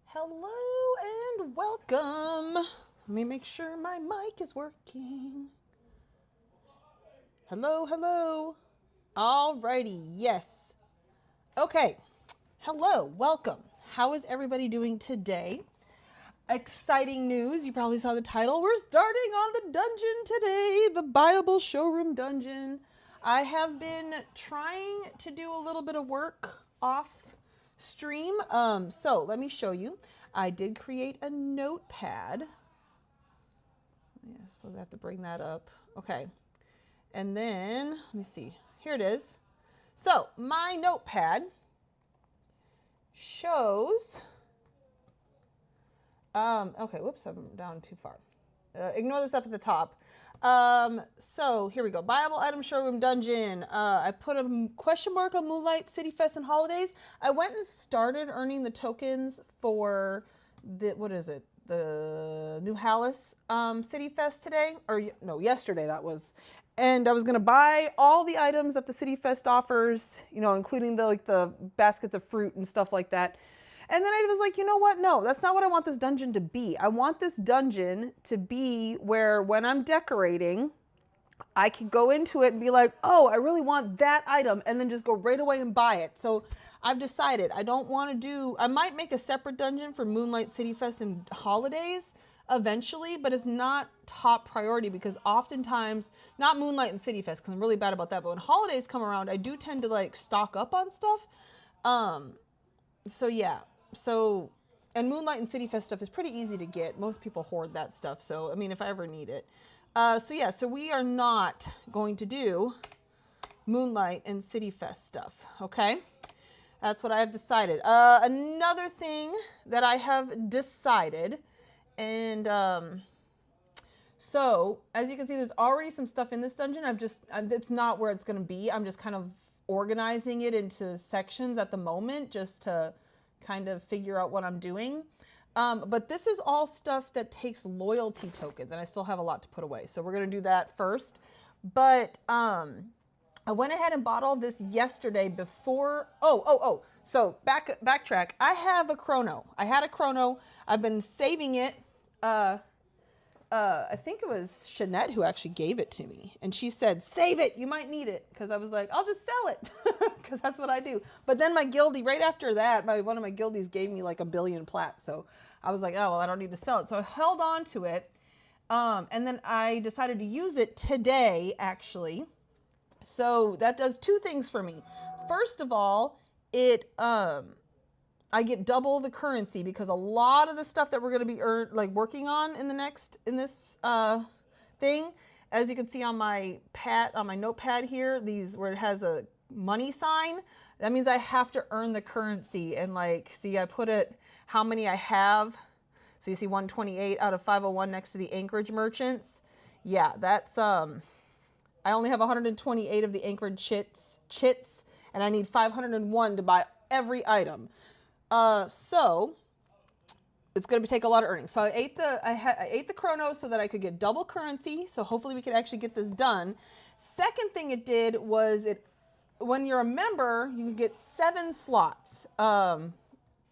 Hello and welcome. Let me make sure my mic is working. Hello, hello. Alrighty, yes. Okay, hello, welcome. How is everybody doing today? Exciting news, you probably saw the title. We're starting on the dungeon today, the Buyable Showroom Dungeon. I have been trying to do a little bit of work off stream. So let me show you. I did create a notepad. I suppose I have to bring that up. Okay. And then, let me see. Here it is. So my notepad shows, okay, whoops, I'm down too far. Ignore this up at the top. So here we go. Buyable item showroom dungeon. I put a question mark on Moonlight, City Fest, and holidays. I went and started earning the tokens for the, what is it? The New Hallis City Fest today, or no, yesterday that was. And I was gonna buy all the items that the City Fest offers, you know, including the like the baskets of fruit and stuff like that. And then I was like, you know what? No, that's not what I want this dungeon to be. I want this dungeon to be where when I'm decorating, I can go into it and be like, oh, I really want that item, and then just go right away and buy it. So I've decided I don't want to do, I might make a separate dungeon for Moonlight City Fest and holidays eventually, but it's not top priority because oftentimes, not Moonlight and City Fest, because I'm really bad about that, but when holidays come around, I do tend to like stock up on stuff. So yeah. So, and Moonlight and City Fest stuff is pretty easy to get. Most people hoard that stuff. So, I mean, if I ever need it. So yeah, so we are not going to do Moonlight and City Fest stuff. Okay. That's what I have decided. Another thing that I have decided, and so as you can see, there's already some stuff in this dungeon. It's not where it's going to be. I'm just kind of organizing it into sections at the moment just to kind of figure out what I'm doing. But this is all stuff that takes loyalty tokens, and I still have a lot to put away. So we're going to do that first. But I went ahead and bought all this yesterday before. So backtrack. I have a chrono. I had a chrono. I've been saving it. I think it was Shanette who actually gave it to me. And she said, save it, you might need it. Because I was like, I'll just sell it. Because that's what I do. But then my guildie, right after that, one of my guildies gave me like 1 billion plat. So I was like, oh, well, I don't need to sell it. So I held on to it. And then I decided to use it today, actually. So that does 2 things for me. First of all, I get double the currency because a lot of the stuff that we're going to be working on in this thing, as you can see on my notepad here, where it has a money sign, that means I have to earn the currency. And like, see, I put it how many I have. So you see 128 out of 501 next to the Anchorage merchants. Yeah, that's I only have 128 of the Anchorage chits, and I need 501 to buy every item. So it's going to take a lot of earnings. So I ate the chrono so that I could get double currency. So hopefully we could actually get this done. Second thing it did was when you're a member, you get 7 slots,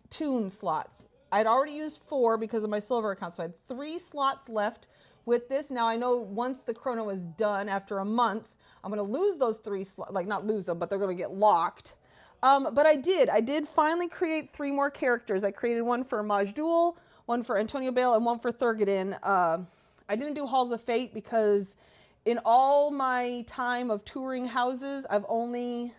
tune slots. I'd already used 4 because of my silver account. So I had 3 slots left with this. Now I know once the chrono is done after a month, I'm going to lose those 3 slots, like not lose them, but they're going to get locked. But I did finally create 3 more characters. I created one for Majdoul, one for Antonio Bale, and one for Thurgadin. I didn't do Halls of Fate because in all my time of touring houses, I've only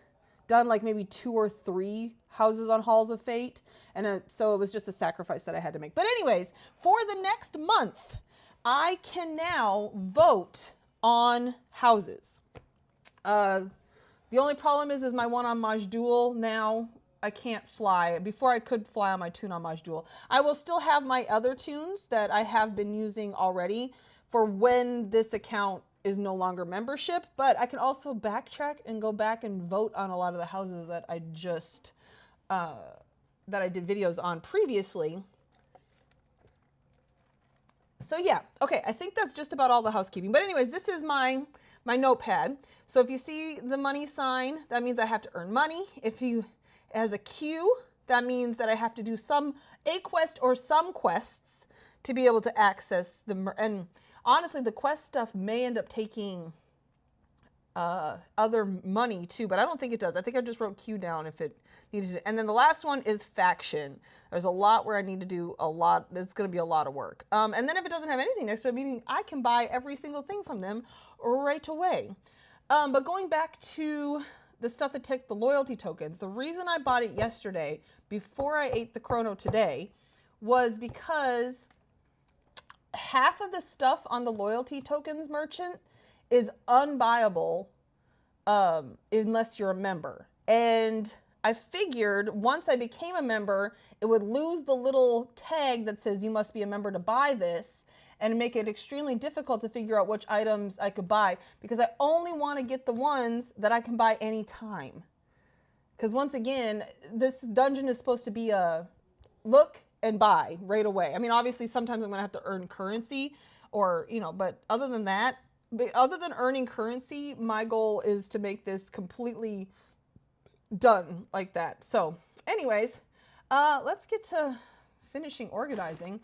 done like maybe 2 or 3 houses on Halls of Fate. And so it was just a sacrifice that I had to make. But anyways, for the next month, I can now vote on houses. The only problem is my one on Majdoul now, I can't fly. Before I could fly on my tune on Majdoul. I will still have my other tunes that I have been using already for when this account is no longer membership, but I can also backtrack and go back and vote on a lot of the houses that I just, that I did videos on previously. So yeah, okay, I think that's just about all the housekeeping. But anyways, this is my my notepad. So if you see the money sign, that means I have to earn money. If you as a Q, that means that I have to do a quest or some quests to be able to access the, and honestly, the quest stuff may end up taking other money too, but I don't think it does. I think I just wrote Q down if it needed to. And then the last one is faction. There's a lot where I need to do a lot. There's going to be a lot of work. And then if it doesn't have anything next to it, meaning I can buy every single thing from them right away. But going back to the stuff that takes the loyalty tokens, the reason I bought it yesterday before I ate the chrono today was because half of the stuff on the loyalty tokens merchant is unbuyable unless you're a member. And I figured once I became a member, it would lose the little tag that says you must be a member to buy this and make it extremely difficult to figure out which items I could buy, because I only want to get the ones that I can buy anytime. Because once again, this dungeon is supposed to be a look and buy right away. I mean, obviously sometimes I'm going to have to earn currency or, you know, but other than that, other than earning currency, my goal is to make this completely done like that. So anyways, let's get to finishing organizing.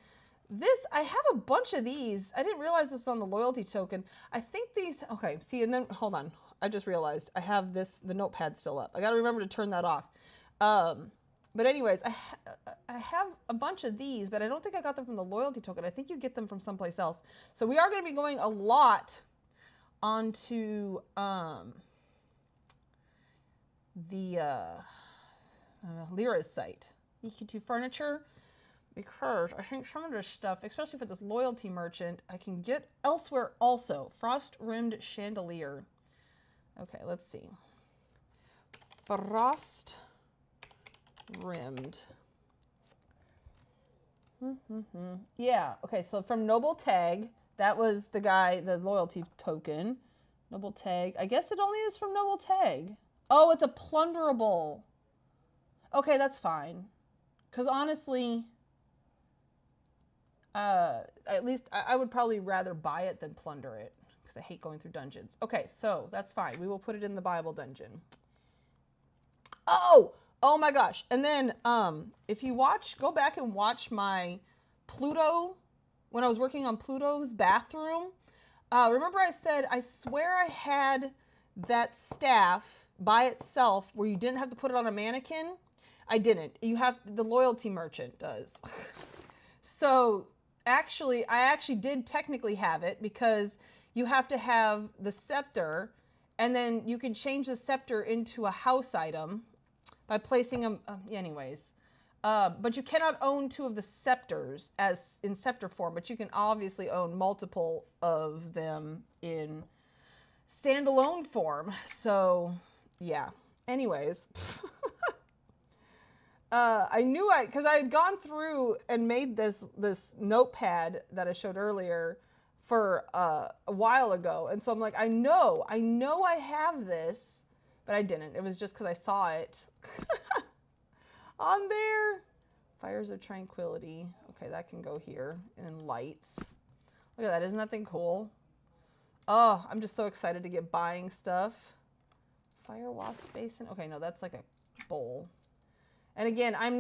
This, I have a bunch of these. I didn't realize this was on the loyalty token. I think these, okay, see, and then, hold on. I just realized I have this, the notepad still up. I got to remember to turn that off. But anyways, I have a bunch of these, but I don't think I got them from the loyalty token. I think you get them from someplace else. So we are going to be going a lot onto the Lyra's site, EQ2 Furniture, because I think some of this stuff, especially for this loyalty merchant, I can get elsewhere also. Frost-rimmed chandelier. Okay, let's see. Frost-rimmed. Yeah, okay, so from Noble Tag, that was the guy, the loyalty token. Noble Tag. I guess it only is from Noble Tag. Oh, it's a plunderable. Okay, that's fine. Because honestly, at least I would probably rather buy it than plunder it, because I hate going through dungeons. Okay, so that's fine. We will put it in the Bible dungeon. Oh my gosh. And then if you go back and watch my Pluto, when I was working on Pluto's bathroom, remember I said, I swear I had that staff by itself where you didn't have to put it on a mannequin? I didn't. The loyalty merchant does. So actually, I actually did technically have it, because you have to have the scepter, and then you can change the scepter into a house item by placing them, anyways. But you cannot own two of the scepters as in scepter form, but you can obviously own multiple of them in standalone form. So yeah, anyways. I knew because I had gone through and made this notepad that I showed earlier for a while ago. And so I'm like, I know I have this, but I didn't. It was just because I saw it on there. Fires of Tranquility. Okay, that can go here. And lights. Look at that. Isn't that thing cool? Oh, I'm just so excited to get buying stuff. Fire Wasp Basin. Okay, no, that's like a bowl. And again, I'm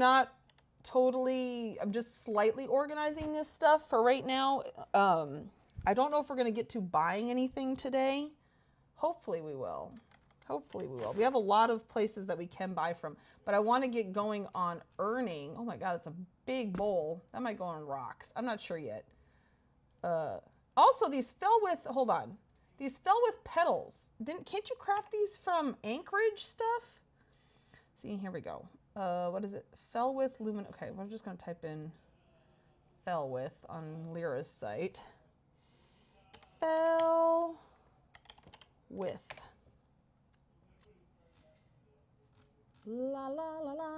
just slightly organizing this stuff for right now. I don't know if we're going to get to buying anything today. Hopefully we will. Hopefully we will. We have a lot of places that we can buy from, but I want to get going on earning. Oh my God, that's a big bowl. That might go on rocks. I'm not sure yet. Also, these fell with, hold on. These fell with petals. Can't you craft these from Anchorage stuff? See, here we go. What is it? Fell with lumen. Okay, we're just going to type in fell with on Lyra's site. Fell with. La la la la.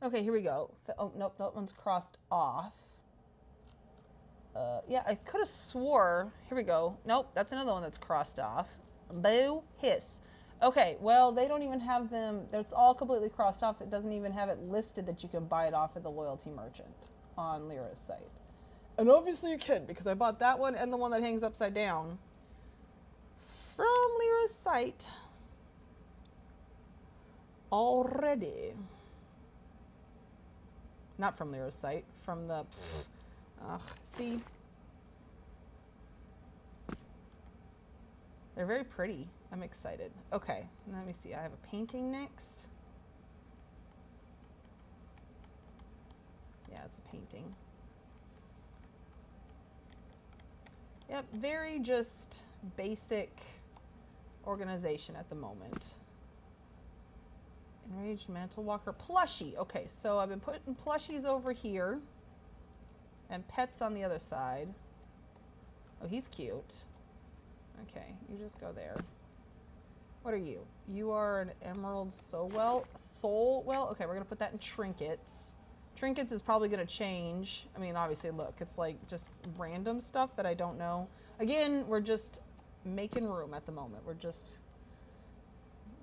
Okay, here we go. Oh, nope, that one's crossed off. Yeah, I could have swore. Here we go. Nope, that's another one that's crossed off. Boo, hiss. Okay, well, they don't even have them. It's all completely crossed off. It doesn't even have it listed that you can buy it off at the loyalty merchant on Lyra's site. And obviously you can, because I bought that one and the one that hangs upside down from Lyra's site already. Not from Lyra's site, from the, see? They're very pretty. I'm excited. Okay, let me see. I have a painting next. Yeah, it's a painting. Yep, very just basic organization at the moment. Enraged Mantle Walker plushie. Okay, so I've been putting plushies over here and pets on the other side. Oh, he's cute. Okay, you just go there. What are you? You are an Emerald Soul Well. Okay, we're gonna put that in trinkets. Trinkets is probably gonna change. I mean, obviously, look, it's like just random stuff that I don't know. Again, we're just making room at the moment. We're just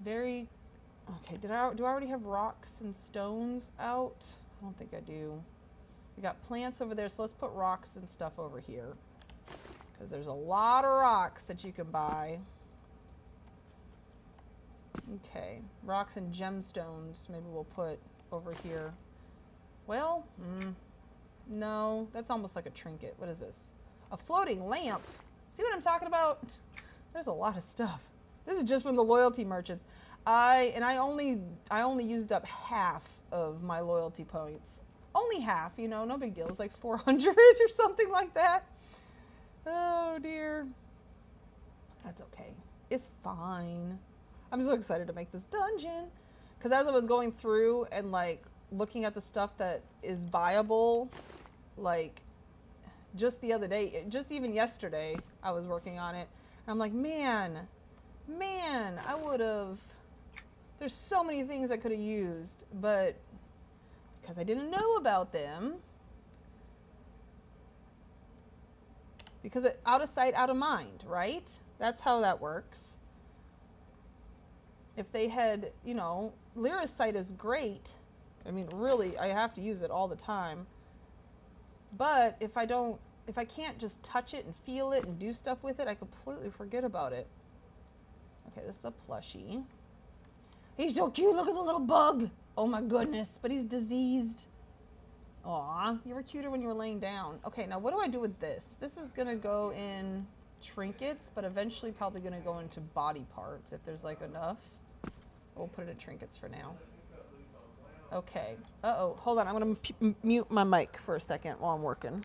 very, okay, do I already have rocks and stones out? I don't think I do. We got plants over there, so let's put rocks and stuff over here. Because there's a lot of rocks that you can buy. Okay, rocks and gemstones, maybe we'll put over here. Well, no, that's almost like a trinket. What is this? A floating lamp. See what I'm talking about? There's a lot of stuff. This is just from the loyalty merchants. I only used up half of my loyalty points. Only half, you know, no big deal. It's like 400 or something like that. Oh dear. That's okay. It's fine. I'm so excited to make this dungeon. Because as I was going through and like looking at the stuff that is buyable, like just the other day, just even yesterday, I was working on it. And I'm like, man, I would have, there's so many things I could have used, but because I didn't know about them, because it, out of sight, out of mind, right? That's how that works. If they had, you know, Lyra's site is great. I mean, really, I have to use it all the time. But if I can't just touch it and feel it and do stuff with it, I completely forget about it. Okay, this is a plushie. He's so cute. Look at the little bug. Oh my goodness, but he's diseased. Aw, you were cuter when you were laying down. Okay, now what do I do with this? This is gonna go in trinkets, but eventually probably gonna go into body parts if there's like enough. We'll put it in trinkets for now. Okay, uh-oh, hold on, I'm gonna mute my mic for a second while I'm working.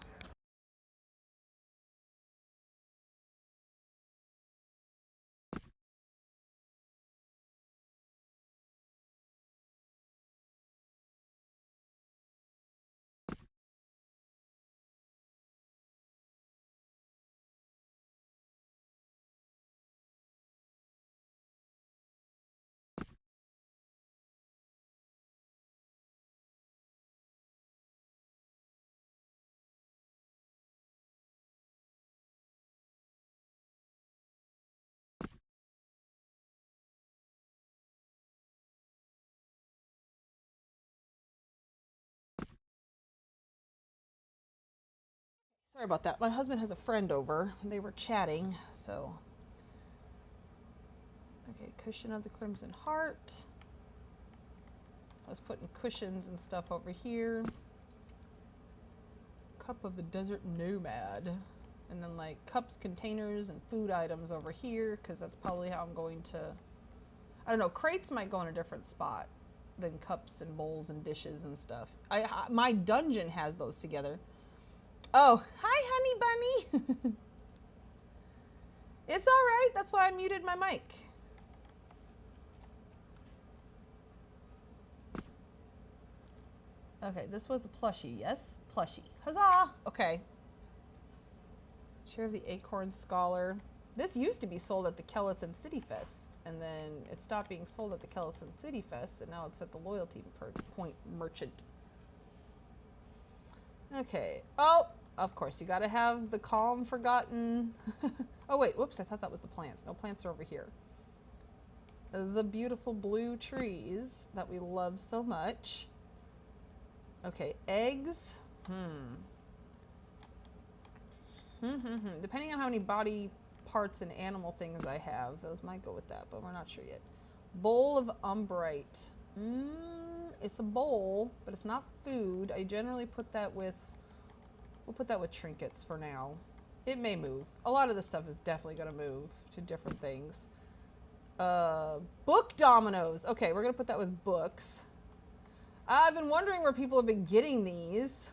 Sorry about that. My husband has a friend over. They were chatting, so. Okay, cushion of the Crimson Heart. I was putting cushions and stuff over here. Cup of the Desert Nomad. And then like cups, containers, and food items over here, because that's probably how I'm going to, I don't know, crates might go in a different spot than cups and bowls and dishes and stuff. My dungeon has those together. Oh, hi, honey bunny. It's all right. That's why I muted my mic. Okay, this was a plushie. Yes, plushie. Huzzah! Okay. Chair of the Acorn Scholar. This used to be sold at the Kellethan City Fest, and then it stopped being sold at the Kellethan City Fest, and now it's at the Loyalty Point Merchant. Okay. Oh, of course, you gotta have the calm, forgotten. Oh, wait, whoops, I thought that was the plants. No, plants are over here. The beautiful blue trees that we love so much. Okay, eggs. Depending on how many body parts and animal things I have. Those might go with that, but we're not sure yet. Bowl of umbrite. It's a bowl, but it's not food. I generally put that with, we'll put that with trinkets for now. It may move. A lot of this stuff is definitely going to move to different things. Book dominoes. Okay, we're going to put that with books. I've been wondering where people have been getting these.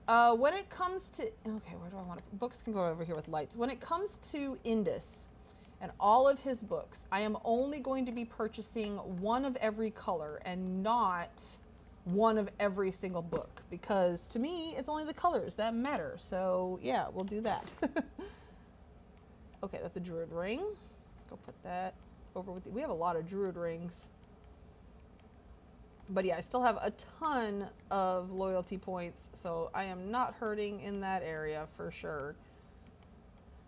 When it comes to, okay, where do I want to, books can go over here with lights. When it comes to Indus and all of his books, I am only going to be purchasing one of every color and not one of every single book, because to me, it's only the colors that matter. So yeah, we'll do that. Okay, that's a druid ring. Let's go put that over with we have a lot of druid rings. But yeah, I still have a ton of loyalty points, so I am not hurting in that area for sure.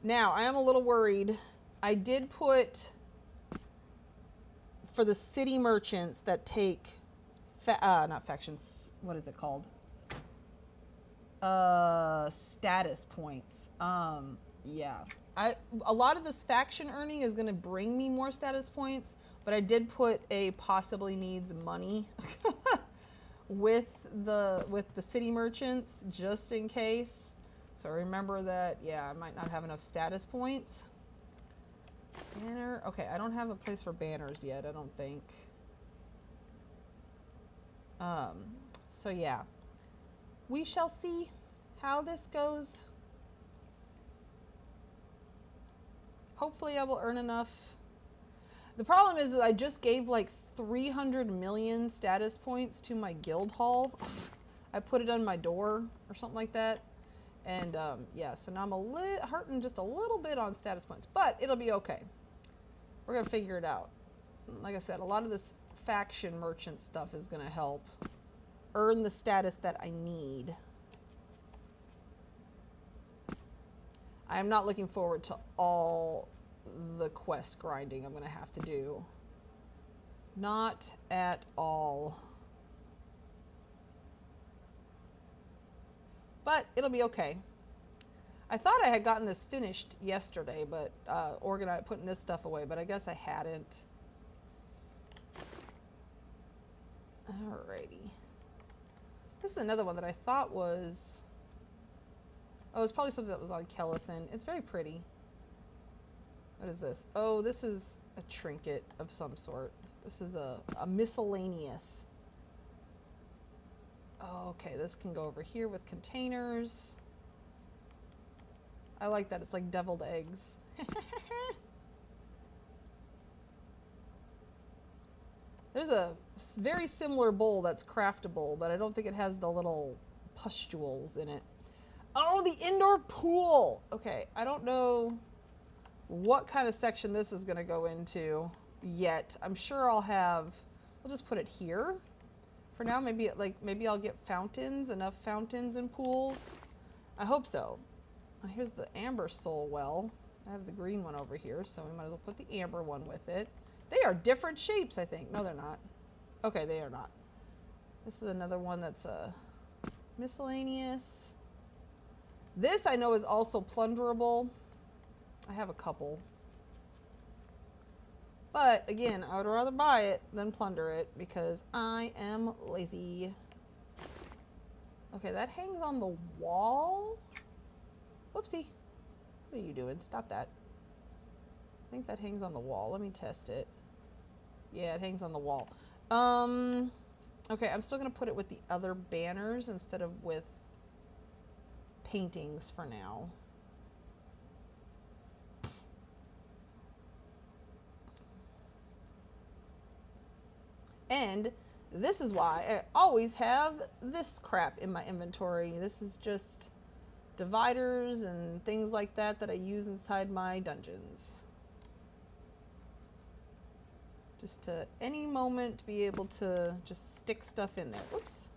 Now, I am a little worried. I did put, for the city merchants that take, not factions, what is it called? Status points. Yeah. A lot of this faction earning is going to bring me more status points, but I did put a possibly needs money with the city merchants just in case. So remember that, yeah, I might not have enough status points. Banner. Okay, I don't have a place for banners yet, I don't think. So yeah, we shall see how this goes. Hopefully I will earn enough. The problem is that I just gave like 300 million status points to my guild hall. I put it on my door or something like that. And yeah, so now I'm hurting just a little bit on status points, but it'll be okay. We're gonna figure it out. Like I said, a lot of this faction merchant stuff is gonna help earn the status that I need. I am not looking forward to all the quest grinding I'm gonna have to do. Not at all. But it'll be okay. I thought I had gotten this finished yesterday, but putting this stuff away, but I guess I hadn't. Alrighty. This is another one that I thought was, oh, it's probably something that was on Kelethin. It's very pretty. What is this? Oh, this is a trinket of some sort. This is a miscellaneous. Oh, okay, this can go over here with containers. I like that. It's like deviled eggs. There's a very similar bowl that's craftable, but I don't think it has the little pustules in it. Oh, the indoor pool. Okay, I don't know what kind of section this is going to go into yet. I'm sure I'll have, we'll just put it here for now. Maybe I'll get fountains, enough fountains and pools. I hope so. Here's the amber soul well. I have the green one over here, so we might as well put the amber one with it. They are different shapes, I think. No, they're not. Okay, they are not. This is another one that's miscellaneous. This I know is also plunderable. I have a couple. But again, I would rather buy it than plunder it because I am lazy. Okay, that hangs on the wall. Whoopsie. What are you doing? Stop that. I think that hangs on the wall. Let me test it. Yeah, it hangs on the wall. Okay, I'm still going to put it with the other banners instead of with paintings for now. And this is why I always have this crap in my inventory. This is just dividers and things like that that I use inside my dungeons. Just to any moment be able to just stick stuff in there. Oops.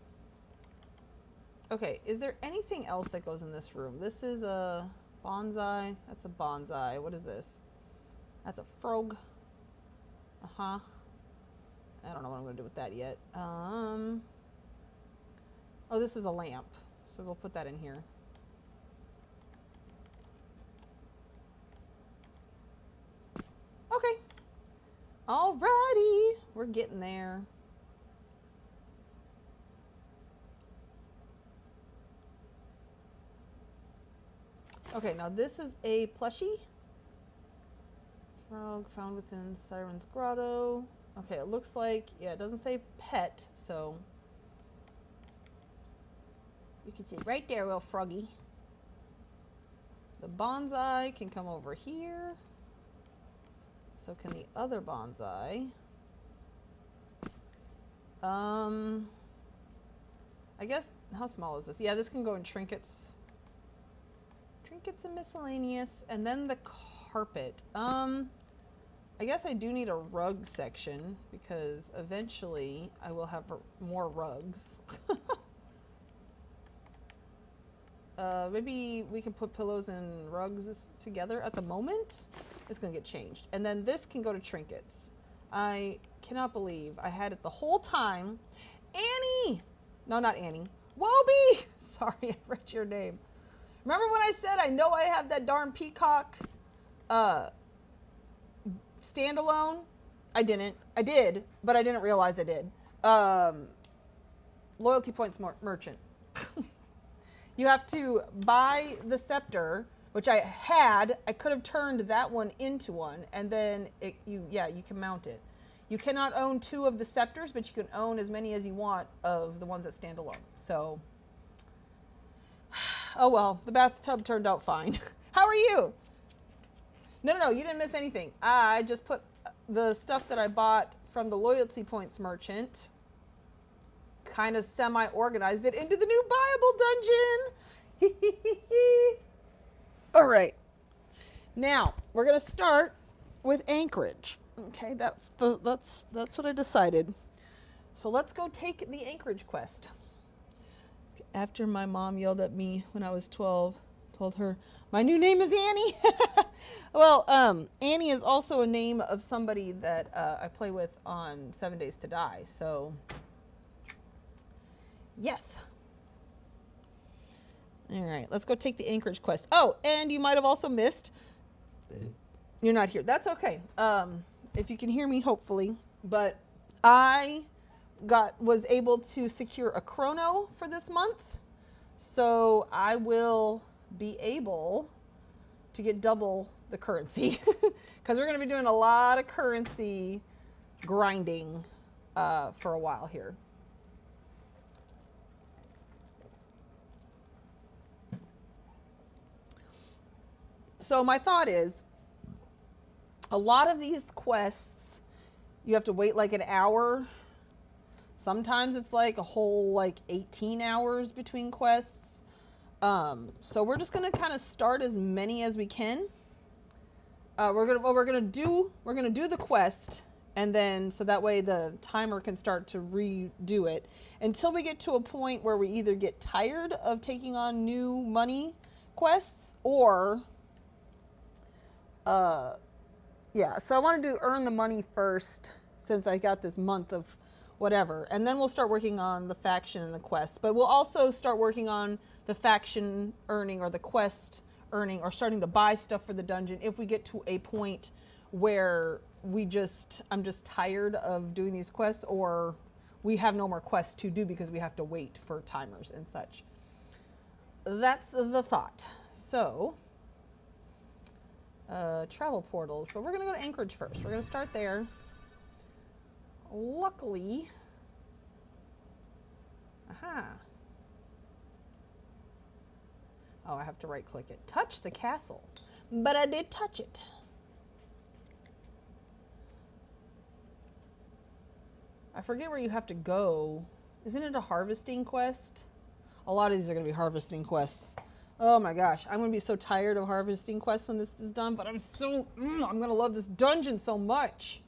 Okay, is there anything else that goes in this room? This is a bonsai. That's a bonsai. What is this? That's a frog. Uh-huh. I don't know what I'm going to do with that yet. Oh, this is a lamp. So we'll put that in here. Okay. Alrighty. We're getting there. Okay, now this is a plushie. Frog found within Siren's Grotto. Okay, it looks like, yeah, it doesn't say pet, so you can see right there, little froggy. The bonsai can come over here. So can the other bonsai. I guess, how small is this? Yeah, this can go in trinkets. Trinkets and miscellaneous. And then the carpet. I guess I do need a rug section because eventually I will have more rugs. Maybe we can put pillows and rugs together. At the moment, it's going to get changed. And then this can go to trinkets. I cannot believe I had it the whole time. Annie! No, not Annie. Wobie! Sorry, I read your name. Remember when I said I know I have that darn peacock standalone? I didn't. I did, but I didn't realize I did. Loyalty points merchant. You have to buy the scepter, which I had. I could have turned that one into one, and then you can mount it. You cannot own 2 of the scepters, but you can own as many as you want of the ones that stand alone. So, oh well, the bathtub turned out fine. How are you? No, you didn't miss anything. I just put the stuff that I bought from the loyalty points merchant, kind of semi-organized it into the new Bible dungeon. All right. Now, we're going to start with Anchorage. Okay, that's what I decided. So let's go take the Anchorage quest. After my mom yelled at me when I was 12, told her, my new name is Annie. Well, Annie is also a name of somebody that I play with on 7 Days to Die. So, yes. All right, let's go take the Anchorage quest. Oh, and you might have also missed, you're not here. That's okay. If you can hear me, hopefully. But I was able to secure a chrono for this month. So I will be able to get double the currency because we're going to be doing a lot of currency grinding for a while here. So my thought is, a lot of these quests, you have to wait like an hour. Sometimes it's like a whole 18 hours between quests. So we're just gonna kind of start as many as we can. We're gonna do the quest, and then so that way the timer can start to redo it until we get to a point where we either get tired of taking on new money quests or yeah, so I wanted to earn the money first since I got this month of whatever. And then we'll start working on the faction and the quest. But we'll also start working on the faction earning or the quest earning or starting to buy stuff for the dungeon if we get to a point where I'm just tired of doing these quests or we have no more quests to do because we have to wait for timers and such. That's the thought. So... travel portals, but we're going to go to Anchorage first. We're going to start there. Luckily, oh, I have to right click it. Touch the castle, but I did touch it. I forget where you have to go. Isn't it a harvesting quest? A lot of these are going to be harvesting quests. Oh my gosh, I'm going to be so tired of harvesting quests when this is done, but I'm going to love this dungeon so much.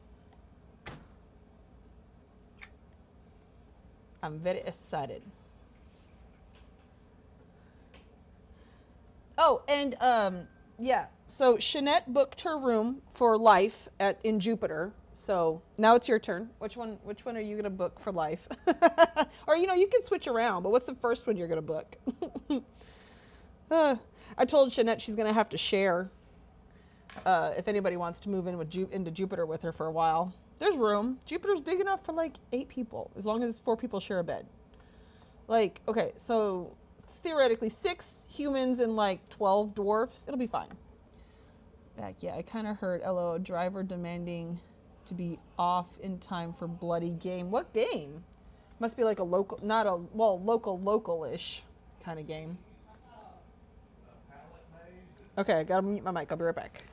I'm very excited. Oh, and yeah, so Shanette booked her room for life in Jupiter. So now it's your turn. Which one are you going to book for life? Or, you can switch around, but what's the first one you're going to book? I told Shanette she's going to have to share if anybody wants to move in with into Jupiter with her for a while. There's room. Jupiter's big enough for like 8 people, as long as 4 people share a bed. Like, okay, so theoretically 6 humans and like 12 dwarfs. It'll be fine. Back, yeah, I kind of heard LO driver demanding to be off in time for bloody game. What game? Must be like a local, not a, well, local-ish kind of game. Okay, I gotta mute my mic. I'll be right back.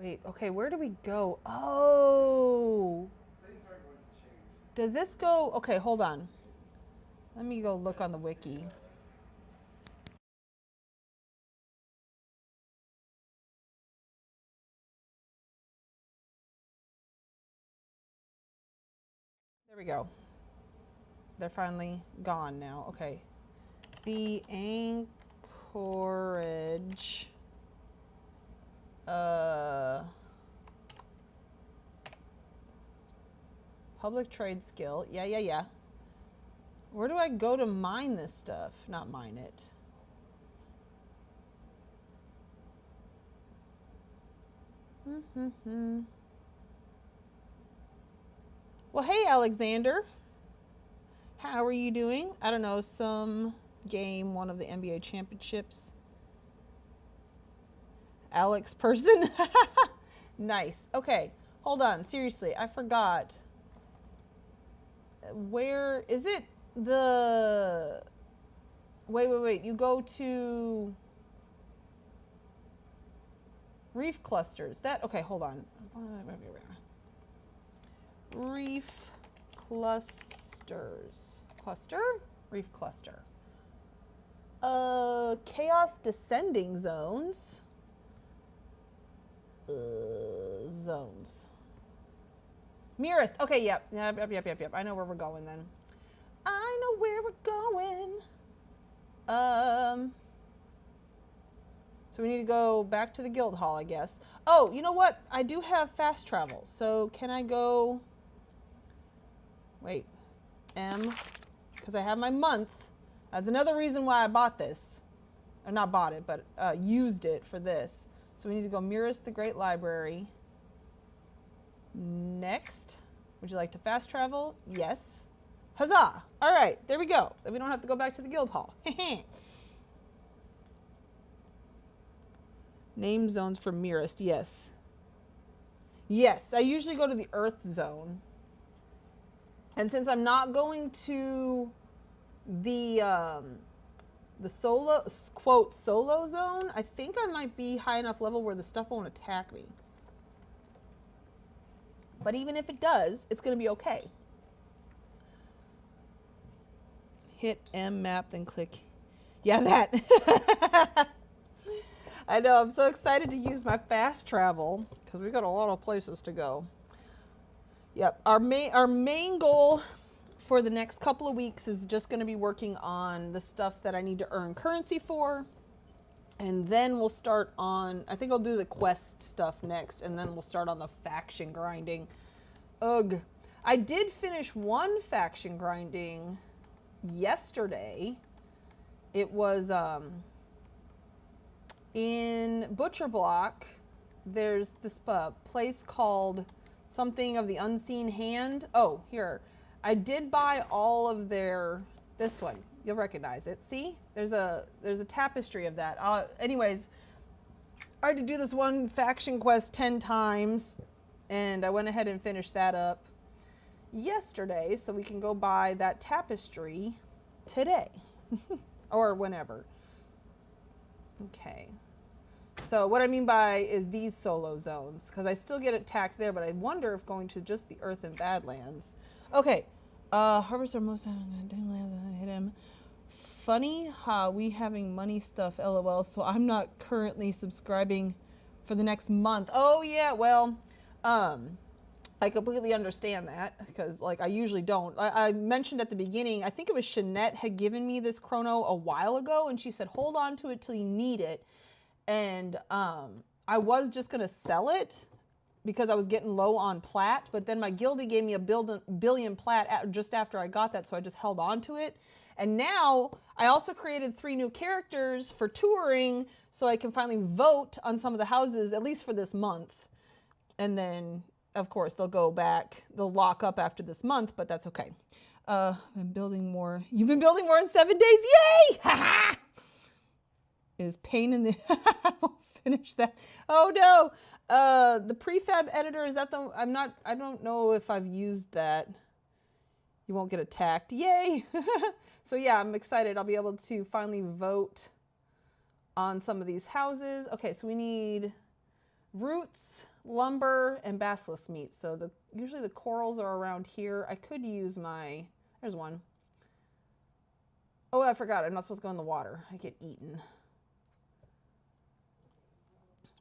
Wait, okay, where do we go? Oh. Does this go? Okay, hold on. Let me go look on the wiki. There we go. They're finally gone now. Okay. The anchorage. Public trade skill. Yeah. Where do I go to mine this stuff? Not mine it. Well, hey, Alexander. How are you doing? I don't know, some game, one of the NBA championships. Alex person. Nice. Okay, hold on. Seriously, I forgot. Where is it? The wait. You go to reef clusters. That okay? Hold on. Reef clusters. Cluster? Reef cluster. Chaos descending zones. Zones. Nearest. Okay, yep. I know where we're going then. I know where we're going. So we need to go back to the guild hall, I guess. Oh, you know what? I do have fast travel. So can I go? Wait. M. Because I have my month. That's another reason why I bought this. Or not bought it, but used it for this. So we need to go Mirrors the Great Library. Next. Would you like to fast travel? Yes. Huzzah! All right, there we go. Then we don't have to go back to the guild hall. Name zones for Mirrors. Yes. Yes, I usually go to the Earth zone. And since I'm not going to the solo, quote, solo zone, I think I might be high enough level where the stuff won't attack me. But even if it does, it's going to be okay. Hit M map, then click. Yeah, that. I know, I'm so excited to use my fast travel because we got a lot of places to go. Yep, our main goal for the next couple of weeks is just going to be working on the stuff that I need to earn currency for. And then we'll start on, I think I'll do the quest stuff next, and then we'll start on the faction grinding. Ugh. I did finish one faction grinding yesterday. It was in Butcher Block. There's this place called something of the Unseen Hand. Oh, here. I did buy all of their, this one. You'll recognize it. See? There's a tapestry of that. Anyways, I had to do this one faction quest 10 times, and I went ahead and finished that up yesterday, so we can go buy that tapestry today or whenever. Okay. So what I mean by is these solo zones, because I still get attacked there, but I wonder if going to just the Earth and Badlands. Okay, harvest our most hit him. Funny how we having money stuff, lol. So I'm not currently subscribing for the next month. Oh yeah, well, I completely understand that because like I usually don't. I mentioned at the beginning, I think it was Shanette had given me this chrono a while ago, and she said hold on to it till you need it. And I was just gonna sell it because I was getting low on plat, but then my guildie gave me a billion plat just after I got that, so I just held on to it. And now I also created 3 new characters for touring, so I can finally vote on some of the houses, at least for this month. And then, of course, they'll go back, they'll lock up after this month, but that's okay. I've been building more. You've been building more in 7 days, yay! Ha ha! It is pain in the, I won't finish that. Oh no, the prefab editor, is that the, I don't know if I've used that. You won't get attacked, yay. So yeah, I'm excited. I'll be able to finally vote on some of these houses. Okay, so we need roots, lumber, and basilisk meat. So usually the corals are around here. I could use my, there's one. Oh, I forgot, I'm not supposed to go in the water. I get eaten.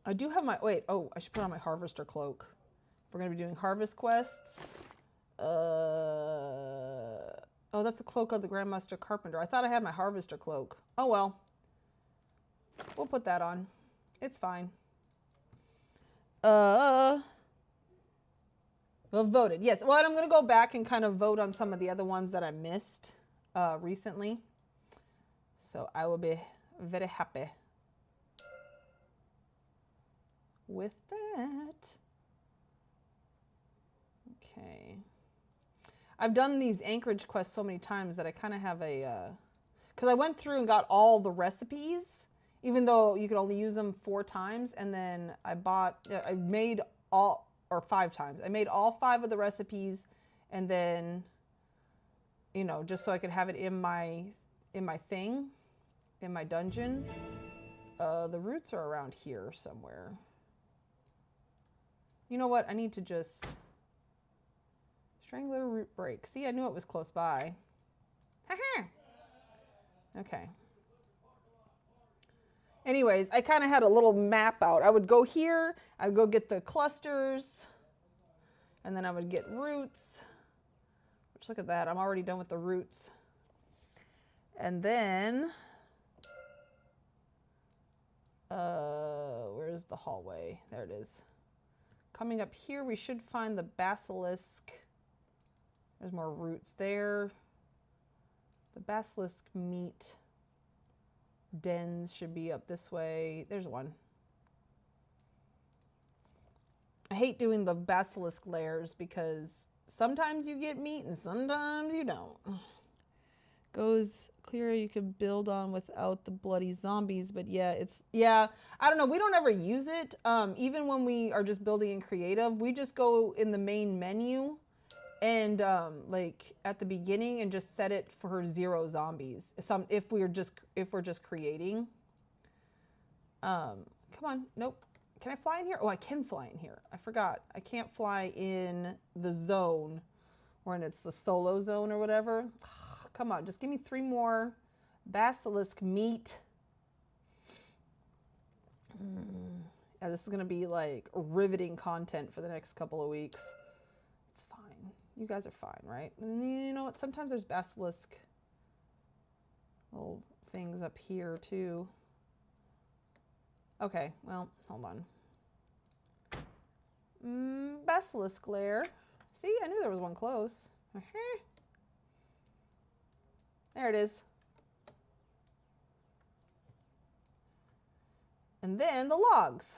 I do have my, wait, oh, I should put on my harvester cloak. If we're gonna be doing harvest quests. Oh, that's the cloak of the Grandmaster Carpenter. I thought I had my harvester cloak. Oh well. We'll put that on. It's fine. Well, voted. Yes. Well, I'm gonna go back and kind of vote on some of the other ones that I missed recently. So I will be very happy with that. Okay. I've done these Anchorage quests so many times that I kind of have a, because I went through and got all the recipes, even though you could only use them 4 times. And then I made all, or 5 times. I made all 5 of the recipes, and then, you know, just so I could have it in my thing, in my dungeon. The roots are around here somewhere. You know what? I need to just... Strangler root break. See, I knew it was close by. Ha-ha! Okay. Anyways, I kind of had a little map out. I would go here, I would go get the clusters, and then I would get roots. Which, look at that, I'm already done with the roots. And then, where's the hallway? There it is. Coming up here, we should find the basilisk. There's more roots there. The basilisk meat dens should be up this way. There's one. I hate doing the basilisk layers because sometimes you get meat and sometimes you don't. Goes clear, you can build on without the bloody zombies, but yeah, I don't know, we don't ever use it. Even when we are just building in creative, we just go in the main menu and like at the beginning and just set it for 0 zombies. If we're just creating. Come on, nope. Can I fly in here? Oh, I can fly in here. I forgot. I can't fly in the zone when it's the solo zone or whatever. Come on, just give me 3 more basilisk meat. Yeah, this is gonna be like riveting content for the next couple of weeks. It's fine. You guys are fine, right? And you know what? Sometimes there's basilisk little things up here too. Okay, well, hold on. Basilisk lair. See, I knew there was one close. There it is. And then the logs.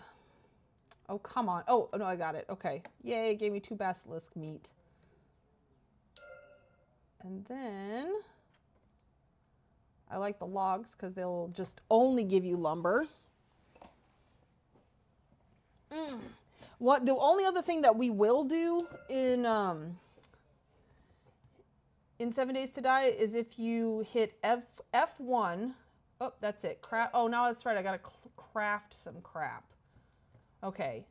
Oh, come on. Oh, no, I got it. Okay. Yay, it gave me 2 basilisk meat. And then I like the logs because they'll just only give you lumber. What the only other thing that we will do in 7 Days to Die is if you hit F1 Oh, that's it. Crap. Oh, now that's right. I got to craft some crap. Okay.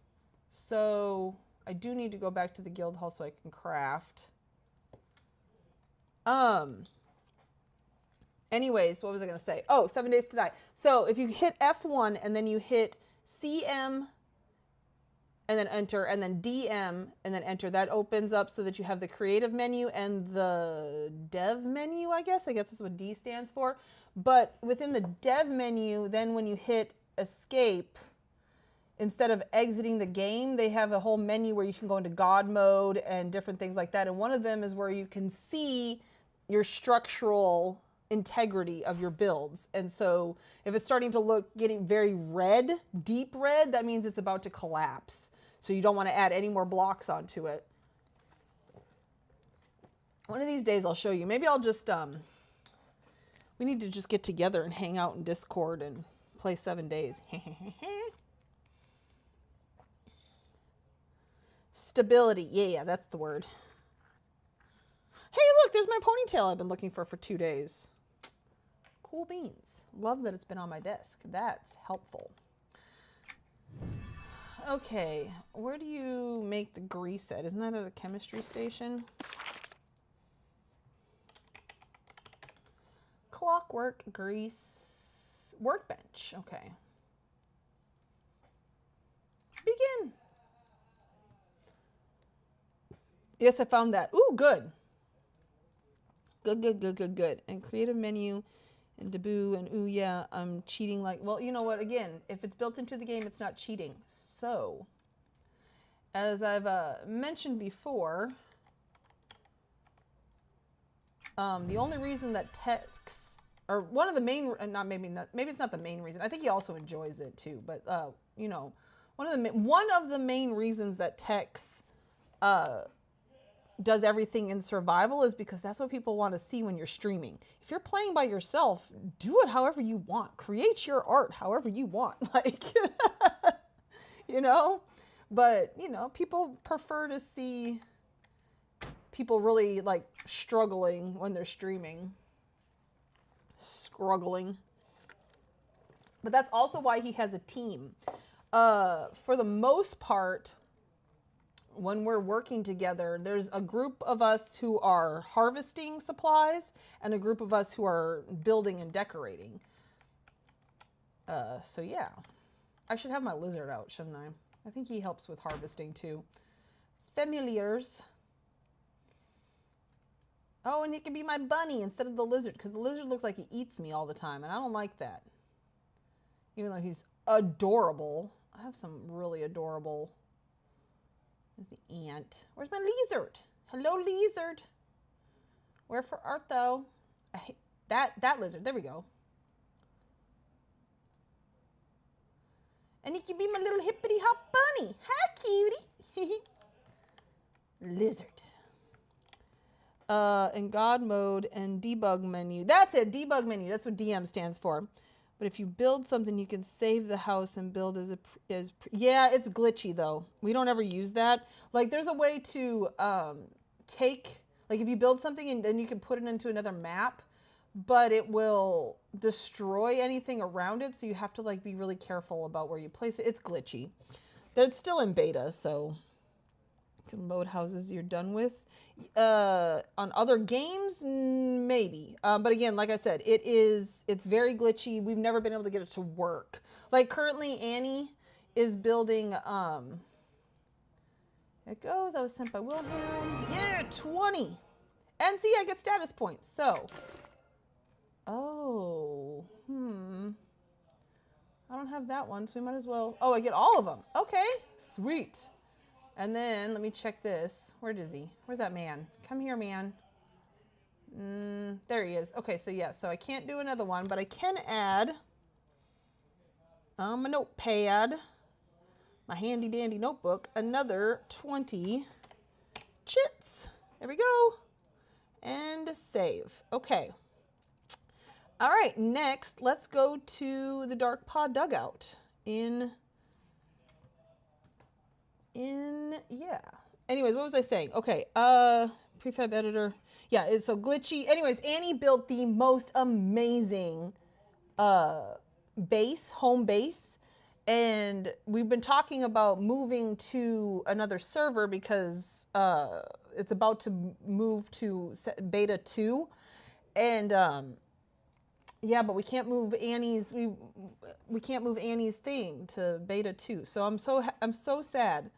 So I do need to go back to the guild hall so I can craft. Anyways, what was I going to say? Oh, 7 days to die. So if you hit F1 and then you hit CM and then enter, and then DM and then enter, that opens up so that you have the creative menu and the dev menu, I guess. That's what D stands for. But within the dev menu, then when you hit escape, instead of exiting the game, they have a whole menu where you can go into God mode and different things like that. And one of them is where you can see your structural integrity of your builds. And so if it's starting to getting very red, deep red, that means it's about to collapse. So you don't want to add any more blocks onto it. One of these days I'll show you. Maybe I'll just, we need to just get together and hang out in Discord and play 7 days. Stability. Yeah, that's the word. Hey, look, there's my ponytail I've been looking for 2 days. Cool beans. Love that it's been on my desk. That's helpful. Okay, where do you make the grease at? Isn't that at a chemistry station? Clockwork, grease, workbench. Okay. Begin. Yes, I found that. Ooh, good. Good. And creative menu and debut and ooh, yeah, I'm cheating like, well, you know what? Again, if it's built into the game, it's not cheating. So, as I've mentioned before, the only reason that text, or one of the main, maybe it's not the main reason. I think he also enjoys it too. But you know, one of the main reasons that text does everything in survival is because that's what people want to see when you're streaming. If you're playing by yourself, do it however you want. Create your art however you want. Like, you know, but you know, people prefer to see people really like struggling when they're streaming. Struggling. But that's also why he has a team. For the most part, when we're working together, there's a group of us who are harvesting supplies and a group of us who are building and decorating. So yeah, I should have my lizard out, shouldn't I? I think he helps with harvesting too. Familiars. Oh, and he can be my bunny instead of the lizard, because the lizard looks like he eats me all the time, and I don't like that. Even though he's adorable. I have some really adorable... There's the ant. Where's my lizard? Hello, lizard. Wherefore art thou? I hate that lizard. There we go. And he can be my little hippity hop bunny. Hi, cutie. Lizard. In God mode and debug menu. That's it. Debug menu. That's what DM stands for. But if you build something, you can save the house and build yeah, it's glitchy though. We don't ever use that. Like there's a way to take, like if you build something and then you can put it into another map, but it will destroy anything around it. So you have to like be really careful about where you place it. It's glitchy. It's still in beta, so you can load houses you're done with. On other games, maybe. But again, like I said, it's very glitchy. We've never been able to get it to work. Like currently Annie is building, it goes, I was sent by Wilhelm. Yeah, 20. And see, I get status points. So, oh, I don't have that one, so we might as well, oh, I get all of them. Okay, sweet. And then, let me check this. Where is he? Where's that man? Come here, man. There he is. Okay, so yeah, so I can't do another one, but I can add a notepad, my handy dandy notebook, another 20 chits. There we go. And save. Okay. All right, next, let's go to the Dark Pod Dugout yeah. Anyways, what was I saying? Okay, prefab editor. Yeah, it's so glitchy. Anyways, Annie built the most amazing home base. And we've been talking about moving to another server because it's about to move to beta 2. And yeah, but we can't move Annie's we can't move Annie's thing to beta 2. So I'm so sad.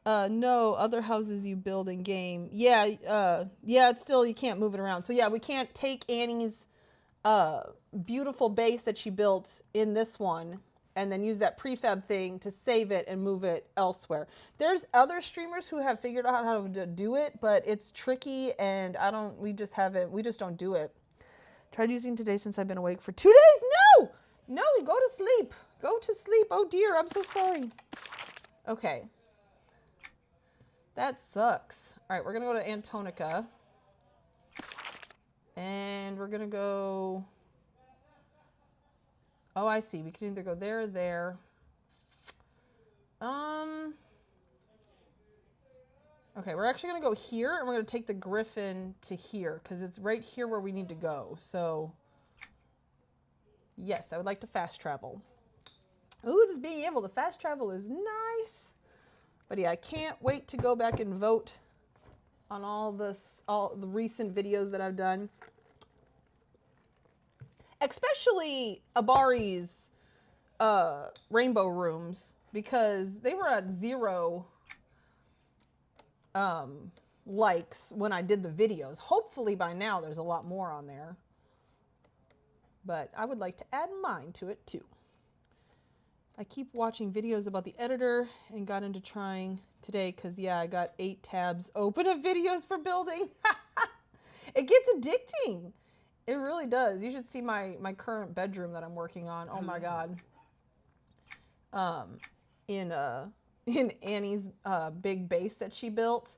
No, other houses you build in game. Yeah, yeah, it's still, you can't move it around. So yeah, we can't take Annie's beautiful base that she built in this one and then use that prefab thing to save it and move it elsewhere. There's other streamers who have figured out how to do it, but it's tricky and we just don't do it. Tried using today since I've been awake for 2 days. No, go to sleep. Go to sleep. Oh dear, I'm so sorry. Okay. That sucks. All right, we're gonna go to Antonica. And we're gonna go, oh, I see. We can either go there or there. Okay, we're actually gonna go here and we're gonna take the Griffin to here because it's right here where we need to go. So yes, I would like to fast travel. Ooh, this being able to fast travel is nice. But yeah, I can't wait to go back and vote on all the recent videos that I've done. Especially Abari's rainbow rooms, because they were at 0 likes when I did the videos. Hopefully by now there's a lot more on there. But I would like to add mine to it too. I keep watching videos about the editor and got into trying today because, yeah, I got 8 tabs open of videos for building. It gets addicting. It really does. You should see my current bedroom that I'm working on. Oh my God. In Annie's big base that she built,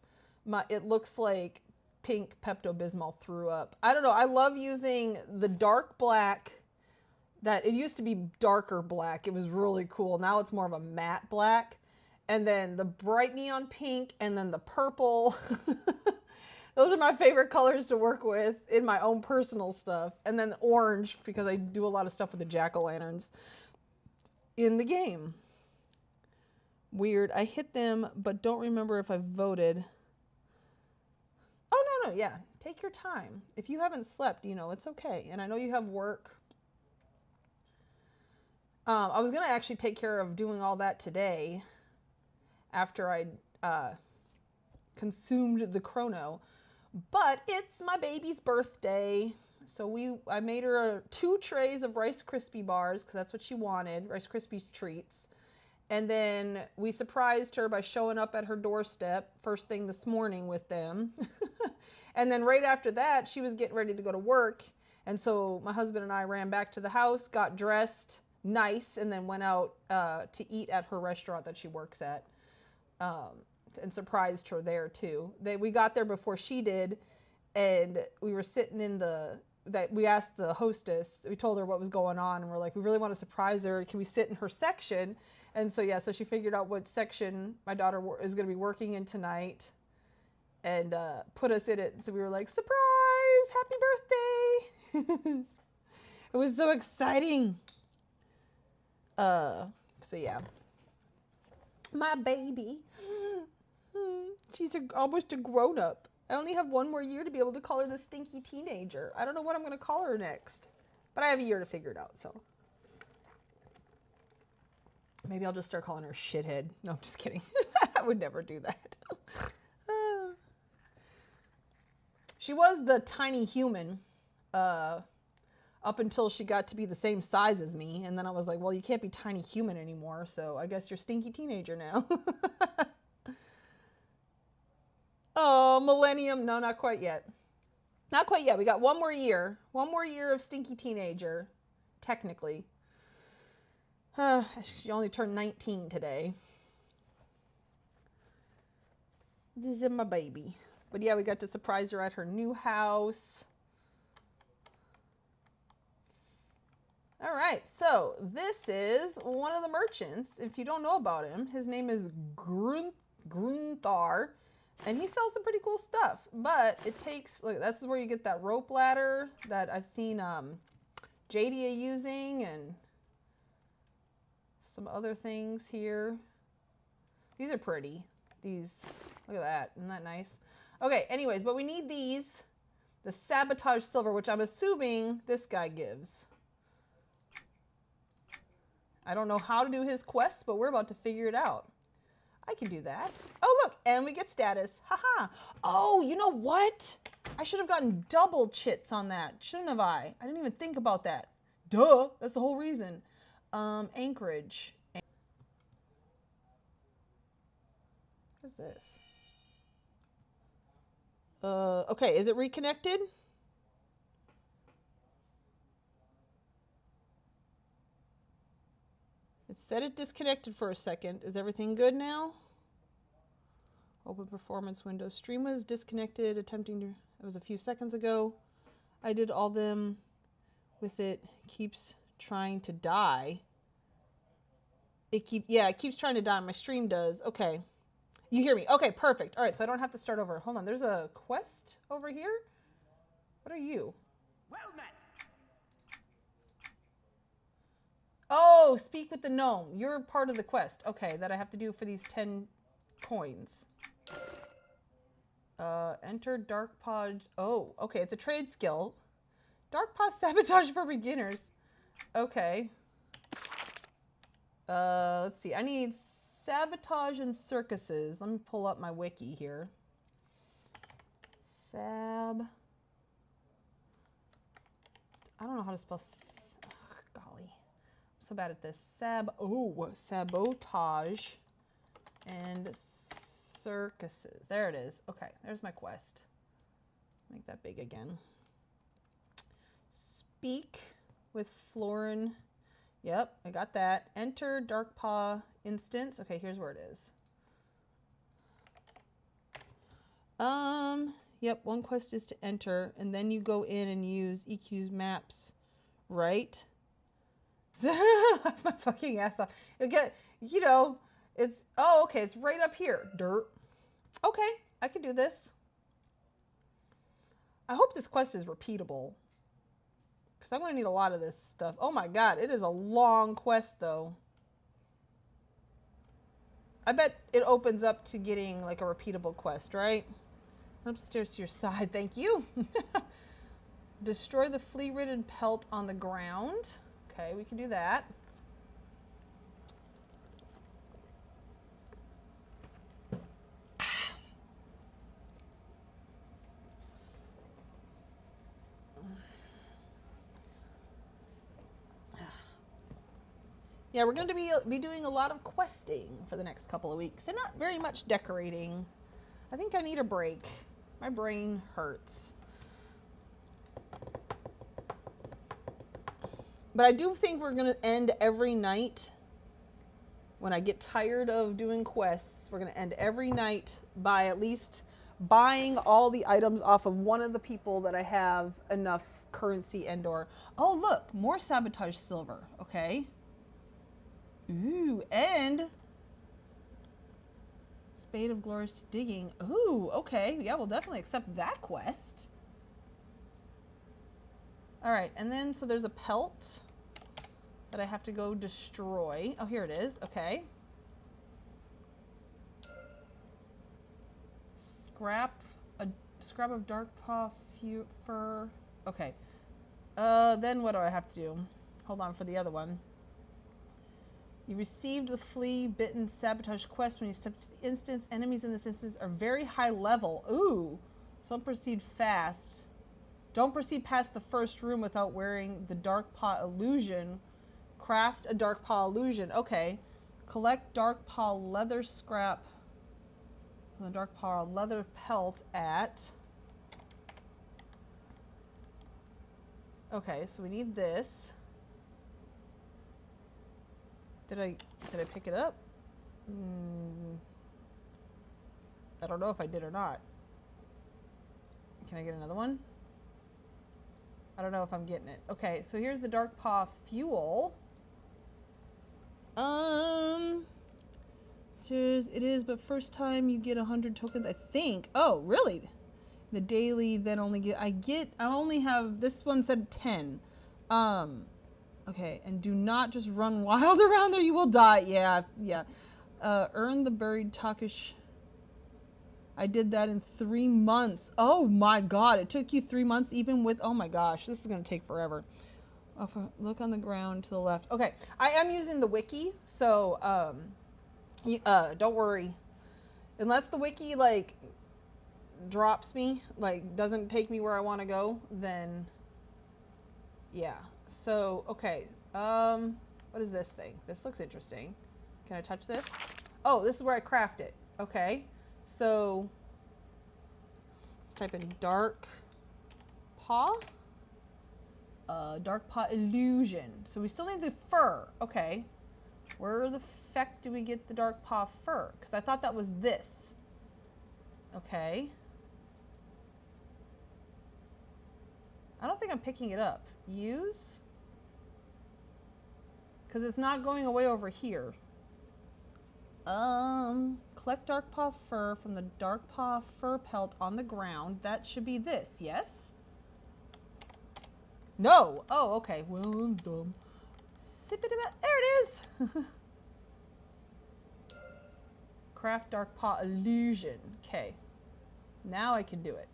it looks like pink Pepto-Bismol threw up. I don't know. I love using the dark black. That it used to be darker black. It was really cool. Now it's more of a matte black. And then the bright neon pink and then the purple. Those are my favorite colors to work with in my own personal stuff. And then the orange, because I do a lot of stuff with the jack-o'-lanterns in the game. Weird. I hit them, but don't remember if I voted. Oh, no, yeah. Take your time. If you haven't slept, it's okay. And I know you have work. I was going to actually take care of doing all that today after I consumed the chrono. But it's my baby's birthday. So I made her 2 trays of Rice Krispie bars because that's what she wanted, Rice Krispies treats. And then we surprised her by showing up at her doorstep first thing this morning with them. And then right after that, she was getting ready to go to work. And so my husband and I ran back to the house, got dressed nice, and then went out to eat at her restaurant that she works at, and surprised her there too. We got there before she did, and we were sitting in we asked the hostess, we told her what was going on, and we're like, we really want to surprise her. Can we sit in her section? And so yeah, so she figured out what section my daughter is going to be working in tonight, and put us in it. So we were like, surprise, happy birthday. It was so exciting. So yeah, my baby, she's almost a grown-up. I only have 1 more year to be able to call her the stinky teenager. I don't know what I'm going to call her next, but I have a year to figure it out. So maybe I'll just start calling her shithead. No, I'm just kidding. I would never do that. She was the tiny human, up until she got to be the same size as me. And then I was like, well, you can't be tiny human anymore. So I guess you're stinky teenager now. Oh, millennium. No, not quite yet. Not quite yet. We got 1 more year. 1 more year of stinky teenager, technically. She only turned 19 today. This is my baby. But yeah, we got to surprise her at her new house. All right, so this is one of the merchants. If you don't know about him, his name is Grunthar, and he sells some pretty cool stuff. But it takes, look, this is where you get that rope ladder that I've seen JDA using and some other things here. These are pretty. These, look at that. Isn't that nice? Okay, anyways, but we need these. The sabotage silver, which I'm assuming this guy gives. I don't know how to do his quests, but we're about to figure it out. I can do that. Oh, look, and we get status. Haha. Oh, you know what? I should have gotten double chits on that. Shouldn't have I? I didn't even think about that. Duh, that's the whole reason. Anchorage. What is this? Okay, is it reconnected? It said it disconnected for a second. Is everything good now? Open performance window. Stream was disconnected, attempting to, it was a few seconds ago. I did all them with it. Keeps trying to die. It keeps trying to die. My stream does. Okay. You hear me? Okay, perfect. All right, so I don't have to start over. Hold on, there's a quest over here. What are you? Well met. Oh, speak with the gnome. You're part of the quest. Okay, that I have to do for these 10 coins. Enter Dark Pod. Oh, okay, it's a trade skill. Dark Pod sabotage for beginners. Okay. Let's see. I need sabotage and circuses. Let me pull up my wiki here. I don't know how to spell. Golly, I'm so bad at this. Sabotage and circuses. There it is. Okay, there's my quest. Make that big again. Speak with Florin. Yep, I got that. Enter Darkpaw instance. Okay, here's where it is. Yep, one quest is to enter, and then you go in and use EQ's maps, right? My fucking ass off. You'll get, you know, it's, oh, okay, it's right up here. Dirt. Okay, I can do this. I hope this quest is repeatable, because I'm going to need a lot of this stuff. Oh my god, it is a long quest, though. I bet it opens up to getting, like, a repeatable quest, right? Upstairs to your side, thank you. Destroy the flea-ridden pelt on the ground. Okay, we can do that. Yeah, we're going to be doing a lot of questing for the next couple of weeks, and not very much decorating. I think I need a break. My brain hurts. But I do think we're going to end every night. When I get tired of doing quests, we're going to end every night by at least buying all the items off of one of the people that I have enough currency and or... Oh, look, more sabotage silver. Okay. Ooh, and... Spade of Glorious Digging. Ooh, okay. Yeah, we'll definitely accept that quest. All right, and then, so there's a pelt that I have to go destroy. Oh, here it is. Okay. A scrap of dark paw fur. Okay. Then what do I have to do? Hold on for the other one. You received the flea-bitten sabotage quest when you step to the instance. Enemies in this instance are very high level. Ooh. So don't proceed fast. Don't proceed past the first room without wearing the Dark Paw illusion. Craft a Dark Paw illusion. Okay. Collect Dark Paw leather scrap from the Dark Paw leather pelt at... Okay, so we need this. Did I pick it up? I don't know if I did or not. Can I get another one? I don't know if I'm getting it. Okay, so here's the Dark Paw fuel. Says it is, but first time you get 100 tokens, I think. Oh, really? The daily then only get, I only have, this one said 10. Okay, and do not just run wild around there. You will die. Yeah, yeah. Earn the buried Takish. I did that in 3 months. Oh my god, it took you 3 months even with, oh my gosh, this is gonna take forever. Look on the ground to the left. Okay, I am using the wiki, so don't worry. Unless the wiki like drops me, like doesn't take me where I want to go, then yeah. So okay, what is this thing? This looks interesting. Can I touch this? Oh, this is where I craft it. Okay, so let's type in dark paw. Dark paw illusion. So we still need the fur. Okay, where the feck do we get the dark paw fur? Because I thought that was this. Okay. I don't think I'm picking it up. Use? Because it's not going away over here. Collect dark paw fur from the dark paw fur pelt on the ground. That should be this, yes? No. Oh, okay. Well, I'm dumb. There it is. Craft dark paw illusion. Okay. Now I can do it.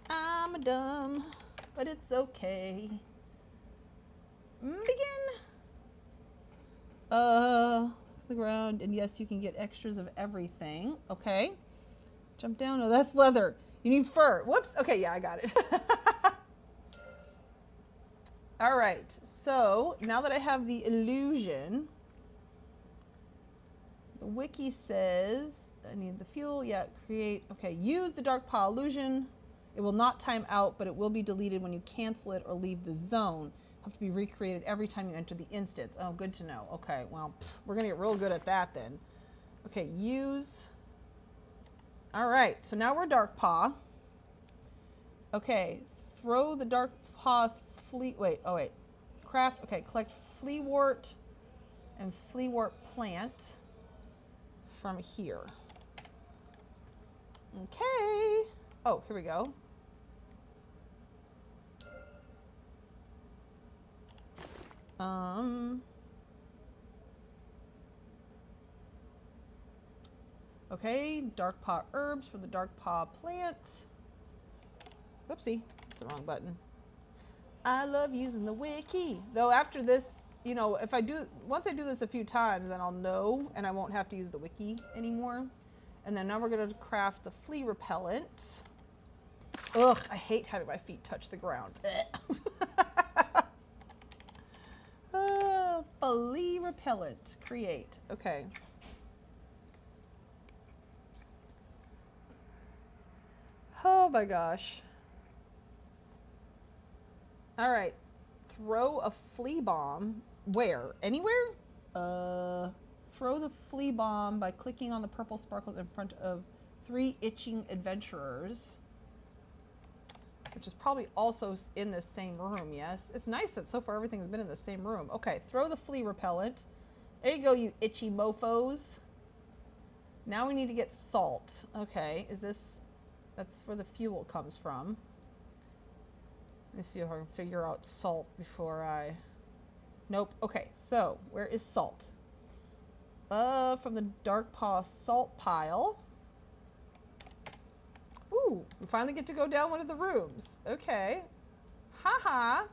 I'm dumb, but it's okay. Begin. The ground, and yes, you can get extras of everything. Okay. Jump down. Oh, that's leather. You need fur. Whoops. Okay, yeah, I got it. All right. So now that I have the illusion, the wiki says I need the fuel. Yeah, create. Okay, use the dark paw illusion. It will not time out, but it will be deleted when you cancel it or leave the zone. Have to be recreated every time you enter the instance. Oh, good to know. Okay, well, we're gonna get real good at that then. Okay, use. All right, so now we're dark paw. Okay, throw the dark paw craft. Okay, collect fleawort and fleawort plant from here. Okay. Oh, here we go. Okay, dark paw herbs for the dark paw plant. Whoopsie, that's the wrong button. I love using the wiki. Though after this, you know, once I do this a few times, then I'll know and I won't have to use the wiki anymore. And then now we're gonna craft the flea repellent. Ugh, I hate having my feet touch the ground. Flea repellent, create, okay. Oh my gosh. All right, throw a flea bomb. Where? Anywhere? Throw the flea bomb by clicking on the purple sparkles in front of 3 itching adventurers. Which is probably also in this same room, yes? It's nice that so far everything's been in the same room. Okay, throw the flea repellent. There you go, you itchy mofos. Now we need to get salt. Okay, that's where the fuel comes from. Let's see if I can figure out salt before I... Nope, okay, so where is salt? From the dark paw salt pile. Ooh, we finally get to go down one of the rooms. Okay. Haha.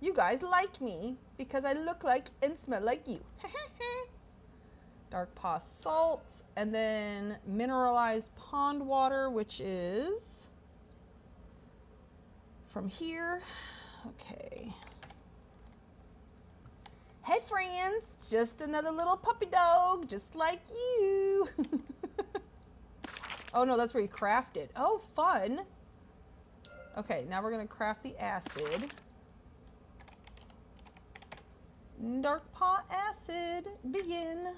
You guys like me because I look like and smell like you. Dark paw salt. And then mineralized pond water, which is from here. Okay. Hey friends, just another little puppy dog, just like you. Oh no, that's where you craft it. Oh, fun. Okay, now we're gonna craft the acid. Dark paw acid, begin.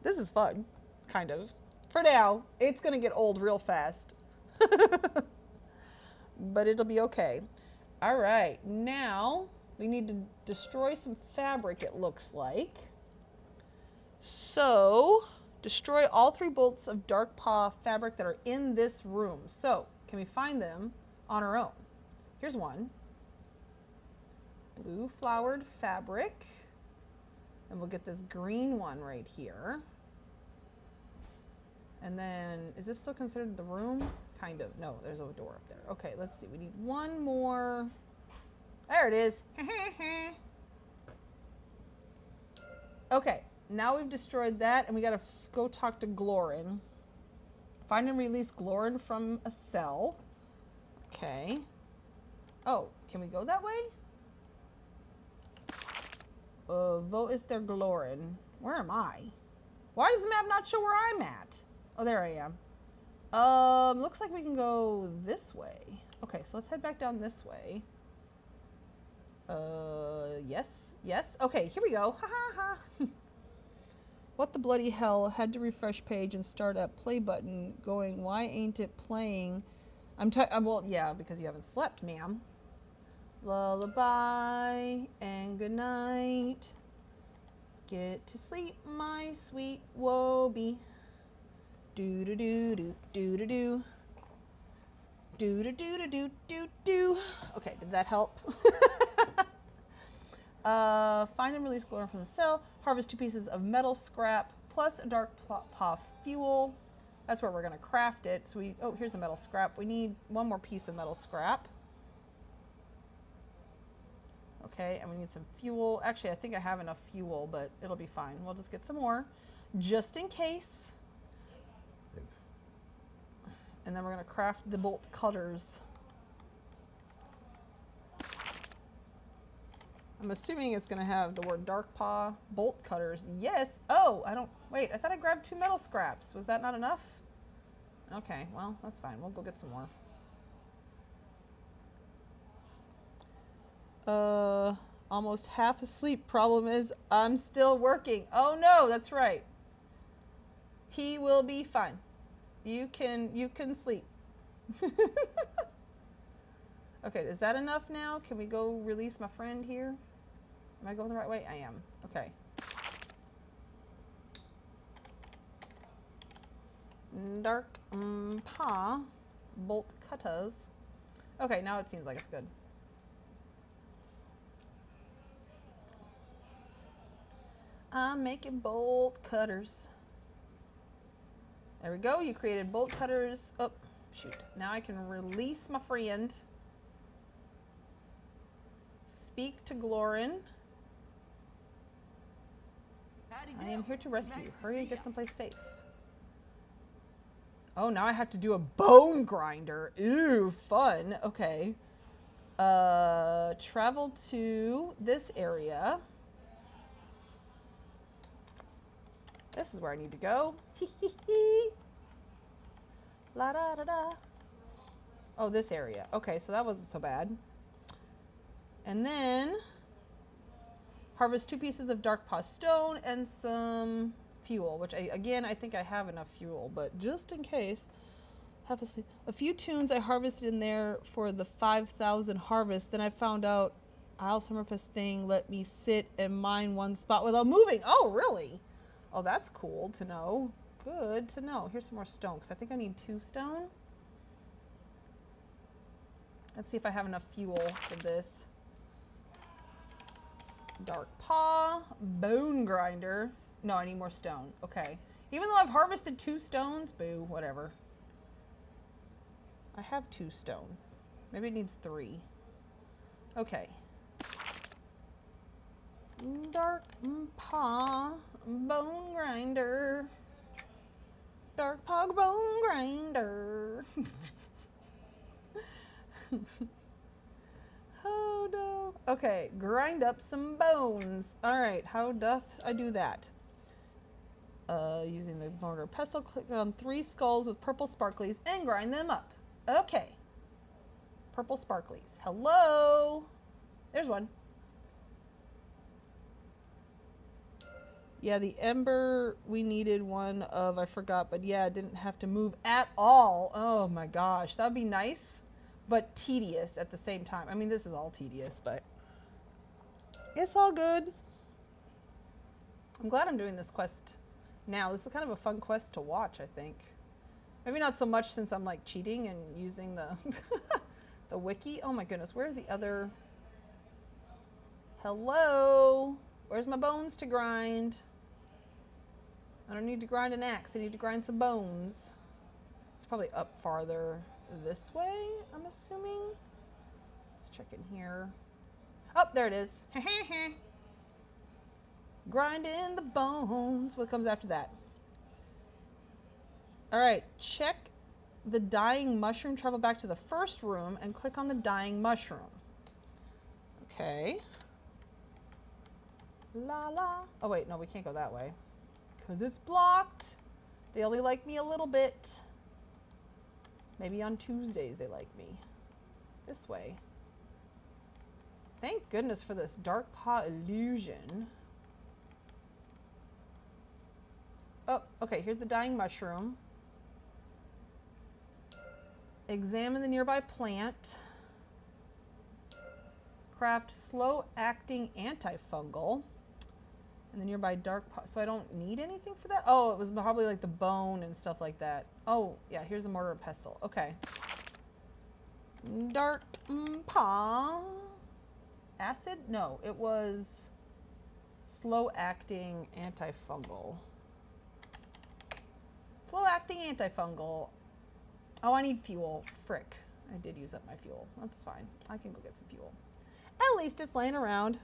This is fun, kind of. For now, it's gonna get old real fast. But it'll be okay. All right, now we need to destroy some fabric, it looks like. So, destroy all 3 bolts of dark paw fabric that are in this room. So, can we find them on our own? Here's one. blue flowered fabric. And we'll get this green one right here. And then, is this still considered the room? Kind of. No, there's a door up there. Okay, let's see. We need one more. There it is. Okay, now we've destroyed that, and we gotta go talk to Glorin. Find and release Glorin from a cell. Okay. Oh, can we go that way? Vote is there Glorin. Where am I? Why does the map not show where I'm at? Oh, there I am. Looks like we can go this way. Okay, so let's head back down this way. Yes, yes. Okay, here we go. Ha ha ha. What the bloody hell? Had to refresh page and start up play button going, why ain't it playing? Well, yeah, because you haven't slept, ma'am. Lullaby and good night. Get to sleep, my sweet Wobie. Do do do do do do do. Do do do do do do do. Okay, did that help? Find and release Glorin from the cell. Harvest 2 pieces of metal scrap plus a dark paw fuel. That's where we're gonna craft it. So oh, here's a metal scrap. We need one more piece of metal scrap. Okay, and we need some fuel. Actually, I think I have enough fuel, but it'll be fine. We'll just get some more, just in case. And then we're gonna craft the bolt cutters. I'm assuming it's gonna have the word dark paw bolt cutters. Yes. Oh, wait, I thought I grabbed 2 metal scraps. Was that not enough? Okay, well, that's fine. We'll go get some more. Almost half asleep. Problem is, I'm still working. Oh no, that's right. He will be fine. You can sleep. Okay, is that enough now? Can we go release my friend here? Am I going the right way? I am. Okay. Dark paw bolt cutters. Okay, now it seems like it's good. I'm making bolt cutters. There we go. You created bolt cutters. Oh, shoot. Now I can release my friend. Speak to Glorin. I am here to rescue you. Hurry and get someplace safe. Oh, now I have to do a bone grinder. Ew, fun. Okay. Travel to this area. This is where I need to go. La da da da. Oh, this area. Okay, so that wasn't so bad. And then harvest 2 pieces of dark paw stone and some fuel, which I think I have enough fuel, but just in case, have a few tunes I harvested in there for the 5,000 harvest. Then I found out Isle Summerfest thing let me sit and mine one spot without moving. Oh, really? Oh, that's cool to know. Good to know. Here's some more stone, because I think I need 2 stone. Let's see if I have enough fuel for this. Dark paw, bone grinder. No, I need more stone. Okay. Even though I've harvested 2 stones, boo, whatever. I have 2 stone. Maybe it needs 3. Okay. Dark paw, bone grinder. Dark paw, bone grinder. Oh no. Okay, grind up some bones. All right, how doth I do that? Using the mortar pestle, click on 3 skulls with purple sparklies and grind them up. Okay. Purple sparklies. Hello. There's one. Yeah, the ember, we needed one of, I forgot, but yeah, it didn't have to move at all. Oh my gosh, that would be nice, but tedious at the same time. I mean, this is all tedious, but it's all good. I'm glad I'm doing this quest now. This is kind of a fun quest to watch, I think. Maybe not so much since I'm like cheating and using the the wiki. Oh my goodness, where's the other? Hello? Where's my bones to grind? I don't need to grind an axe. I need to grind some bones. It's probably up farther this way, I'm assuming. Let's check in here. Oh, there it is. Grinding the bones. What comes after that? All right, check the dying mushroom. Travel back to the first room and click on the dying mushroom. Okay. La la. Oh wait, no, we can't go that way because it's blocked. They only like me a little bit. Maybe on Tuesdays they like me. This way. Thank goodness for this dark paw illusion. Oh, okay, here's the dying mushroom. Examine the nearby plant. Craft slow-acting antifungal. And the nearby dark paw. So I don't need anything for that? Oh, it was probably like the bone and stuff like that. Oh, yeah, here's the mortar and pestle. Okay. Dark paw. Acid? No, it was slow-acting antifungal. Slow-acting antifungal. Oh, I need fuel. Frick. I did use up my fuel. That's fine. I can go get some fuel. At least it's laying around.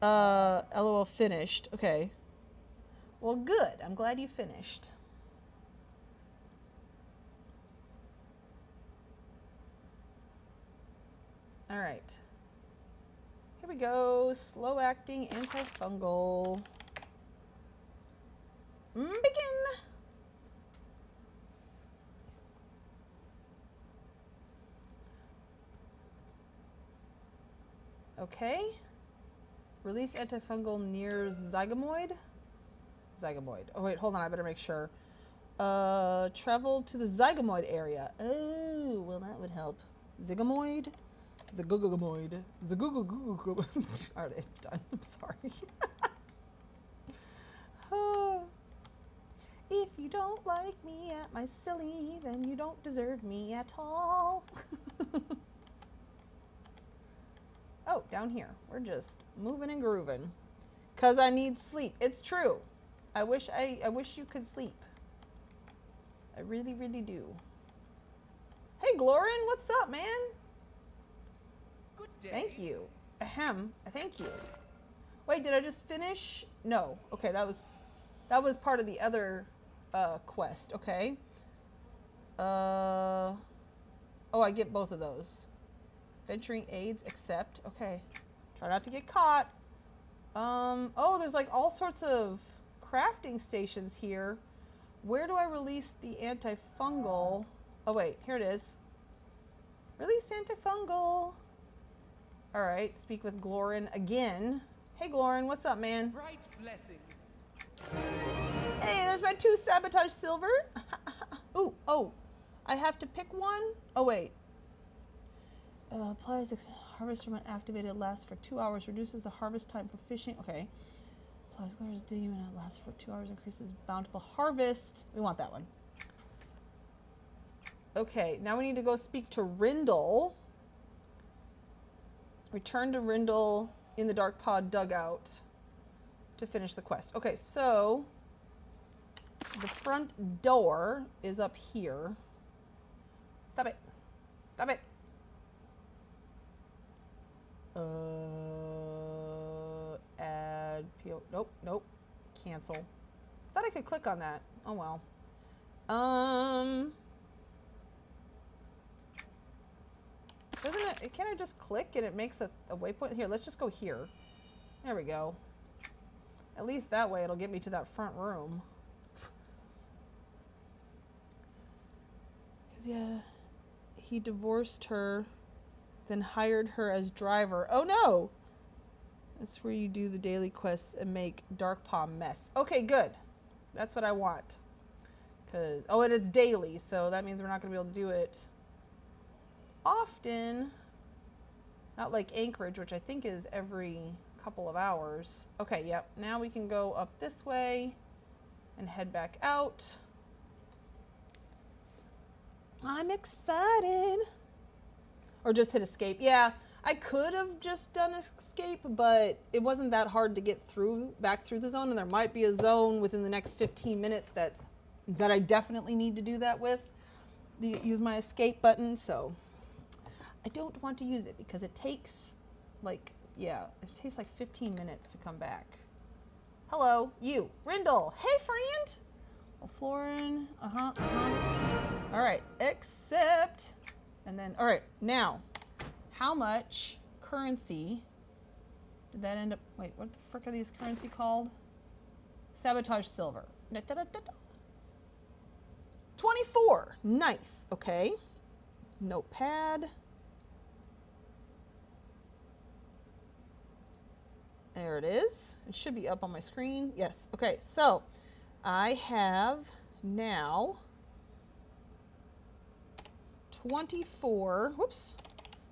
LOL finished. Okay. Well, good. I'm glad you finished. All right. Here we go. Slow-acting antifungal. Begin. Okay. Release antifungal near zygomoid. Zygomoid. Oh wait, hold on. I better make sure. Travel to the zygomoid area. Oh, well that would help. Zygomoid. Zagugumoid. Zagugugugugu. All right, done. I'm sorry. If you don't like me at my silly, then you don't deserve me at all. Oh, down here. We're just moving and grooving. 'Cause I need sleep. It's true. I wish you could sleep. I really, really do. Hey, Glorin, what's up, man? Good day. Thank you. Ahem. Thank you. Wait, did I just finish? No. Okay, that was part of the other quest. Okay. Oh, I get both of those. Venturing aids, accept. Okay. Try not to get caught. Oh, there's like all sorts of crafting stations here. Where do I release the antifungal? Oh, wait. Here it is. Release antifungal. All right. Speak with Glorin again. Hey, Glorin. What's up, man? Bright blessings. Hey, there's my 2 sabotage silver. Ooh, oh. I have to pick one? Oh, wait. Applies harvester when activated, lasts for 2 hours, reduces the harvest time for fishing. Okay. Applies colors demon, it lasts for 2 hours, increases bountiful harvest. We want that one. Okay, now we need to go speak to Rindle. Return to Rindle in the Dark Pod dugout to finish the quest. Okay, so the front door is up here. Stop it. Stop it. Add PO. Nope, nope. Cancel. Thought I could click on that. Oh well. Doesn't it? Can I just click and it makes a waypoint? Here, let's just go here. There we go. At least that way it'll get me to that front room. Cause yeah, he divorced her, then hired her as driver. Oh no! That's where you do the daily quests and make Darkpaw mess. Okay, good. That's what I want. Cause and it's daily, so that means we're not gonna be able to do it often. Not like Anchorage, which I think is every couple of hours. Okay, yep. Now we can go up this way and head back out. I'm excited. Or just hit escape. Yeah, I could have just done escape, but it wasn't that hard to get back through the zone, and there might be a zone within the next 15 minutes that I definitely need to do that with. Use my escape button, so I don't want to use it because it takes like 15 minutes to come back. Hello, you, Rindle. Hey, friend. Oh, Florin. All right, accept. And then, all right, now, how much currency did that end up? Wait, what the frick are these currency called? Sabotage silver. 24. Nice. Okay. Notepad. There it is. It should be up on my screen. Yes. Okay. So I have now 24. Whoops.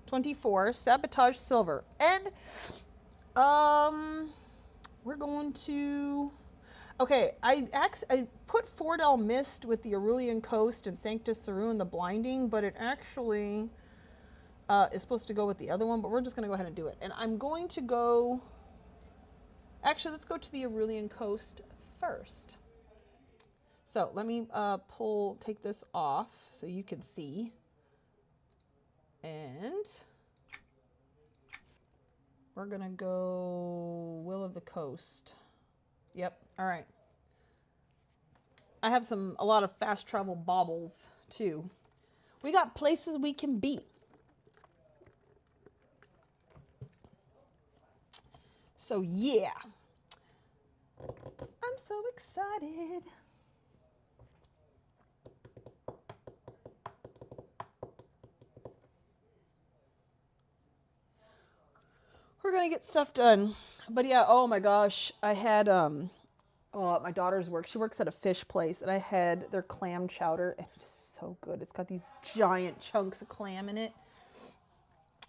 24 sabotage silver. And we're going to. Okay, I put Fordel Mist with the Aurelian Coast and Sanctus Saru in the Blinding, but it actually is supposed to go with the other one, but we're just going to go ahead and do it. And I'm going to go... Actually, let's go to the Aurelian Coast first. So let me take this off so you can see. And we're going to go Will of the Coast. Yep. All right. I have a lot of fast travel baubles too. We got places we can be. So yeah. I'm so excited. We're gonna get stuff done. But yeah, oh my gosh. I had my daughter's work. She works at a fish place, and I had their clam chowder, and it's so good. It's got these giant chunks of clam in it.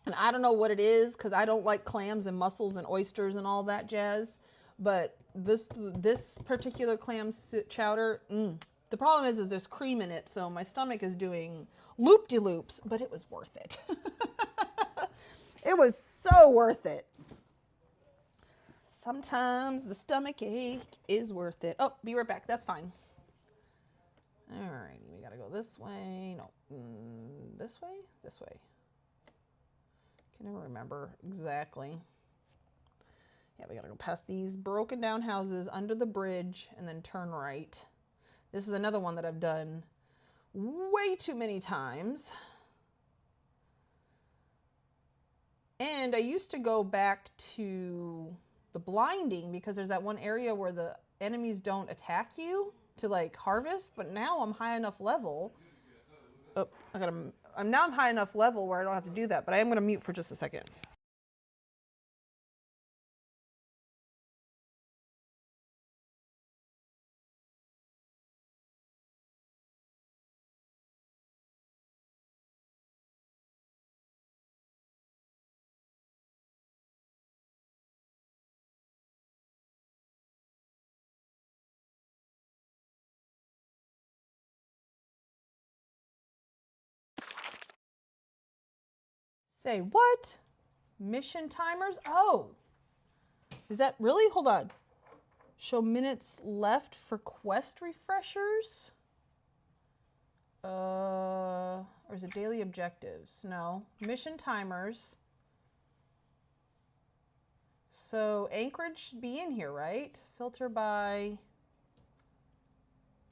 And I don't know what it is, because I don't like clams and mussels and oysters and all that jazz. But this particular clam chowder, the problem is there's cream in it, so my stomach is doing loop-de-loops, but it was worth it. It was so worth it. Sometimes the stomach ache is worth it. Oh, be right back. That's fine. All right, we gotta go this way. No, this way? This way. Can never remember exactly. Yeah, we gotta go past these broken down houses under the bridge and then turn right. This is another one that I've done way too many times. And I used to go back to the Blinding because there's that one area where the enemies don't attack you to like harvest, but now I'm high enough level. Oh, I'm now high enough level where I don't have to do that, but I am gonna mute for just a second. Say what? Mission timers? Oh, is that really? Hold on. Show minutes left for quest refreshers? Or is it daily objectives? No. Mission timers. So Anchorage should be in here, right? Filter by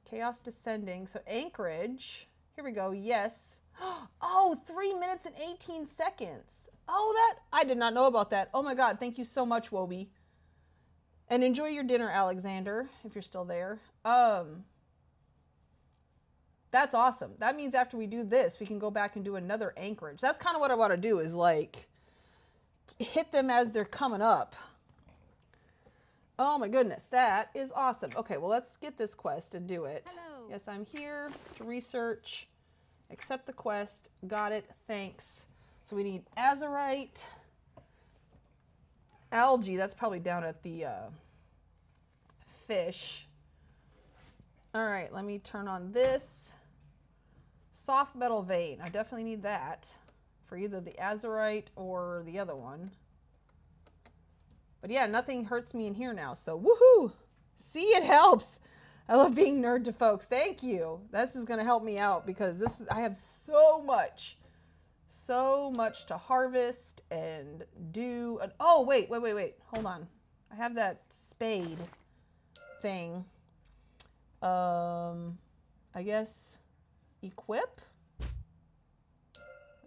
Chaos Descending. So Anchorage. Here we go. Yes. Oh, 3 minutes and 18 seconds. Oh, I did not know about that. Oh my God. Thank you so much, Wobie. And enjoy your dinner, Alexander, if you're still there. That's awesome. That means after we do this, we can go back and do another Anchorage. That's kind of what I want to do, is like hit them as they're coming up. Oh my goodness, that is awesome. Okay, well, let's get this quest and do it. Hello. Yes, I'm here to research. Accept the quest. Got it. Thanks. So we need azurite. Algae, that's probably down at the fish. All right, let me turn on this. Soft metal vein. I definitely need that for either the azurite or the other one. But yeah, nothing hurts me in here now, so woohoo! See, it helps. I love being nerd to folks. Thank you. This is gonna help me out because I have so much to harvest and do. And oh, wait. Hold on. I have that spade thing. I guess equip.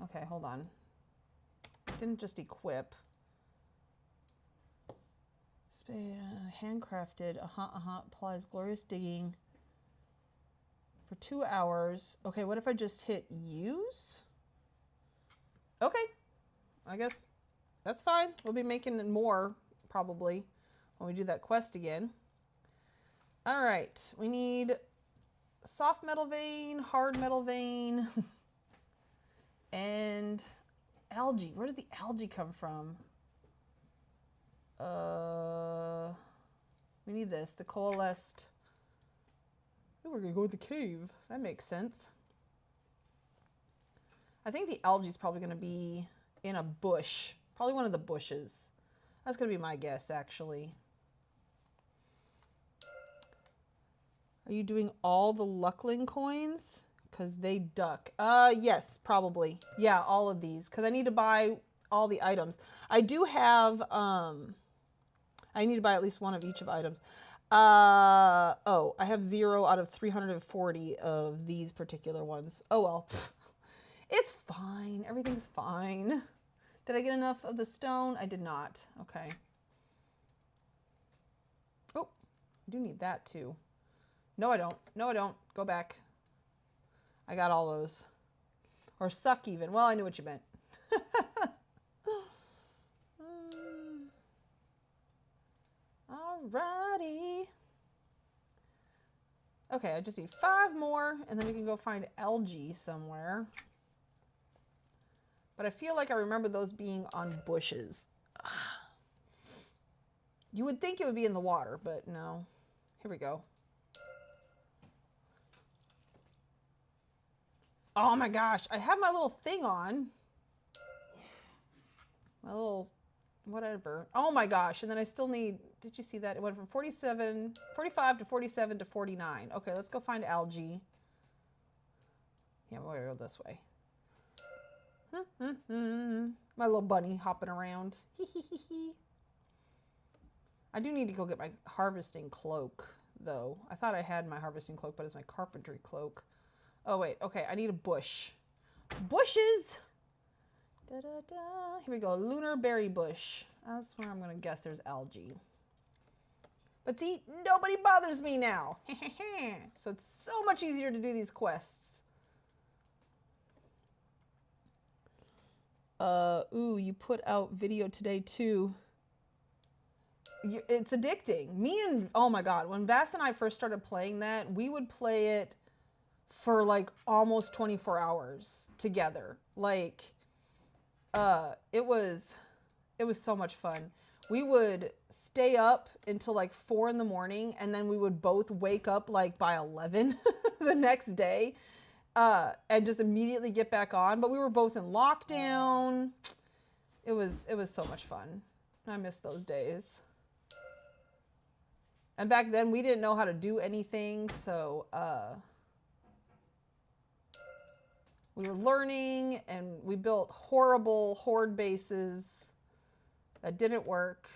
Okay, hold on. It didn't just equip. Spade, handcrafted. Applies glorious digging for 2 hours. Okay, what if I just hit use? Okay, I guess that's fine. We'll be making more probably when we do that quest again. All right, we need soft metal vein, hard metal vein, and algae. Where did the algae come from? We need this, the coalesced. Ooh, we're gonna go with the cave. That makes sense. I think the algae is probably gonna be in a bush. Probably one of the bushes. That's gonna be my guess, actually. Are you doing all the Luckling coins? Because they duck. Yes, probably. Yeah, all of these. Because I need to buy all the items. I do have, I need to buy at least one of each of items. Oh, I have 0 out of 340 of these particular ones. Oh, well. It's fine. Everything's fine. Did I get enough of the stone? I did not. Okay. Oh, I do need that too. No, I don't. No, I don't. Go back. I got all those. Or suck even. Well, I knew what you meant. Alrighty. Okay, I just need 5 more, and then we can go find algae somewhere. But I feel like I remember those being on bushes. You would think it would be in the water, but no. Here we go. Oh my gosh, I have my little thing on. My little whatever. Oh my gosh, and then I still need, did you see that? It went from 45 to 47 to 49. Okay, let's go find algae. Yeah, we're gonna go this way. My little bunny hopping around. I do need to go get my harvesting cloak, though. I thought I had my harvesting cloak, but it's my carpentry cloak. Oh, wait. Okay, I need a bush. Bushes! Da, da, da. Here we go. Lunar berry bush. That's where I'm going to guess there's algae. But see, nobody bothers me now. So it's so much easier to do these quests. Ooh, you put out video today too. It's addicting. Oh my God, when Vass and I first started playing that, we would play it for like almost 24 hours together. Like, it was so much fun. We would stay up until like 4 in the morning, and then we would both wake up like by 11 the next day. And just immediately get back on. But we were both in lockdown. It was so much fun. I miss those days. And back then we didn't know how to do anything, so we were learning, and we built horrible horde bases that didn't work.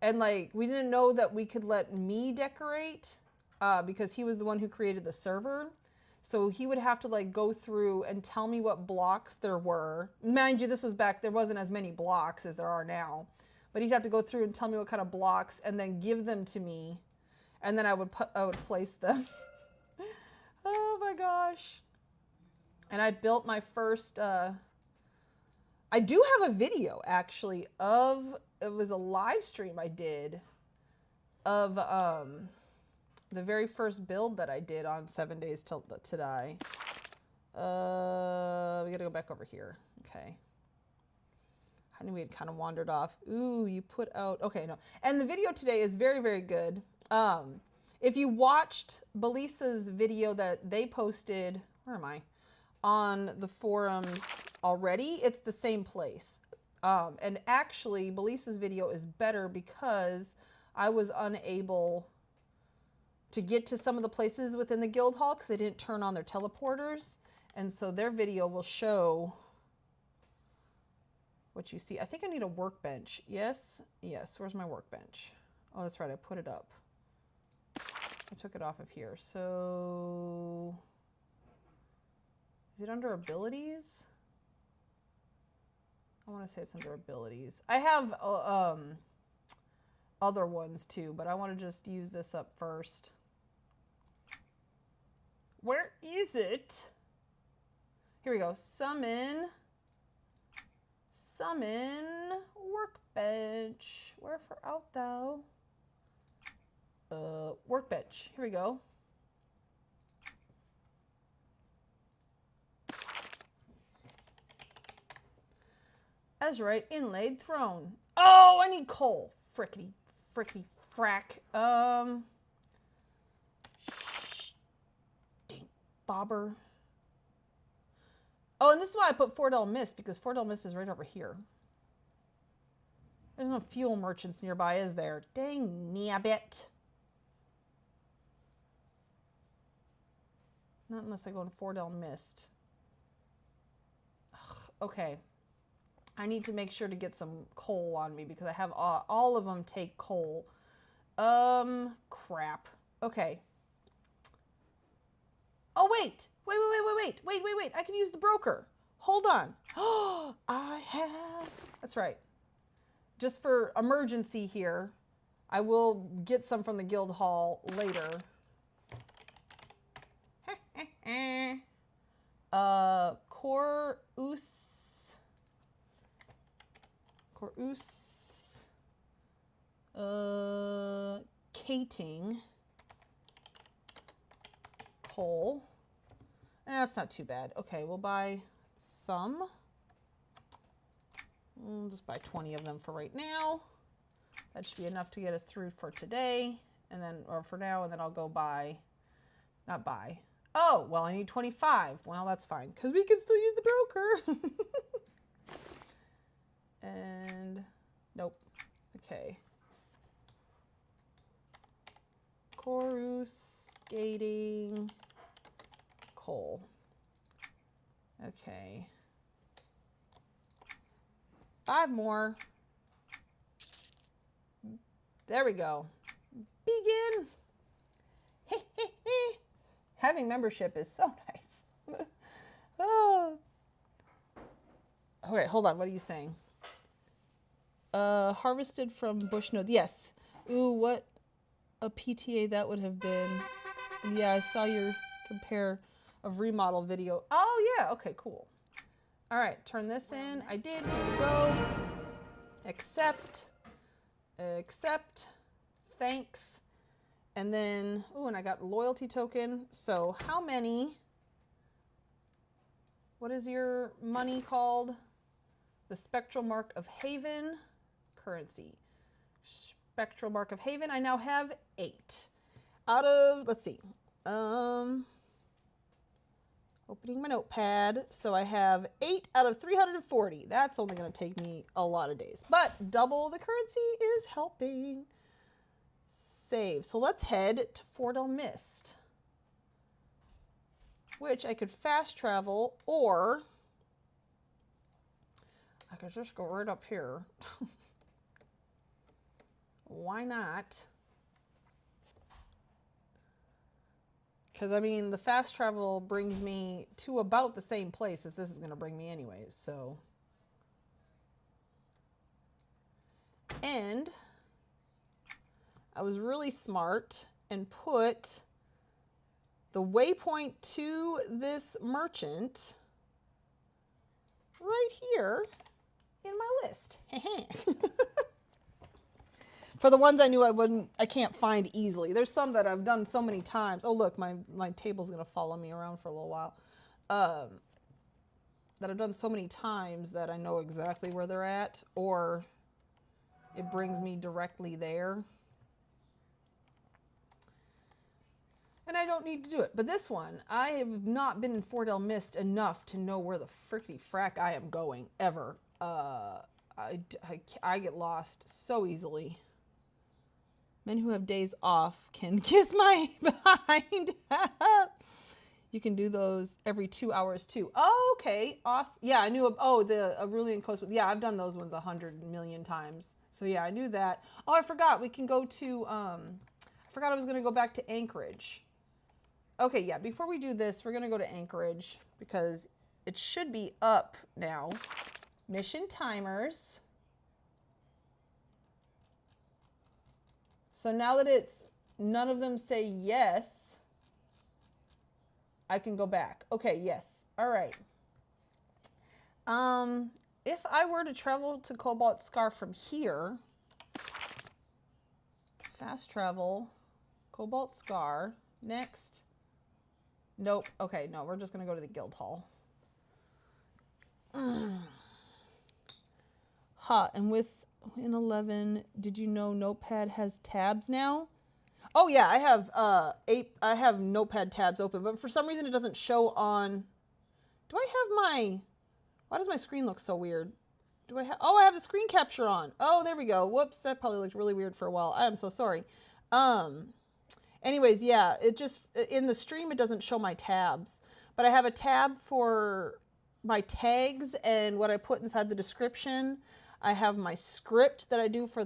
And like, we didn't know that we could let me decorate because he was the one who created the server. So he would have to like go through and tell me what blocks there were. Mind you, this was back, there wasn't as many blocks as there are now. But he'd have to go through and tell me what kind of blocks and then give them to me. And then I would place them. Oh my gosh. And I built my first, I do have a video actually of, it was a live stream I did of, the very first build that I did on 7 Days to Die. We gotta go back over here. Okay. I knew we had kind of wandered off. Ooh, you put out, okay, no. And the video today is very, very good. If you watched Belisa's video that they posted, where am I? on the forums already. It's the same place. And actually, Belisa's video is better because I was unable to get to some of the places within the guild hall because they didn't turn on their teleporters. And so their video will show what you see. I think I need a workbench. Yes. Yes. Where's my workbench? Oh, that's right. I put it up. I took it off of here. So is it under abilities? I want to say it's under abilities. I have other ones too, but I want to just use this up first. Where is it? Here we go. Summon workbench. Wherefore art thou? Workbench. Here we go. Azurite inlaid throne. Oh, I need coal. Frickety frack. Stink bobber. Oh, and this is why I put Fordell Mist, because Fordell Mist is right over here. There's no fuel merchants nearby, is there? Dang nabbit. Not unless I go in Fordell Mist. Ugh, okay. I need to make sure to get some coal on me because I have all of them take coal. Crap. Okay. Oh, wait. Wait. I can use the broker. Hold on. Oh, I have. That's right. Just for emergency here, I will get some from the guild hall later. Cating. Coal. That's not too bad. Okay, we'll buy some. We'll just buy 20 of them for right now. That should be enough to get us through for today. And then, or for now, and then I'll go buy, not buy. Oh, well, I need 25. Well, that's fine, because we can still use the broker. And, nope. Okay. Coruscating coal. Okay. 5 more. There we go. Begin. Having membership is so nice. Oh. Okay, hold on. What are you saying? Harvested from bush nodes. Yes. Ooh, what a PTA that would have been. Yeah, I saw your compare of remodel video. Oh, yeah. Okay, cool. All right, turn this in. I did. Here we go. Accept. Thanks. And then, oh, and I got loyalty token. So how many, what is your money called? The Spectral Mark of Haven currency. Spectral Mark of Haven. I now have 8 out of, let's see, opening my notepad. So I have 8 out of 340. That's only going to take me a lot of days, but double the currency is helping. Save. So let's head to Fordell Mist, which I could fast travel, or I could just go right up here. Why not? Because, I mean, the fast travel brings me to about the same place as this is going to bring me anyways, so. And I was really smart and put the waypoint to this merchant right here in my list. For the ones I knew I can't find easily. There's some that I've done so many times. Oh, look, my table's going to follow me around for a little while. That I've done so many times that I know exactly where they're at, or it brings me directly there. and I don't need to do it. But this one, I have not been in Fort El Mist enough to know where the fricky frack I am going ever. I get lost so easily. Men who have days off can kiss my behind. You can do those every 2 hours too. Oh, okay. Awesome. Yeah, I knew. Oh, the Arulian Coast. Yeah, I've done those ones 100 million times. So yeah, I knew that. Oh, I forgot. We can go to, I forgot I was going to go back to Anchorage. Okay, yeah, before we do this, we're going to go to Anchorage because it should be up now. Mission timers. So now that it's, none of them say yes, I can go back. Okay, yes. All right. If I were to travel to Cobalt Scar from here, fast travel, Cobalt Scar, next. Nope. Okay, no, we're just going to go to the guild hall. And in 11, did you know Notepad has tabs now? Oh yeah, I have Notepad tabs open, but for some reason it doesn't show on. Do I have my? Why does my screen look so weird? Do I have? Oh, I have the screen capture on. Oh, there we go. Whoops, that probably looked really weird for a while. I am so sorry. Anyways, yeah, it just in the stream it doesn't show my tabs, but I have a tab for my tags and what I put inside the description. I have my script that I do for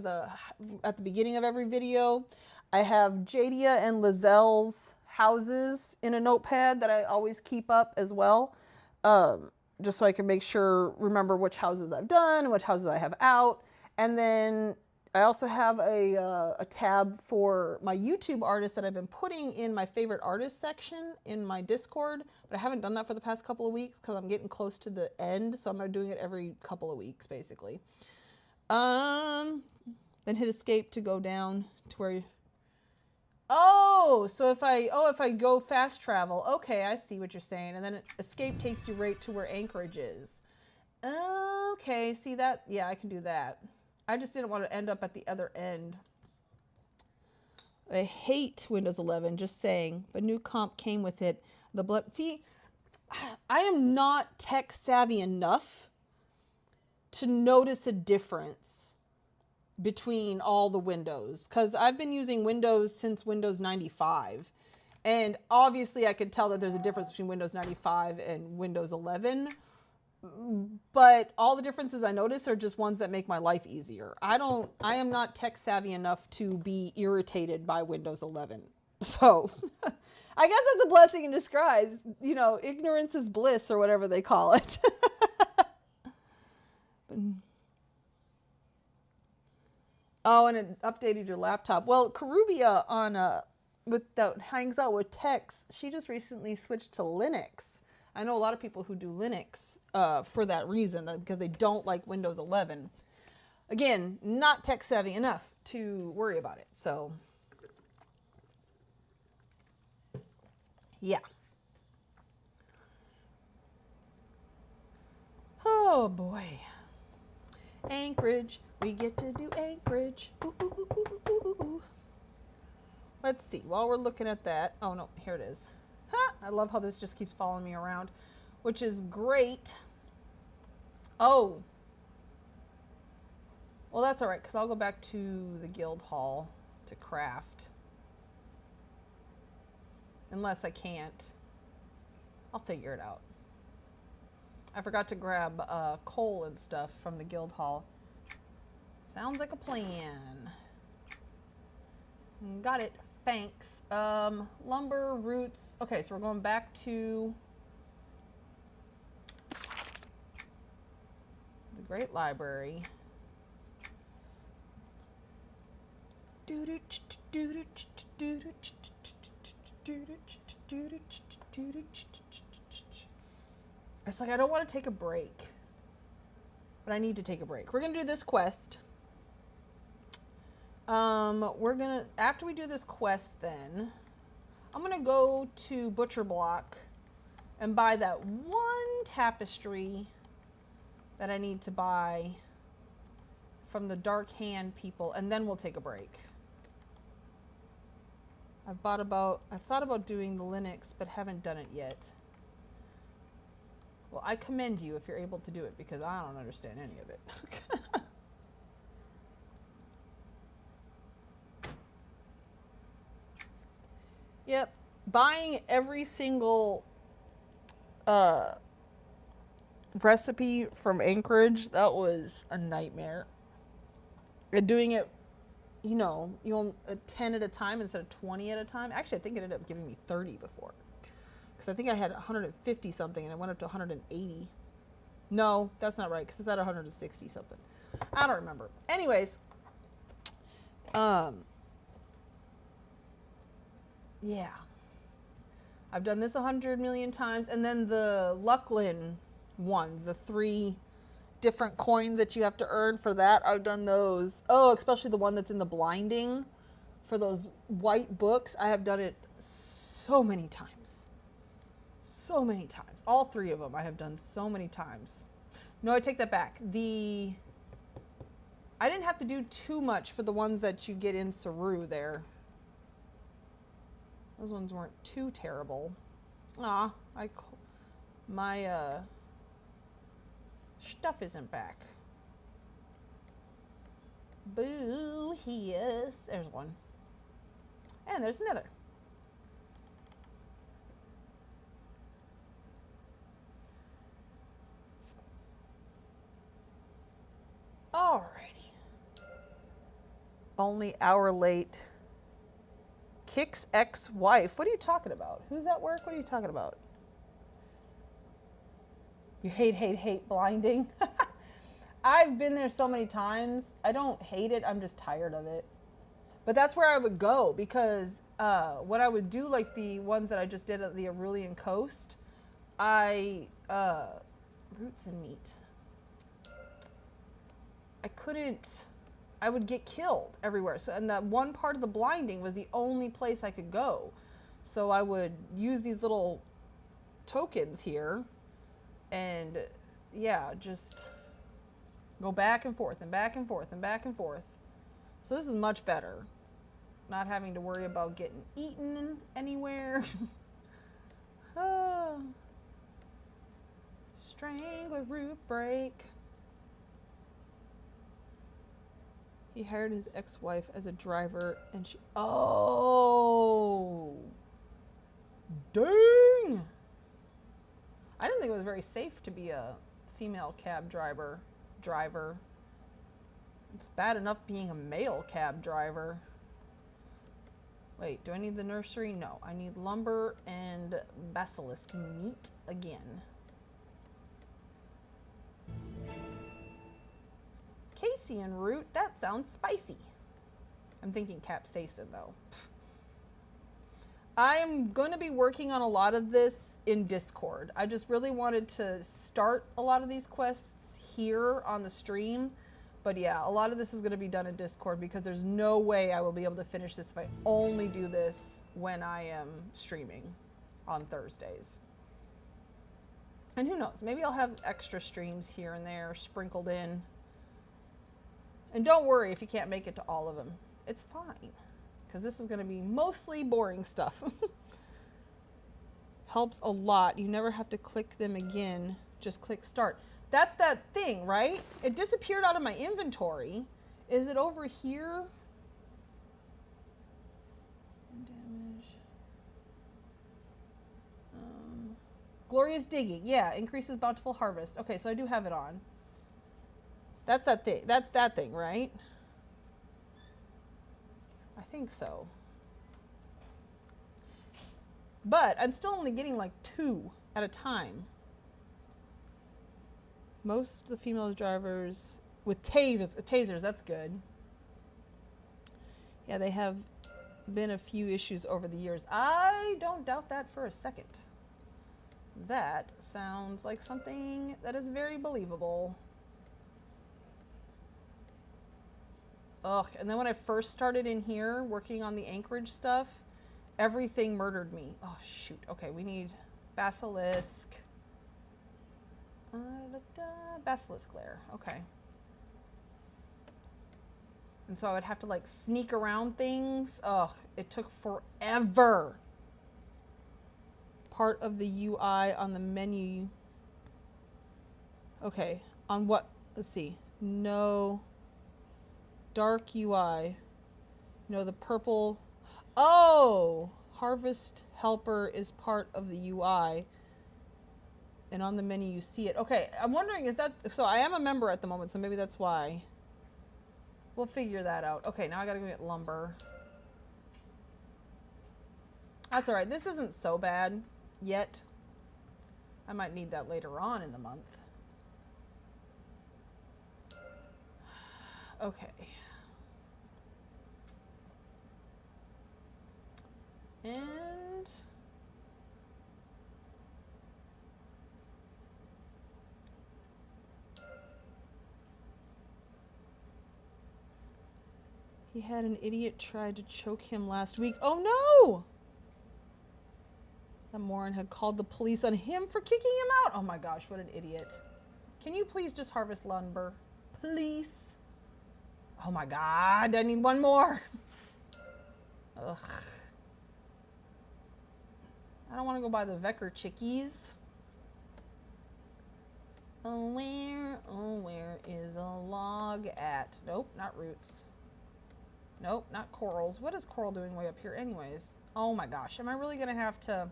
at the beginning of every video. I have Jadia and Lizelle's houses in a notepad that I always keep up as well, just so I can remember which houses I've done and which houses I have out. And then I also have a tab for my YouTube artists that I've been putting in my favorite artist section in my Discord, but I haven't done that for the past couple of weeks because I'm getting close to the end, so I'm doing it every couple of weeks, basically. Then hit escape to go down to where. Oh, so if I go fast travel, okay, I see what you're saying, and then escape takes you right to where Anchorage is. Okay, see that? Yeah, I can do that. I just didn't want to end up at the other end. I hate Windows 11, just saying, but new comp came with it. See, I am not tech savvy enough to notice a difference between all the Windows, because I've been using Windows since Windows 95, and obviously I could tell that there's a difference between Windows 95 and Windows 11, but all the differences I notice are just ones that make my life easier. I am not tech savvy enough to be irritated by Windows 11. So I guess that's a blessing in disguise. You know, ignorance is bliss, or whatever they call it. Oh, and it updated your laptop. Well, Karubia that hangs out with Tex, she just recently switched to Linux. I know a lot of people who do Linux for that reason, because they don't like Windows 11. Again, not tech savvy enough to worry about it. So, yeah. Oh boy. Anchorage. We get to do Anchorage. Ooh, ooh, ooh, ooh, ooh, ooh. Let's see. While we're looking at that. Oh, no. Here it is. Ha! I love how this just keeps following me around, which is great. Oh. Well, that's all right, because I'll go back to the guild hall to craft. Unless I can't. I'll figure it out. I forgot to grab coal and stuff from the guild hall. Sounds like a plan. Got it. Thanks. Lumber, roots. Okay, so we're going back to the Great Library. It's like I don't want to take a break, but I need to take a break. We're gonna do this quest. After we do this quest, then I'm gonna go to Butcher Block and buy that one tapestry that I need to buy from the Dark Hand people, and then we'll take a break. I've thought about doing the Linux, but haven't done it yet. Well, I commend you if you're able to do it because I don't understand any of it. Yep, buying every single recipe from Anchorage, that was a nightmare. And doing it, you know, 10 at a time instead of 20 at a time. Actually, I think it ended up giving me 30 before. Because I think I had 150 something and it went up to 180. No, that's not right because it's at 160 something. I don't remember. Anyways, yeah. I've done this 100 million times. And then the Lucklin ones, the 3 different coins that you have to earn for that, I've done those. Oh, especially the one that's in the blinding for those white books. I have done it so many times. So many times. All 3 of them I have done so many times. No, I take that back. I didn't have to do too much for the ones that you get in Saru there. Those ones weren't too terrible. Ah, my stuff isn't back. Boo, yes. There's one. And there's another. Alrighty. Only hour late. Kick's ex-wife. What are you talking about? Who's at work? What are you talking about? You hate blinding. I've been there so many times. I don't hate it. I'm just tired of it. But that's where I would go because what I would do, like the ones that I just did at the Aurelian Coast, roots and meat. I would get killed everywhere. So, and that one part of the blinding was the only place I could go. So I would use these little tokens here and yeah, just go back and forth and back and forth and back and forth. So this is much better. Not having to worry about getting eaten anywhere. Oh. Strangler root break. He hired his ex-wife as a driver and she... Oh! Dang! I didn't think it was very safe to be a female cab driver. It's bad enough being a male cab driver. Wait, do I need the nursery? No, I need lumber and basilisk meat again. Casein root, that sounds spicy. I'm thinking capsaicin though. I'm going to be working on a lot of this in Discord. I just really wanted to start a lot of these quests here on the stream. But yeah, a lot of this is going to be done in Discord because there's no way I will be able to finish this if I only do this when I am streaming on Thursdays. And who knows, maybe I'll have extra streams here and there sprinkled in. And don't worry if you can't make it to all of them. It's fine, because this is going to be mostly boring stuff. Helps a lot. You never have to click them again. Just click start. That's that thing, right? It disappeared out of my inventory. Is it over here? Damage. Glorious digging. Yeah, increases bountiful harvest. Okay, so I do have it on. That's that thing. That's that thing, right? I think so. But I'm still only getting like 2 at a time. Most of the female drivers with tasers, that's good. Yeah, they have been a few issues over the years. I don't doubt that for a second. That sounds like something that is very believable. Ugh, and then when I first started in here working on the Anchorage stuff, everything murdered me. Oh, shoot. Okay, we need basilisk. Basilisk lair. Okay. And so I would have to like sneak around things. Ugh, it took forever. Part of the UI on the menu. Okay, on what? Let's see. No. Dark UI. No, the purple. Oh! Harvest Helper is part of the UI. And on the menu you see it. Okay, I'm wondering, is that... So I am a member at the moment, so maybe that's why. We'll figure that out. Okay, now I gotta go get lumber. That's alright. This isn't so bad yet. I might need that later on in the month. Okay. And he had an idiot try to choke him last week. Oh no! That moron had called the police on him for kicking him out. Oh my gosh, what an idiot. Can you please just harvest lumber? Please? Oh my god, I need one more. Ugh. I don't want to go buy the Vecker chickies. Oh, where is a log at? Nope, not roots. Nope, not corals. What is coral doing way up here anyways? Oh my gosh, am I really going to have to...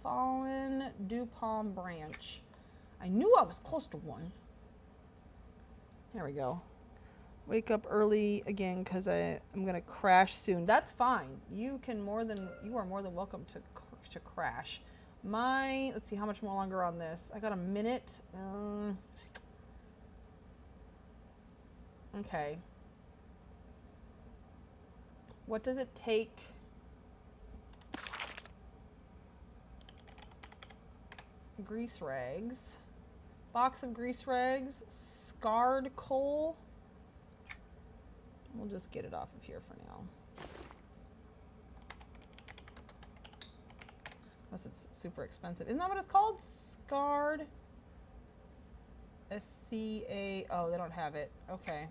Fallen dew palm branch. I knew I was close to one. There we go. Wake up early again because I'm going to crash soon. That's fine. You are more than welcome to crash. Let's see how much more longer on this. I got a minute. Okay. What does it take? Grease rags. Box of grease rags. Scarred coal. We'll just get it off of here for now. Unless it's super expensive. Isn't that what it's called? Scarred? S-C-A... Oh, they don't have it. Okay.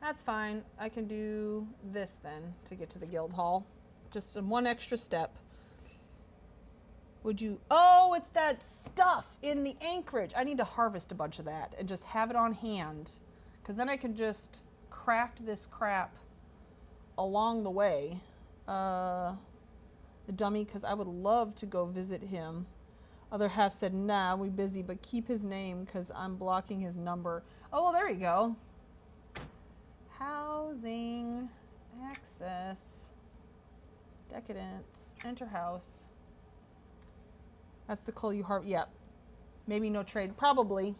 That's fine. I can do this then to get to the guild hall. Just one extra step. Would you... Oh, it's that stuff in the anchorage. I need to harvest a bunch of that and just have it on hand. Because then I can just craft this crap along the way. The dummy, because I would love to go visit him. Other half said, nah, we busy, but keep his name because I'm blocking his number. Oh, well, there you go. Housing, access, decadence, enter house. That's the coal you harvest. Yep. Maybe no trade. Probably.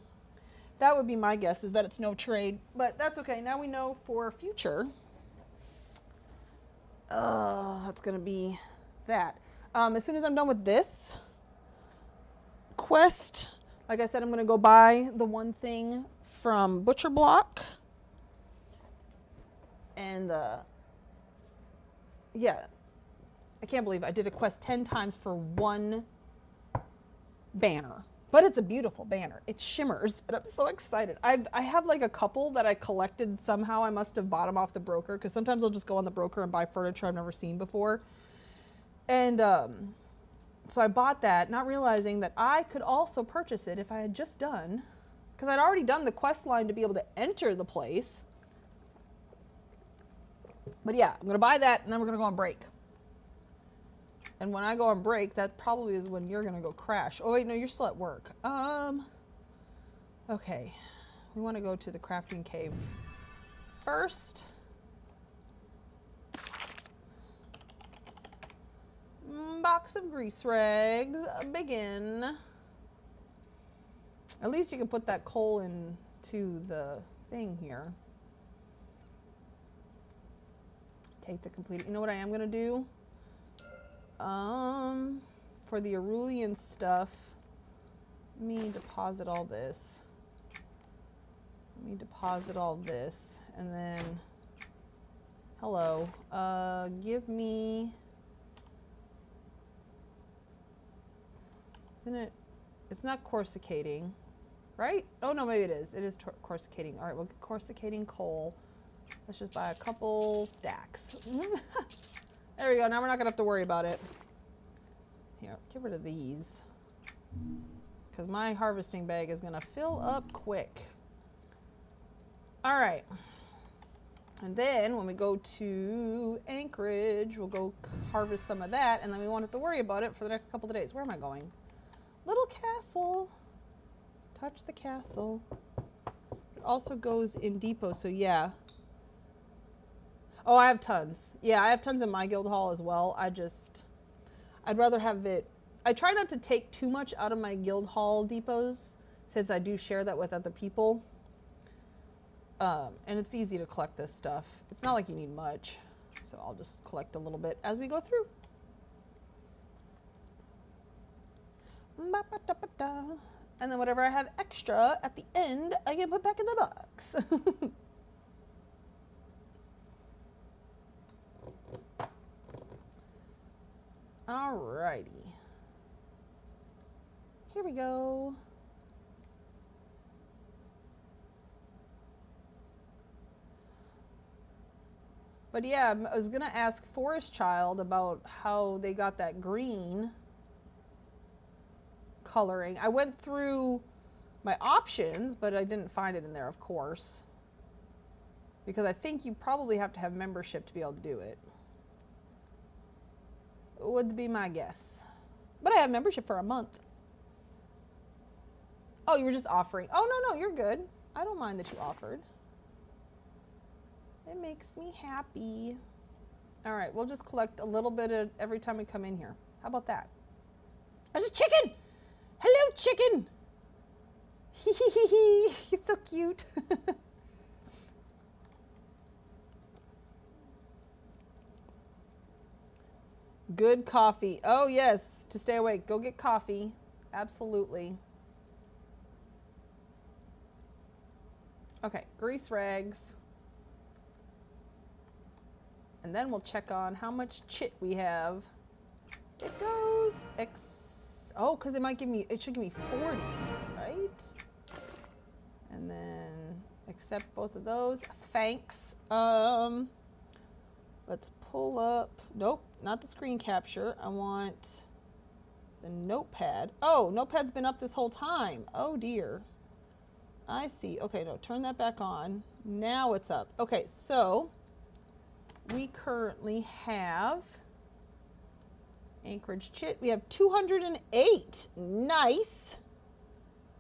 That would be my guess, is that it's no trade. But that's okay. Now we know for future. That's going to be that. As soon as I'm done with this quest, like I said, I'm going to go buy the one thing from Butcher Block. And yeah, I can't believe I did a quest 10 times for one banner. But it's a beautiful banner. It shimmers, and I'm so excited. I have like a couple that I collected somehow. I must have bought them off the broker, because sometimes I'll just go on the broker and buy furniture I've never seen before. And so I bought that, not realizing that I could also purchase it if I had just done, because I'd already done the quest line to be able to enter the place. But yeah, I'm going to buy that, and then we're going to go on break. And when I go on break, that probably is when you're going to go crash. Oh, wait, no, you're still at work. Okay. We want to go to the crafting cave first. Box of grease rags. Begin. At least you can put that coal into the thing here. Take the complete. You know what I am going to do? For the Arulian stuff, let me deposit all this. And then, hello, give me, isn't it, it's not corsicating. right? Oh no, maybe it is. It is coruscating. All right, we'll get coruscating coal. Let's just buy a couple stacks. There we go. Now we're not gonna have to worry about it. Here, get rid of these. Because my harvesting bag is gonna fill up quick. All right. And then when we go to Anchorage, we'll go harvest some of that, and then we won't have to worry about it for the next couple of days. Where am I going? Little castle. Touch the castle. It also goes in depot, so yeah. Oh, I have tons. Yeah, I have tons in my guild hall as well. I'd rather have it. I try not to take too much out of my guild hall depots since I do share that with other people. And it's easy to collect this stuff. It's not like you need much. So I'll just collect a little bit as we go through. And then whatever I have extra at the end, I can put back in the box. Alrighty. Here we go. But yeah, I was gonna ask Forest Child about how they got that green coloring. I went through my options, but I didn't find it in there, of course. Because I think you probably have to have membership to be able to do it. Would be my guess. But I have membership for a month. Oh, you were just offering. Oh, no, you're good. I don't mind that you offered. It makes me happy. All right, we'll just collect a little bit of every time we come in here. How about that? There's a chicken! Hello, chicken! He's so cute. Good coffee. Oh, yes, to stay awake. Go get coffee. Absolutely. Okay, grease rags. And then we'll check on how much chit we have. It goes oh, because it might give me, it should give me 40, right? And then accept both of those. Thanks. Let's pull up, nope, not the screen capture. I want the notepad. Oh, notepad's been up this whole time. Oh dear. I see. Okay, no, turn that back on. Now it's up. Okay, so we currently have Anchorage chit. We have 208. Nice.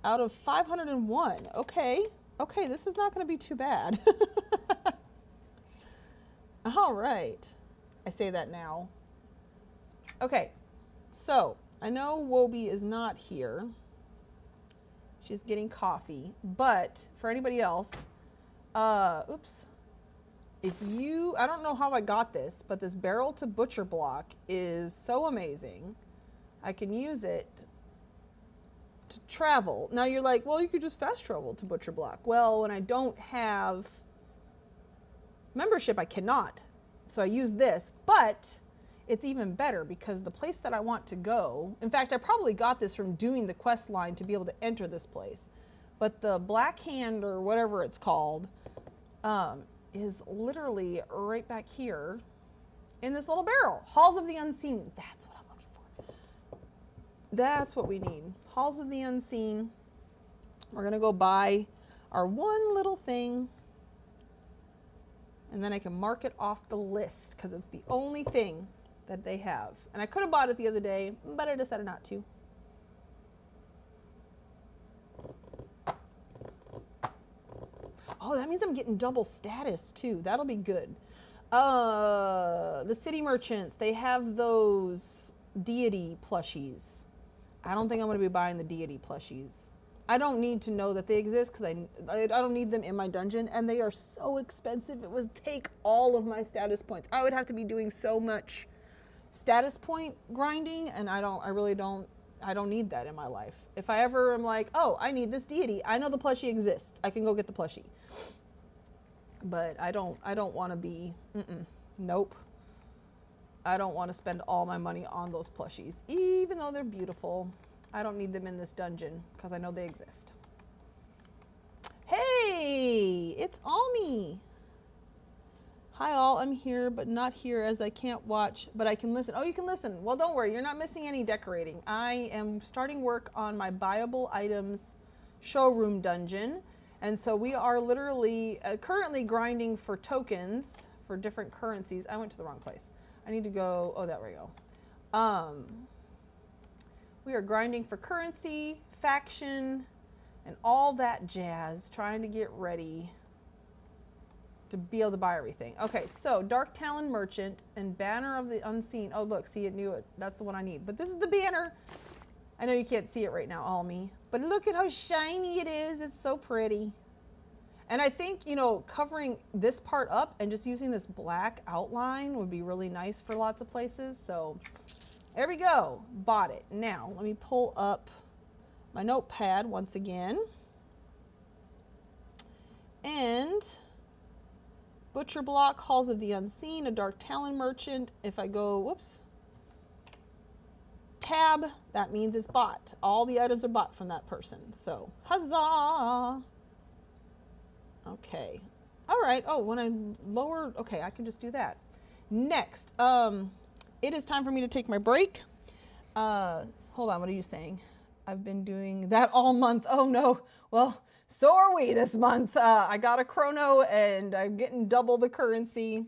Out of 501. Okay. Okay, this is not going to be too bad. All right. I say that now. Okay. So, I know Wobie is not here. She's getting coffee. But for anybody else, oops. If you, I don't know how I got this, but this barrel to butcher block is so amazing. I can use it to travel. Now you're like, well, you could just fast travel to butcher block. Well, when I don't have membership, I cannot. So I use this, but it's even better because the place that I want to go, in fact, I probably got this from doing the quest line to be able to enter this place. But the Black Hand or whatever it's called, is literally right back here in this little barrel. Halls of the Unseen. That's what I'm looking for. That's what we need. Halls of the Unseen. We're going to go buy our one little thing. And then I can mark it off the list because it's the only thing that they have. And I could have bought it the other day, but I decided not to. Oh, that means I'm getting double status too. That'll be good. The city merchants, they have those deity plushies. I don't think I'm going to be buying the deity plushies. I don't need to know that they exist because I don't need them in my dungeon, and they are so expensive. It would take all of my status points. I would have to be doing so much status point grinding, and I don't need that in my life. If I ever am like, oh, I need this deity, I know the plushie exists. I can go get the plushie. But I don't want to be, nope. I don't want to spend all my money on those plushies, even though they're beautiful. I don't need them in this dungeon because I know they exist. Hey, it's Almi. Hi all, I'm here, but not here as I can't watch, but I can listen. Oh, you can listen. Well, don't worry, you're not missing any decorating. I am starting work on my buyable items showroom dungeon. And so we are literally currently grinding for tokens for different currencies. I went to the wrong place. I need to go, oh, there we go. We are grinding for currency, faction, and all that jazz, trying to get ready to be able to buy everything. Okay, so Dark Talon Merchant and Banner of the Unseen. Oh, look, see, it knew it. That's the one I need. But this is the banner. I know you can't see it right now, Almi. But look at how shiny it is. It's so pretty. And I think, you know, covering this part up and just using this black outline would be really nice for lots of places. So there we go. Bought it. Now, let me pull up my notepad once again. And Butcher Block, Halls of the Unseen, a Dark Talon Merchant. If I go, whoops, tab, that means it's bought. All the items are bought from that person. So, huzzah! Okay. All right. Oh, when I lower, okay, I can just do that. Next, it is time for me to take my break. Hold on, what are you saying? I've been doing that all month. Oh no. Well, so are we this month. I got a chrono and I'm getting double the currency.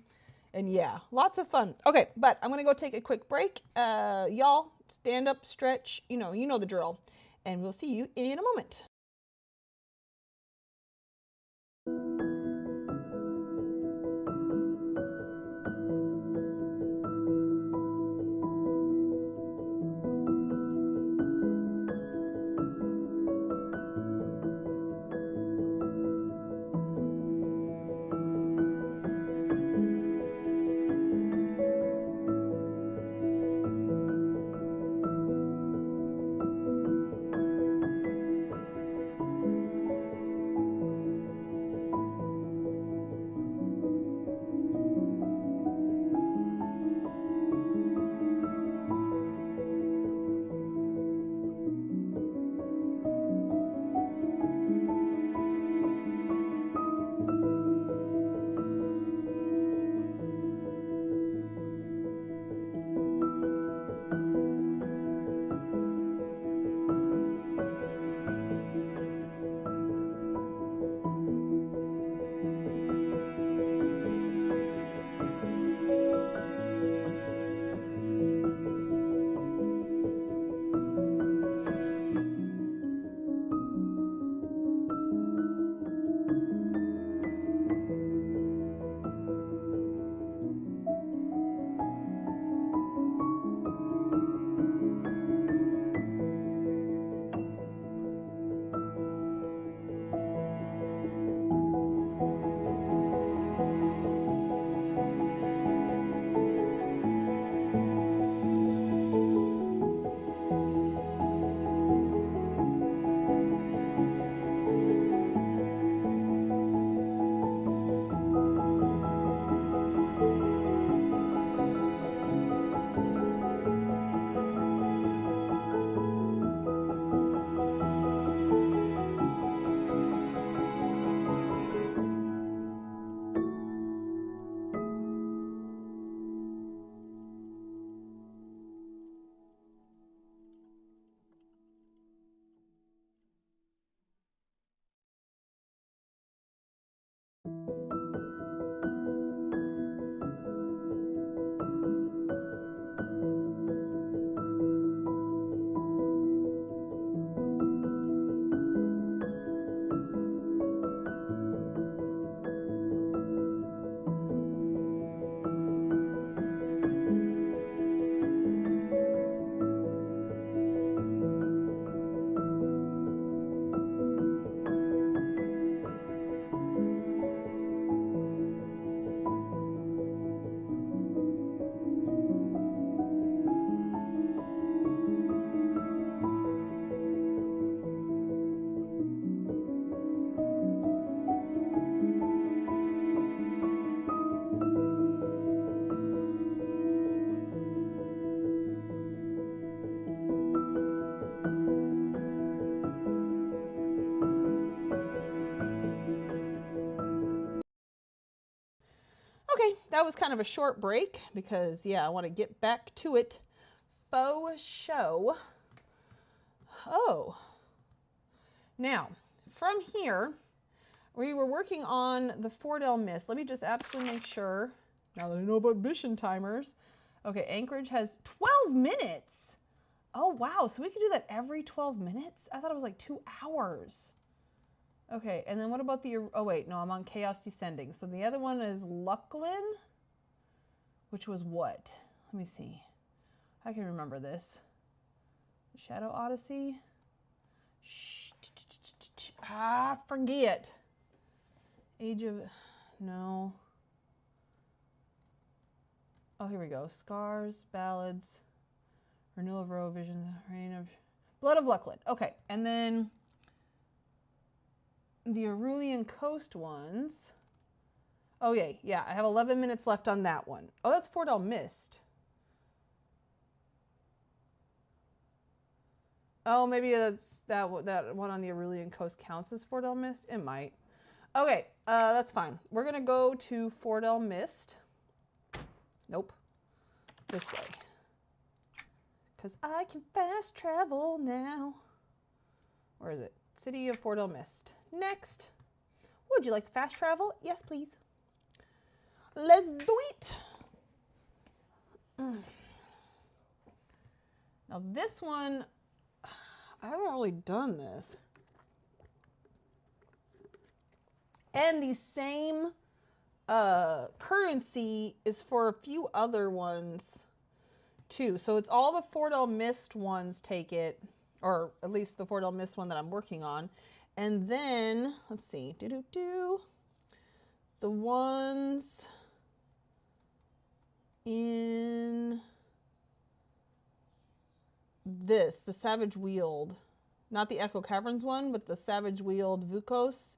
And yeah, lots of fun. Okay, but I'm gonna go take a quick break. Y'all, stand up, stretch, you know the drill. And we'll see you in a moment. that was kind of a short break because, yeah, I want to get back to it. Faux show. Oh. Now, from here, we were working on the Fordell Mist. Let me just absolutely make sure, now that I know about mission timers. Okay, Anchorage has 12 minutes. Oh, wow. So we could do that every 12 minutes? I thought it was like 2 hours. Okay, and then what about the, oh wait, no, I'm on Chaos Descending. So the other one is Lucklin, which was what? Let me see. I can remember this. Shadow Odyssey. Forget. Age of, no. Oh, here we go. Scars, Ballads, Renewal of Row, Visions, Reign of, Blood of Lucklin. Okay, and then the Arulian Coast ones. Oh, yeah, I have 11 minutes left on that one. Oh, that's Fordell Mist. Oh, maybe that's that one on the Arulian Coast counts as Fordell Mist? It might. Okay, that's fine. We're going to go to Fordell Mist. Nope. This way. Because I can fast travel now. Where is it? City of Fordell Mist. Next. Would you like to fast travel? Yes, please. Let's do it. Now this one, I haven't really done this. And the same currency is for a few other ones too. So it's all the Fordell Mist ones take it, or at least the Fordell Mist one that I'm working on. And then, let's see, the ones in this, the Savage Wield, not the Echo Caverns one, but the Savage Wield Vukos,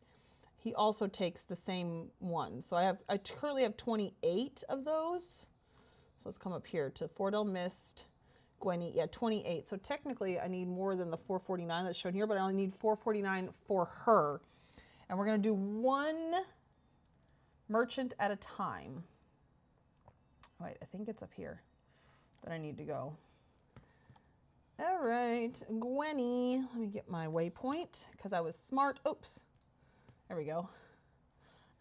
he also takes the same one. So I currently have 28 of those. So let's come up here to Fordell Mist, Gwenny, yeah, 28. So technically I need more than the 449 that's shown here, but I only need 449 for her. And we're going to do one merchant at a time. Wait, I think it's up here that I need to go. All right, Gwenny, let me get my waypoint because I was smart. Oops, there we go.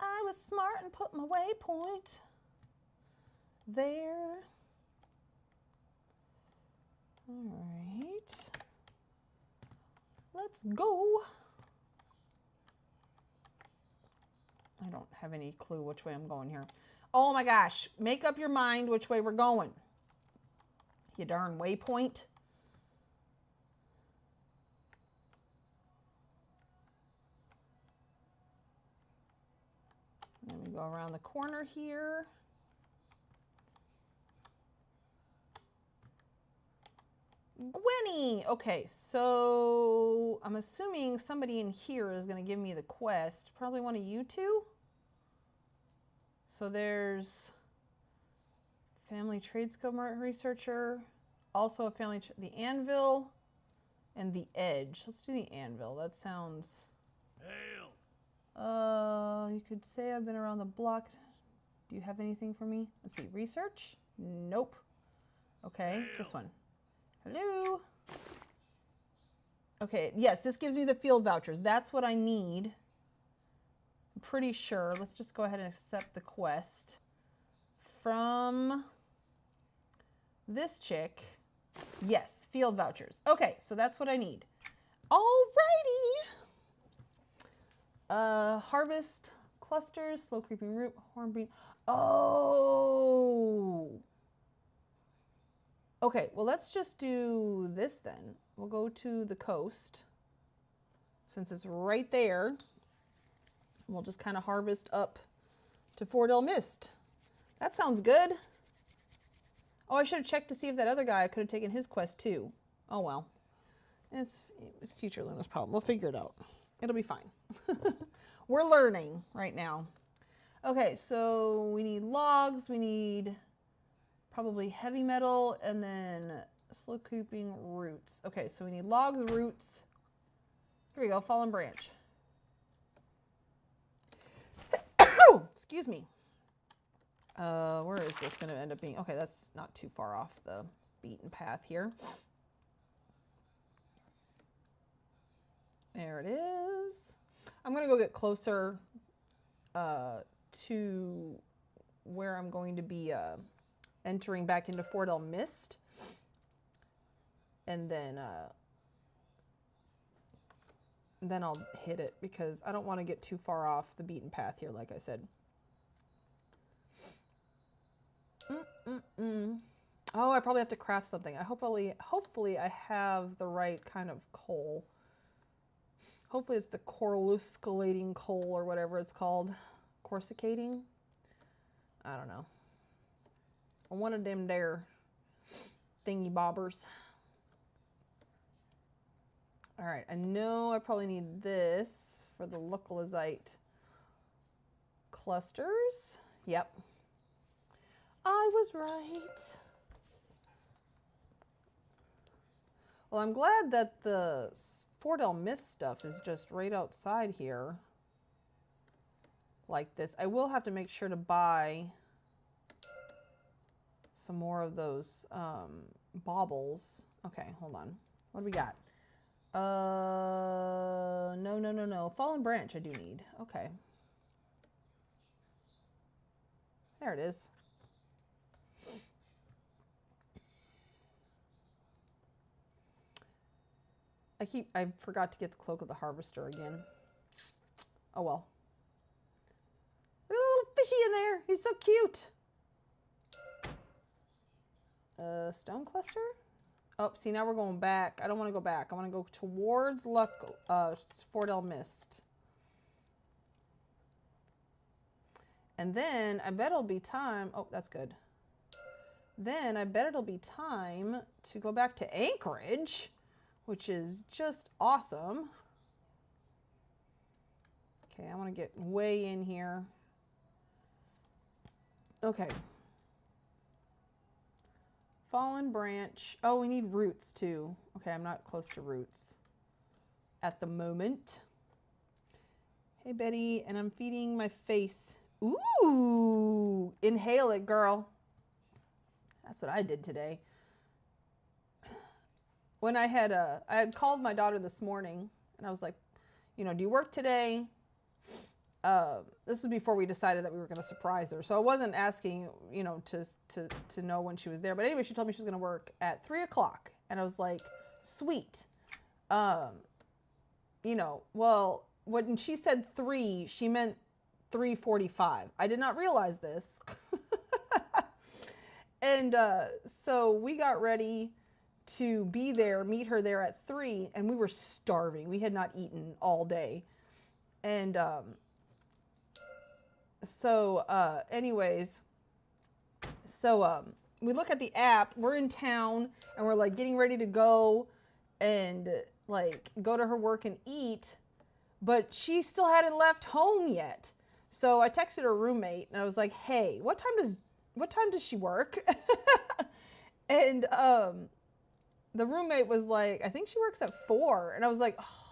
I was smart and put my waypoint there. All right, let's go. I don't have any clue which way I'm going here. Oh my gosh, make up your mind which way we're going. You darn waypoint. Then we go around the corner here. Gwenny! Okay, so I'm assuming somebody in here is going to give me the quest. Probably one of you two. So there's Family Trade Skill Researcher, also a family, the Anvil, and the Edge. Let's do the Anvil. That sounds... Hail! You could say I've been around the block. Do you have anything for me? Let's see, research? Nope. Okay, Hail. This one. Hello? Okay, yes, this gives me the field vouchers. That's what I need. I'm pretty sure. Let's just go ahead and accept the quest from this chick. Yes, field vouchers. Okay, so that's what I need. Alrighty. Harvest clusters, slow creeping root, hornbeam. Oh. Okay, well, let's just do this then. We'll go to the coast since it's right there. We'll just kind of harvest up to Fordell Mist. That sounds good. Oh, I should have checked to see if that other guy could have taken his quest too. Oh, well. It's future Luna's problem. We'll figure it out. It'll be fine. We're learning right now. Okay, so we need logs. We need probably heavy metal and then slow creeping roots. Okay, so we need logs, roots. Here we go, fallen branch. Excuse me. Where is this going to end up being? Okay, that's not too far off the beaten path here. There it is. I'm going to go get closer to where I'm going to be entering back into Fort El Mist. And then I'll hit it because I don't want to get too far off the beaten path here, like I said. Oh, I probably have to craft something. Hopefully I have the right kind of coal. Hopefully it's the coruscating coal or whatever it's called. Coruscating? I don't know. One of them there thingy bobbers. All right, I know I probably need this for the localizite clusters. Yep. I was right. Well, I'm glad that the Fort El Mist stuff is just right outside here like this. I will have to make sure to buy some more of those baubles. Okay, hold on. What do we got? No. Fallen branch I do need. Okay. There it is. I forgot to get the cloak of the harvester again. Oh well. Look at a little fishy in there. He's so cute. Stone cluster? Oh, see, now we're going back. I don't want to go back. I want to go towards Fort El Mist. And then I bet it'll be time. Oh, that's good. Then I bet it'll be time to go back to Anchorage, which is just awesome. Okay, I want to get way in here. Okay. Fallen branch. Oh, we need roots too. Okay, I'm not close to roots at the moment. Hey, Betty, and I'm feeding my face. Ooh, inhale it, girl. That's what I did today. When I had called my daughter this morning, and I was like, you know, do you work today? This was before we decided that we were going to surprise her. So I wasn't asking, you know, to know when she was there. But anyway, she told me she was going to work at 3 o'clock. And I was like, sweet. You know, well, when she said 3, she meant 3:45. I did not realize this. And so we got ready to be there, meet her there at 3. And we were starving. We had not eaten all day. And anyways, we look at the app, we're in town, and we're like getting ready to go and like go to her work and eat, but she still hadn't left home yet. So I texted her roommate and I was like, hey, what time does she work? And the roommate was like, I think she works at 4. And I was like, oh,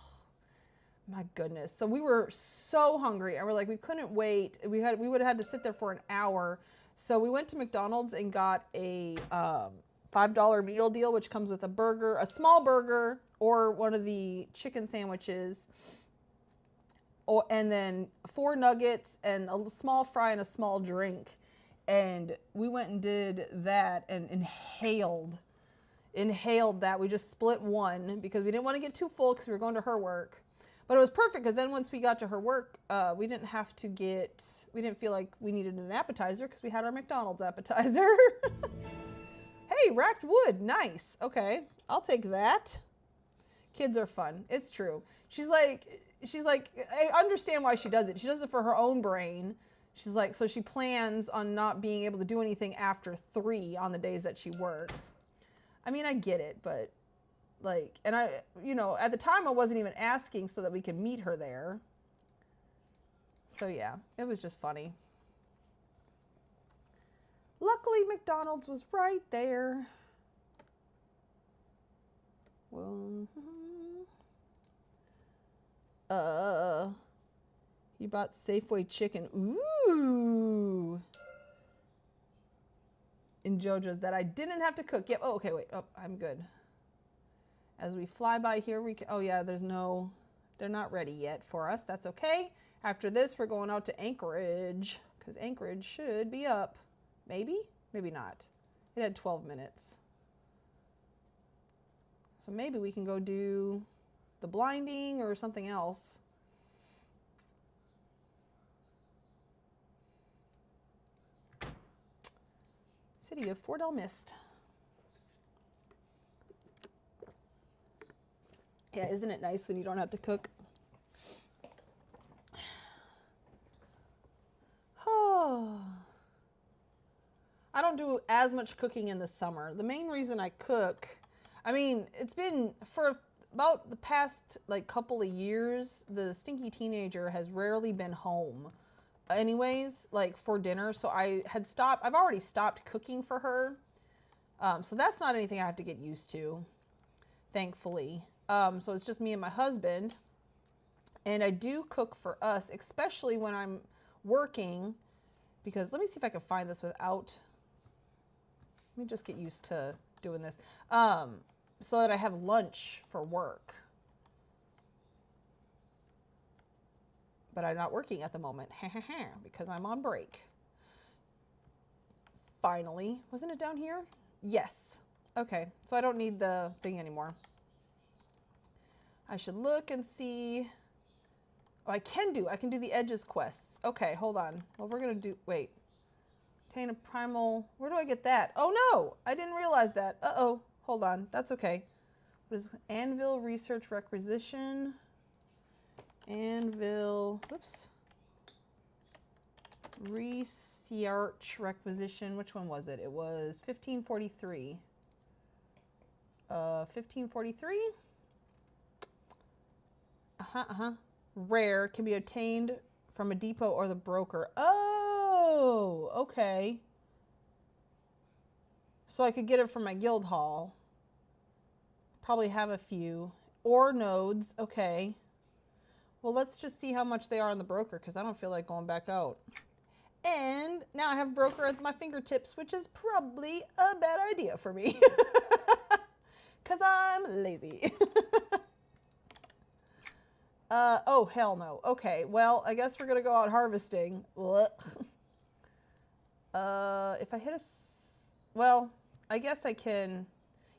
my goodness. So we were so hungry and we're like, we couldn't wait. We would have had to sit there for an hour. So we went to McDonald's and got a $5 meal deal, which comes with a burger, a small burger, or one of the chicken sandwiches, and then 4 nuggets and a small fry and a small drink. And we went and did that and inhaled that. We just split one because we didn't want to get too full because we were going to her work. But it was perfect because then once we got to her work, we didn't feel like we needed an appetizer because we had our McDonald's appetizer. Hey, racked wood, nice. Okay, I'll take that. Kids are fun, it's true. She's like, I understand why she does it. She does it for her own brain. She's like, so she plans on not being able to do anything after 3 on the days that she works. I mean, I get it, but like, and I, you know, at the time I wasn't even asking so that we could meet her there. So yeah, it was just funny. Luckily, McDonald's was right there. Well, you bought Safeway chicken. Ooh. in JoJo's that I didn't have to cook. Yep. Oh, okay, wait. Oh, I'm good. As we fly by here, we can, oh yeah, there's no, they're not ready yet for us. That's okay. After this, we're going out to Anchorage because Anchorage should be up. Maybe, maybe not. It had 12 minutes. So maybe we can go do the blinding or something else. City of Fort El Mist. Yeah, isn't it nice when you don't have to cook? Oh. I don't do as much cooking in the summer. The main reason I cook, I mean, it's been for about the past like couple of years, the stinky teenager has rarely been home anyways, like for dinner. So I've already stopped cooking for her. So that's not anything I have to get used to, thankfully. So it's just me and my husband. And I do cook for us, especially when I'm working, because let me see if I can find this without, let me just get used to doing this, so that I have lunch for work. But I'm not working at the moment, because I'm on break. Finally, wasn't it down here? Yes. Okay, so I don't need the thing anymore. I should look and see. Oh, I can do the edges quests. Okay, hold on. Well, we're gonna do, wait. Obtain a primal, where do I get that? Oh no, I didn't realize that. Uh-oh, hold on, that's okay. What is Anvil Research Requisition? Anvil, oops. Research Requisition, which one was it? It was 1543. 1543? Rare, can be obtained from a depot or the broker. Oh, okay. So I could get it from my guild hall. Probably have a few. Ore nodes, okay. Well, let's just see how much they are on the broker because I don't feel like going back out. And now I have broker at my fingertips, which is probably a bad idea for me because I'm lazy. Oh, hell no. Okay, well, I guess we're going to go out harvesting. If I hit well, I guess I can,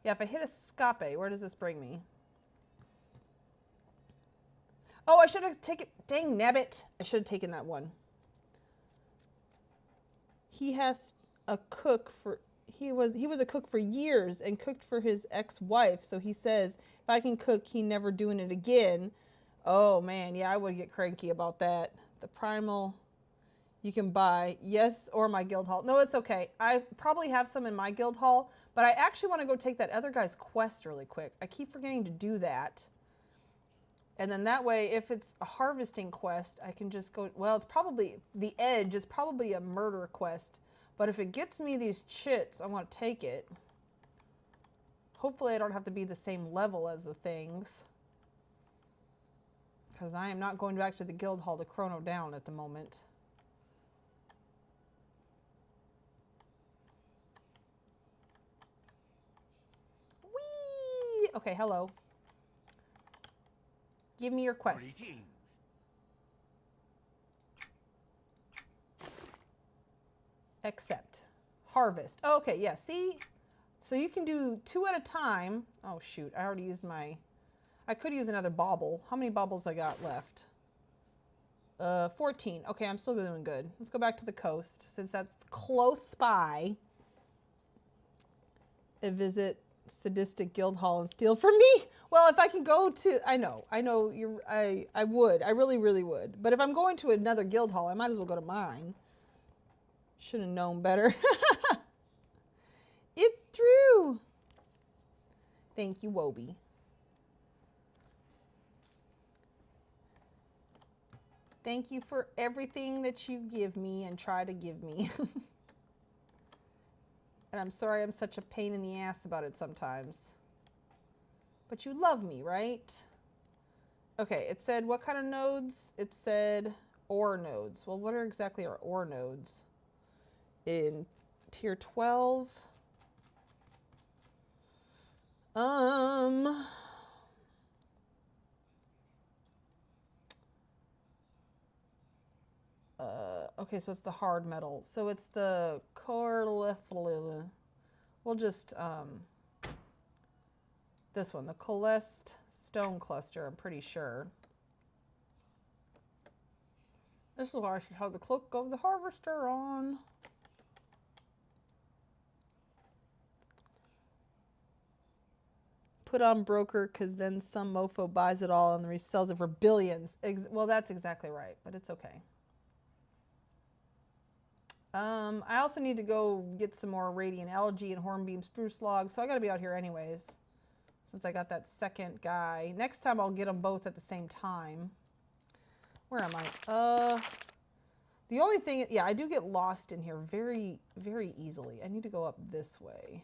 yeah, if I hit a scape, where does this bring me? Oh, I should have taken, dang nabbit. I should have taken that one. He has a cook for, he was a cook for years and cooked for his ex-wife. So he says, if I can cook, he never doing it again. Oh man, yeah, I would get cranky about that. The primal you can buy, yes, or my guild hall. No, it's okay. I probably have some in my guild hall, but I actually want to go take that other guy's quest really quick. I keep forgetting to do that. And then that way, if it's a harvesting quest, I can just go, well, it's probably, the edge is probably a murder quest. But if it gets me these chits, I want to take it. Hopefully I don't have to be the same level as the things. Because I am not going back to the guild hall to chrono down at the moment. Whee! Okay, hello. Give me your quest. Greetings. Accept. Harvest. Oh, okay, yeah, see? So you can do 2 at a time. Oh, shoot. I already used my... I could use another bauble. How many baubles I got left? 14. Okay, I'm still doing good. Let's go back to the coast, since that's close by. And visit Sadistic Guild Hall and steal from me. Well, if I can go to... I know, you're... I would. I really, really would. But if I'm going to another guild hall, I might as well go to mine. Should have known better. It's true. Thank you, Wobie. Thank you for everything that you give me and try to give me. And I'm sorry I'm such a pain in the ass about it sometimes. But you love me, right? Okay, it said what kind of nodes? It said ore nodes. Well, what are exactly our ore nodes? In tier 12. Okay, so it's the hard metal. So it's the corlithl. We'll just, this one, the Colest stone cluster, I'm pretty sure. This is why I should have the cloak of the harvester on. Put on broker, because then some mofo buys it all and resells it for billions. Well, that's exactly right, but it's okay. I also need to go get some more radiant algae and hornbeam spruce logs, so I got to be out here anyways, since I got that second guy. Next time I'll get them both at the same time. Where am I? The only thing, yeah, I do get lost in here very, very easily. I need to go up this way.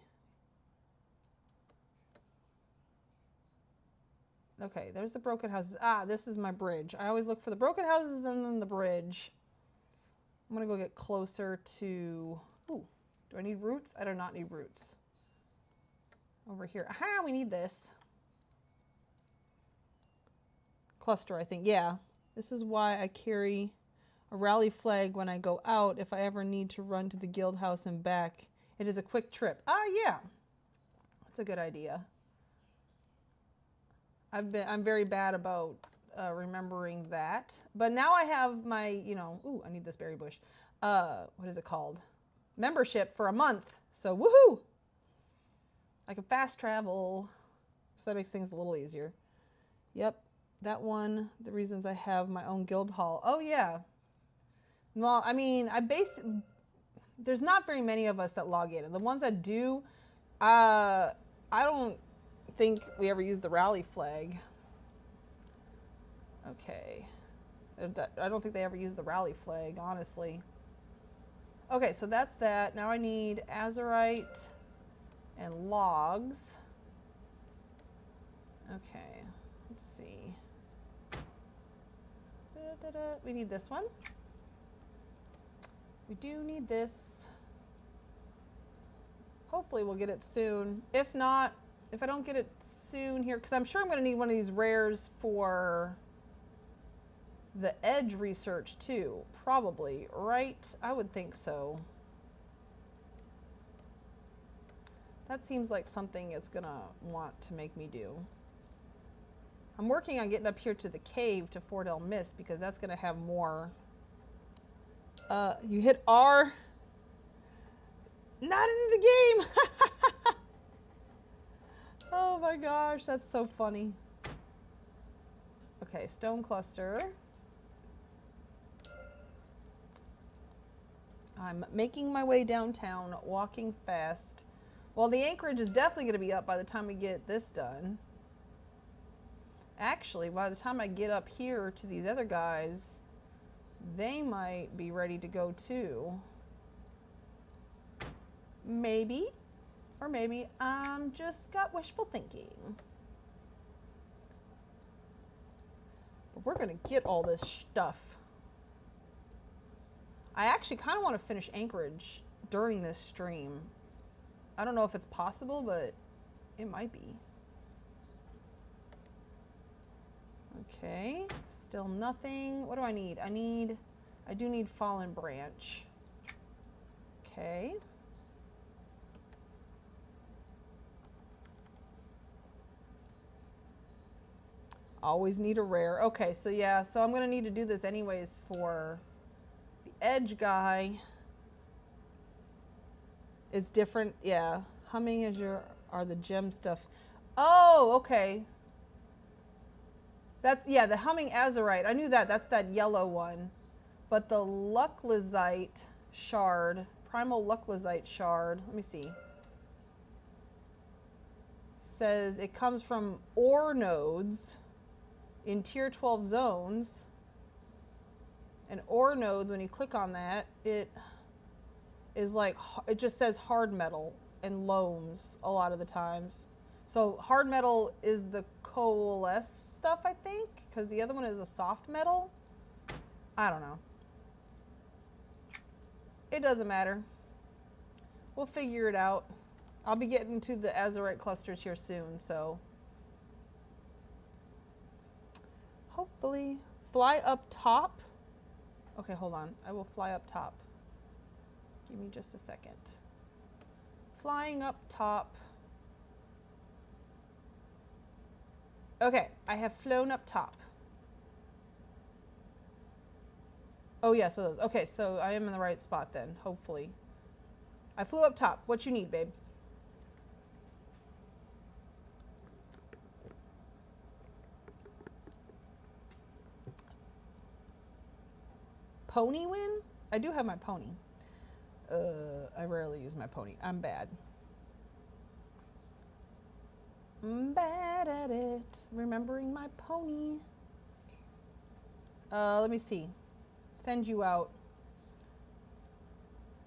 Okay, there's the broken houses. Ah, this is my bridge. I always look for the broken houses and then the bridge. I'm gonna go get closer to, ooh, do I need roots? I do not need roots. Over here, aha, we need this. Cluster, I think, yeah. This is why I carry a rally flag when I go out if I ever need to run to the guild house and back. It is a quick trip. Ah, yeah, that's a good idea. I'm very bad about remembering that, but now I have my, you know, ooh, I need this berry bush. What is it called? Membership for a month. So woohoo! I can fast travel, so that makes things a little easier. Yep, that one. The reasons I have my own guild hall. Oh yeah. Well, I mean, there's not very many of us that log in, and the ones that do, I don't think we ever use the rally flag. Okay. I don't think they ever use the rally flag, honestly. Okay, so that's that. Now I need azurite and logs. Okay, let's see. We need this one. We do need this. Hopefully we'll get it soon. If not, if I don't get it soon here, because I'm sure I'm going to need one of these rares for the edge research too, probably, right? I would think so. That seems like something it's going to want to make me do. I'm working on getting up here to the cave to Fort El Mist because that's going to have more. You hit R. Not into the game. Oh my gosh, that's so funny. Okay, stone cluster. I'm making my way downtown, walking fast. Well, the anchorage is definitely going to be up by the time we get this done. Actually, by the time I get up here to these other guys, they might be ready to go too. Maybe. Or maybe I'm just got wishful thinking. But we're going to get all this stuff. I actually kind of want to finish Anchorage during this stream. I don't know if it's possible, but it might be. Okay, still nothing. What do I need? I do need Fallen Branch. Okay. Always need a rare. Okay, so yeah, so I'm gonna need to do this anyways for the edge guy. Is different, yeah. Humming are the gem stuff. Oh, okay. That's, yeah, the humming azurite. I knew that. That's that yellow one. But the lucklazite shard, primal lucklazite shard, let me see. Says it comes from ore nodes in tier 12 zones. And ore nodes, when you click on that, it is like, it just says hard metal and loams a lot of the times. So hard metal is the coalesced stuff, I think, because the other one is a soft metal. I don't know. It doesn't matter. We'll figure it out. I'll be getting to the azurite clusters here soon, so hopefully fly up top. Okay, hold on. I will fly up top. Give me just a second. Flying up top. Okay, I have flown up top. Oh yeah, so those. Okay, so I am in the right spot then, hopefully. I flew up top. What you need, babe? Pony win? I do have my pony. I rarely use my pony. I'm bad. I'm bad at it. Remembering my pony. Let me see. Send you out.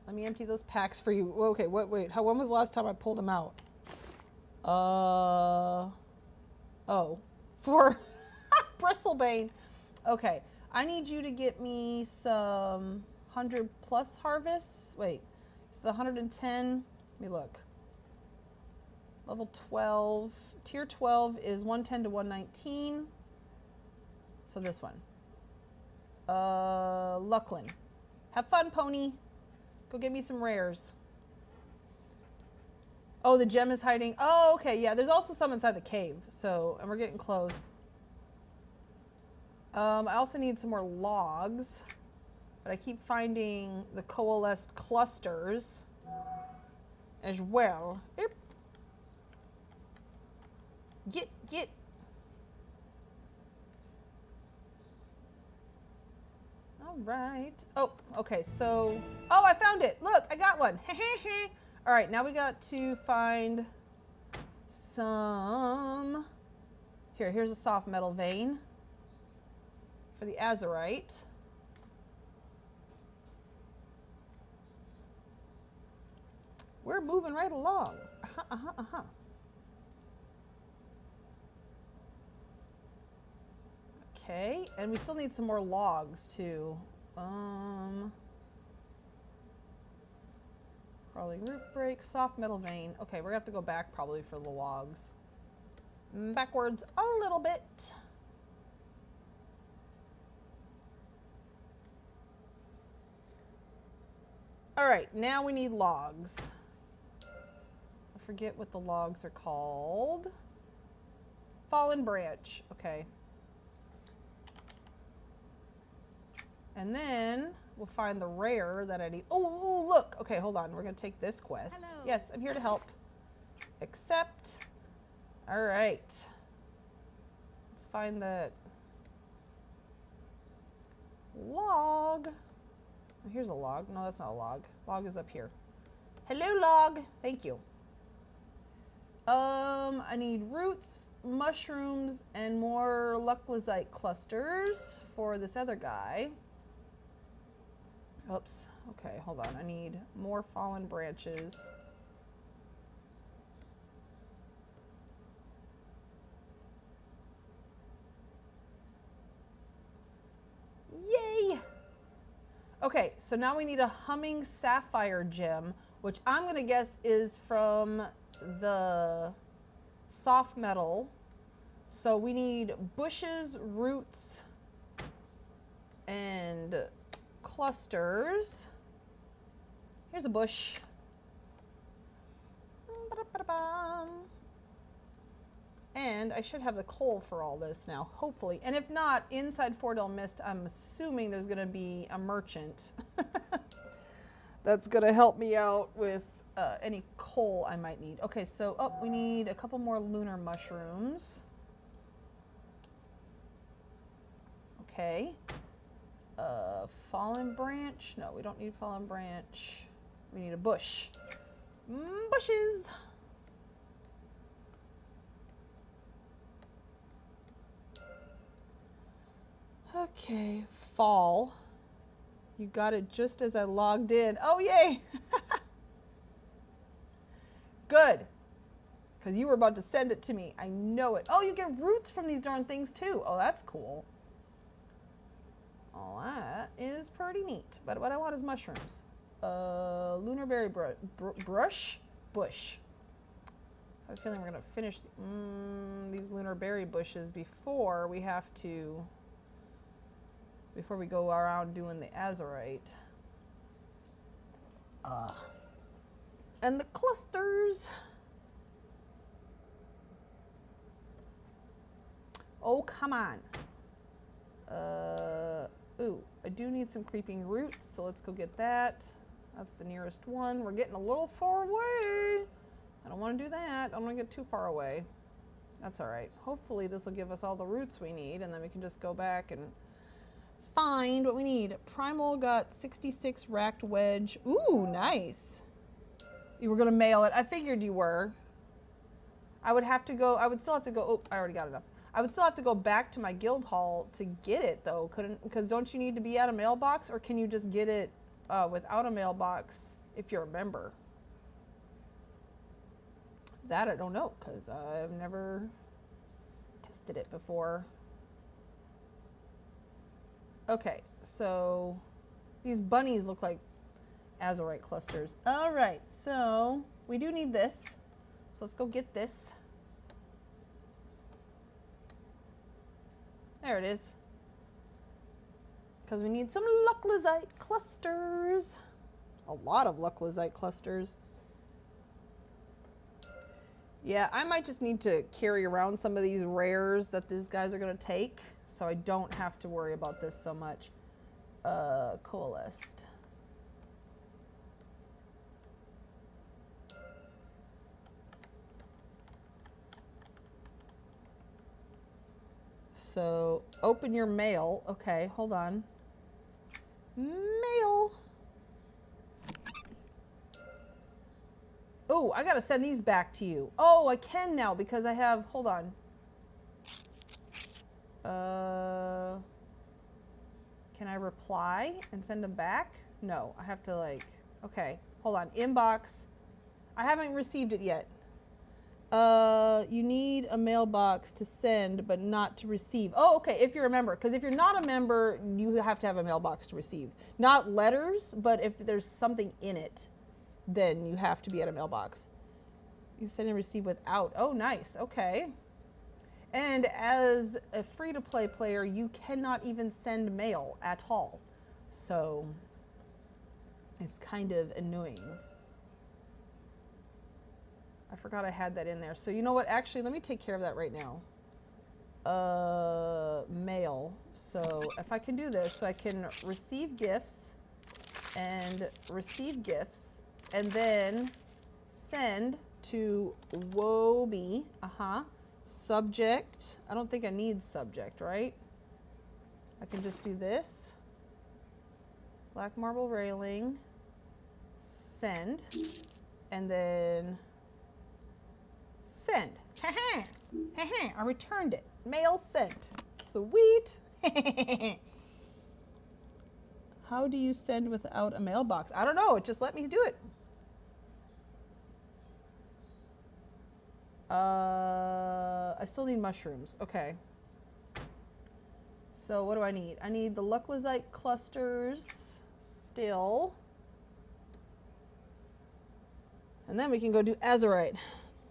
Let me empty those packs for you. Okay, wait. When was the last time I pulled them out? Oh. For Bristlebane. Okay. I need you to get me some 100 plus harvests. Wait, it's the 110. Let me look. Level 12. Tier 12 is 110 to 119. So this one. Lucklin. Have fun, pony. Go get me some rares. Oh, the gem is hiding. Oh, okay. Yeah, there's also some inside the cave. So, and we're getting close. I also need some more logs, but I keep finding the coalesced clusters as well. Yep. Get. All right. Oh, okay. So, oh, I found it. Look, I got one. All right, now we got to find some. Here's a soft metal vein for the azurite. We're moving right along. Okay, and we still need some more logs too. Crawling root break, soft metal vein. Okay, we're gonna have to go back probably for the logs. Backwards a little bit. All right, now we need logs. I forget what the logs are called. Fallen branch, okay. And then we'll find the rare that I need. Oh, look. Okay, hold on. We're going to take this quest. Hello. Yes, I'm here to help. Accept. All right. Let's find that log. Oh, here's a log. No, that's not a log. Log is up here. Hello, log. Thank you. I need roots, mushrooms, and more lucklazite clusters for this other guy. Oops. Okay, hold on. I need more fallen branches. Yay! Okay, so now we need a humming sapphire gem, which I'm going to guess is from the soft metal. So we need bushes, roots, and clusters. Here's a bush. And I should have the coal for all this now, hopefully. And if not, inside Fordell Mist, I'm assuming there's going to be a merchant that's going to help me out with any coal I might need. Okay, so we need a couple more lunar mushrooms. Okay. Fallen branch. No, we don't need fallen branch. We need a bush. Bushes. Okay, fall. You got it just as I logged in. Oh, yay. Good. Because you were about to send it to me. I know it. Oh, you get roots from these darn things too. Oh, that's cool. Oh, that is pretty neat. But what I want is mushrooms. Lunar berry bush. I have a feeling we're gonna finish these lunar berry bushes before we go around doing the azurite. And the clusters. Oh, come on. Ooh, I do need some creeping roots, so let's go get that. That's the nearest one. We're getting a little far away. I don't want to do that. I don't want to get too far away. That's all right. Hopefully this will give us all the roots we need, and then we can just go back and find what we need. Primal got 66 racked wedge. Ooh, nice. You were going to mail it. I figured you were. I would still have to go. Oh, I already got enough. I would still have to go back to my guild hall to get it, though. Because don't you need to be at a mailbox, or can you just get it without a mailbox if you're a member? That I don't know, because I've never tested it before. Okay, so these bunnies look like azurite clusters. All right, so we do need this. So let's go get this. There it is. Because we need some lucklizite clusters. A lot of lucklizite clusters. Yeah, I might just need to carry around some of these rares that these guys are going to take, so I don't have to worry about this so much. Coalesced. So, open your mail. Okay, hold on. Mail. Oh, I gotta send these back to you. Oh, I can now because I have, hold on. Can I reply and send them back? No, I have to okay, hold on. Inbox. I haven't received it yet. You need a mailbox to send, but not to receive. Oh, okay, if you're a member. Because if you're not a member, you have to have a mailbox to receive. Not letters, but if there's something in it, then you have to be at a mailbox. You send and receive without. Oh, nice. Okay. And as a free-to-play player, you cannot even send mail at all. So it's kind of annoying. I forgot I had that in there. So you know what? Actually, let me take care of that right now. Mail. So if I can do this, so I can receive gifts and receive gifts and then send to Woby. Subject. I don't think I need subject, right? I can just do this. Black marble railing. Send. And then send. I returned it. Mail sent. Sweet. How do you send without a mailbox? I don't know. It just let me do it. I still need mushrooms. Okay. So what do I need? I need the lucklizite clusters still. And then we can go do azurite.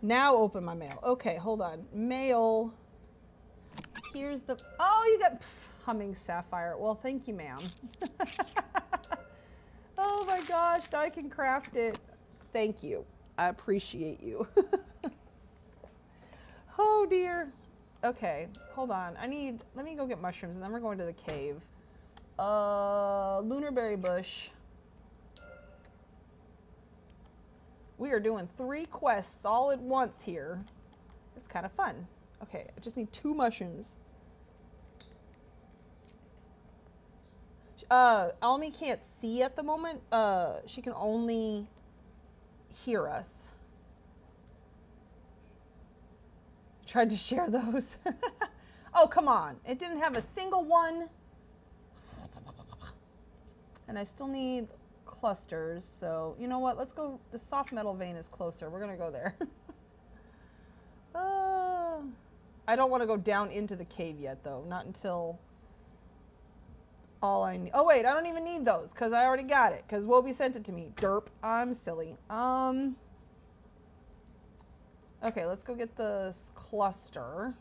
Now open my mail. Okay, hold on. Mail. Here's the... Oh, you got humming sapphire. Well, thank you, ma'am. Oh my gosh, now I can craft it. Thank you. I appreciate you. Oh dear. Okay, hold on. Let me go get mushrooms and then we're going to the cave. Lunar berry bush. We are doing 3 quests all at once here. It's kind of fun. Okay, I just need 2 mushrooms. Almi can't see at the moment. She can only hear us. Tried to share those. Oh, come on. It didn't have a single one. And I still need clusters. So, you know what? Let's go. The soft metal vein is closer. We're going to go there. I don't want to go down into the cave yet, though. Not until all I need. Oh wait, I don't even need those because I already got it because Wobie sent it to me. Derp. I'm silly. Okay, let's go get this cluster.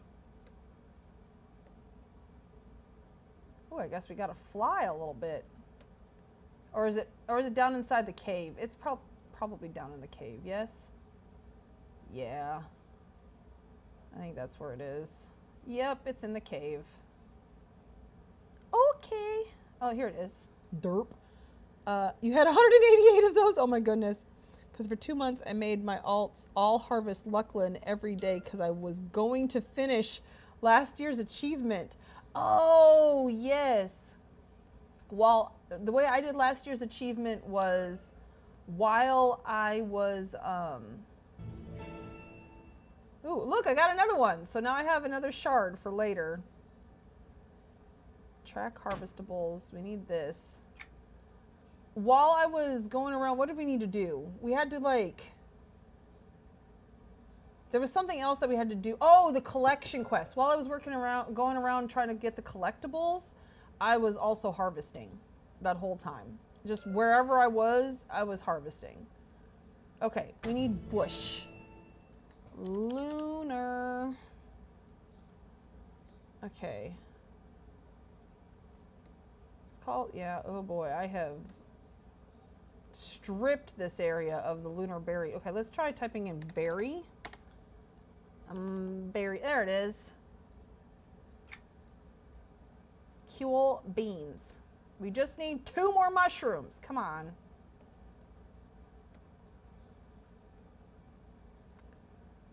Oh, I guess we gotta fly a little bit. Or is it down inside the cave? It's probably down in the cave, yes? Yeah. I think that's where it is. Yep, it's in the cave. Okay. Oh, here it is. Derp. You had 188 of those? Oh my goodness. Because for 2 months I made my alts all harvest Lucklin every day because I was going to finish last year's achievement. Oh, yes. Well, the way I did last year's achievement was while I was, ooh, look, I got another one. So now I have another shard for later. Track harvestables. We need this. While I was going around, what did we need to do? We had to there was something else that we had to do. Oh, the collection quest. While I was going around trying to get the collectibles, I was also harvesting that whole time. Just wherever I was harvesting. Okay, we need bush. Lunar. Okay. It's called, yeah, oh boy, I have stripped this area of the lunar berry. Okay, let's try typing in berry. Berry, there it is. Cool beans. We just need 2 more mushrooms. Come on.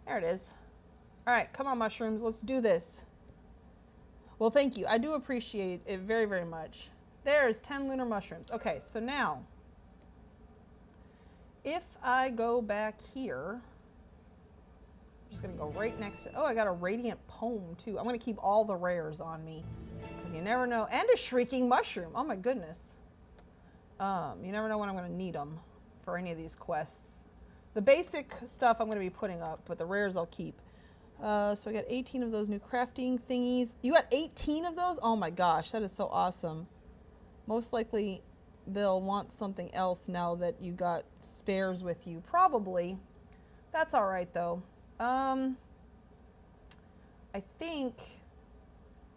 There it is. All right, come on, mushrooms. Let's do this. Well, thank you. I do appreciate it very, very much. There's 10 lunar mushrooms. Okay, so now, if I go back here, I'm just going to go right next to, oh, I got a radiant poem, too. I'm going to keep all the rares on me. You never know. And a shrieking mushroom. Oh my goodness. You never know when I'm going to need them for any of these quests. The basic stuff I'm going to be putting up, but the rares I'll keep. So I got 18 of those new crafting thingies. You got 18 of those? Oh my gosh, that is so awesome. Most likely they'll want something else now that you got spares with you. Probably. That's all right though.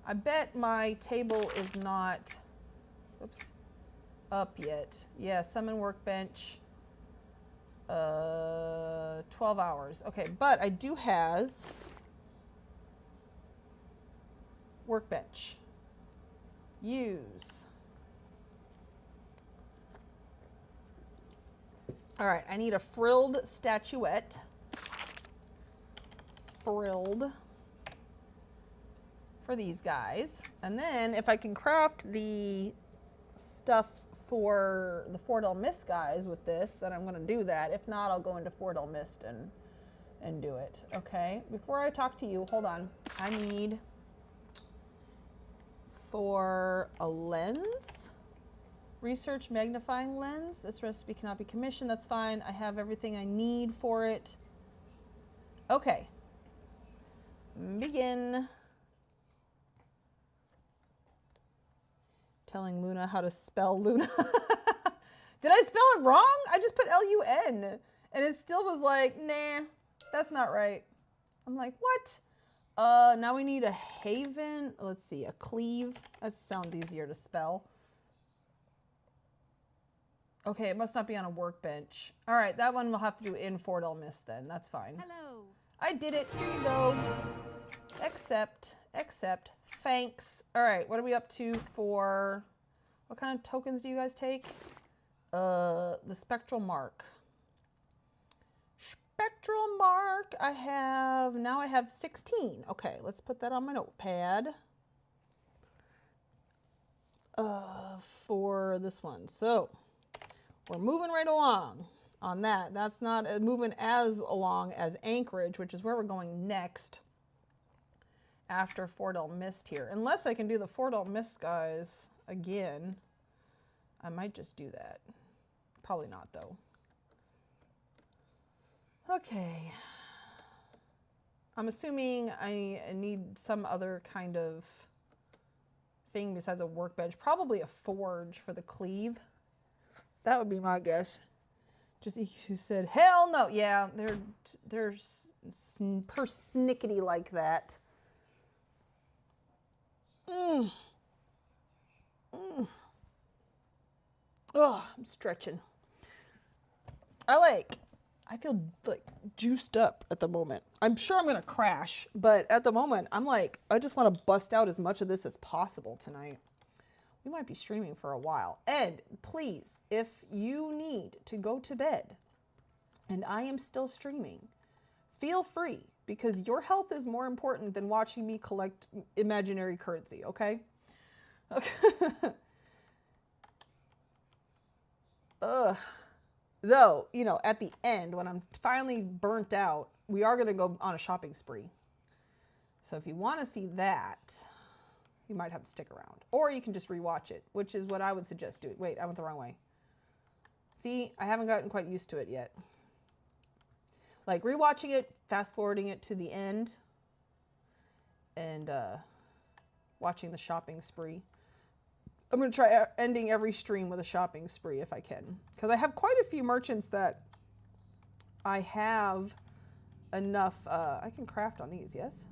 I bet my table is not, oops, up yet. Yeah, summon workbench, 12 hours. Okay, but I do has workbench. Use. All right, I need a frilled statuette. Frilled. For these guys. And then if I can craft the stuff for the Fordell Mist guys with this, then I'm going to do that. If not, I'll go into Fordell Mist and do it. Okay, before I talk to you, hold on. I need for a lens, research magnifying lens. This recipe cannot be commissioned. That's fine. I have everything I need for it. Okay, begin. Telling Luna how to spell Luna. Did I spell it wrong? I just put L-U-N. And it still was like, nah, that's not right. I'm like, what? Now we need a haven. Let's see, a cleave. That sounds easier to spell. Okay, it must not be on a workbench. All right, that one we'll have to do in Fordell Mist then. That's fine. Hello. I did it. Here you go. Accept. Thanks. All right, what are we up to for, what kind of tokens do you guys take? The spectral mark. Spectral mark, I have 16. Okay, let's put that on my notepad. For this one. So, we're moving right along on that. That's not moving as along as Anchorage, which is where we're going next. After Fordell Mist here. Unless I can do the Fordell Mist guys again. I might just do that. Probably not though. Okay. I'm assuming I need some other kind of thing besides a workbench. Probably a forge for the cleave. That would be my guess. Just she said, hell no. Yeah, they're persnickety like that. Oh, I'm stretching. I feel like juiced up at the moment. I'm sure I'm going to crash, but at the moment, I'm like, I just want to bust out as much of this as possible tonight. We might be streaming for a while. And please, if you need to go to bed and I am still streaming, feel free, because your health is more important than watching me collect imaginary currency, okay? Okay. Though, you know, at the end, when I'm finally burnt out, we are going to go on a shopping spree. So if you want to see that, you might have to stick around. Or you can just rewatch it, which is what I would suggest doing. Wait, I went the wrong way. See, I haven't gotten quite used to it yet. Like rewatching it, fast forwarding it to the end, and watching the shopping spree. I'm going to try ending every stream with a shopping spree if I can. Because I have quite a few merchants that I have enough. I can craft on these, yes?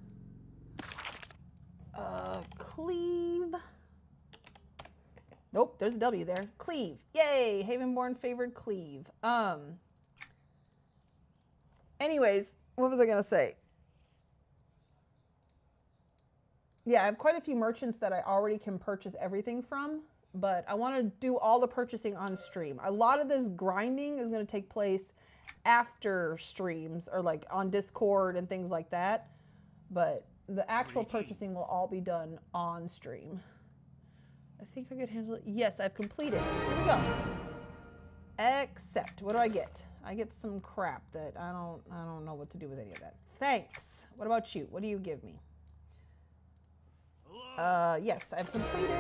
Cleave. Nope, there's a W there. Cleave. Yay, Havenborn favored cleave. Anyways, what was I going to say? Yeah, I have quite a few merchants that I already can purchase everything from, but I want to do all the purchasing on stream. A lot of this grinding is going to take place after streams or like on Discord and things like that, but the actual purchasing will all be done on stream. I think I could handle it. Yes, I've completed. Here we go. Accept. What do I get? I get some crap that I don't know what to do with any of that. Thanks. What about you? What do you give me? Yes, I've completed.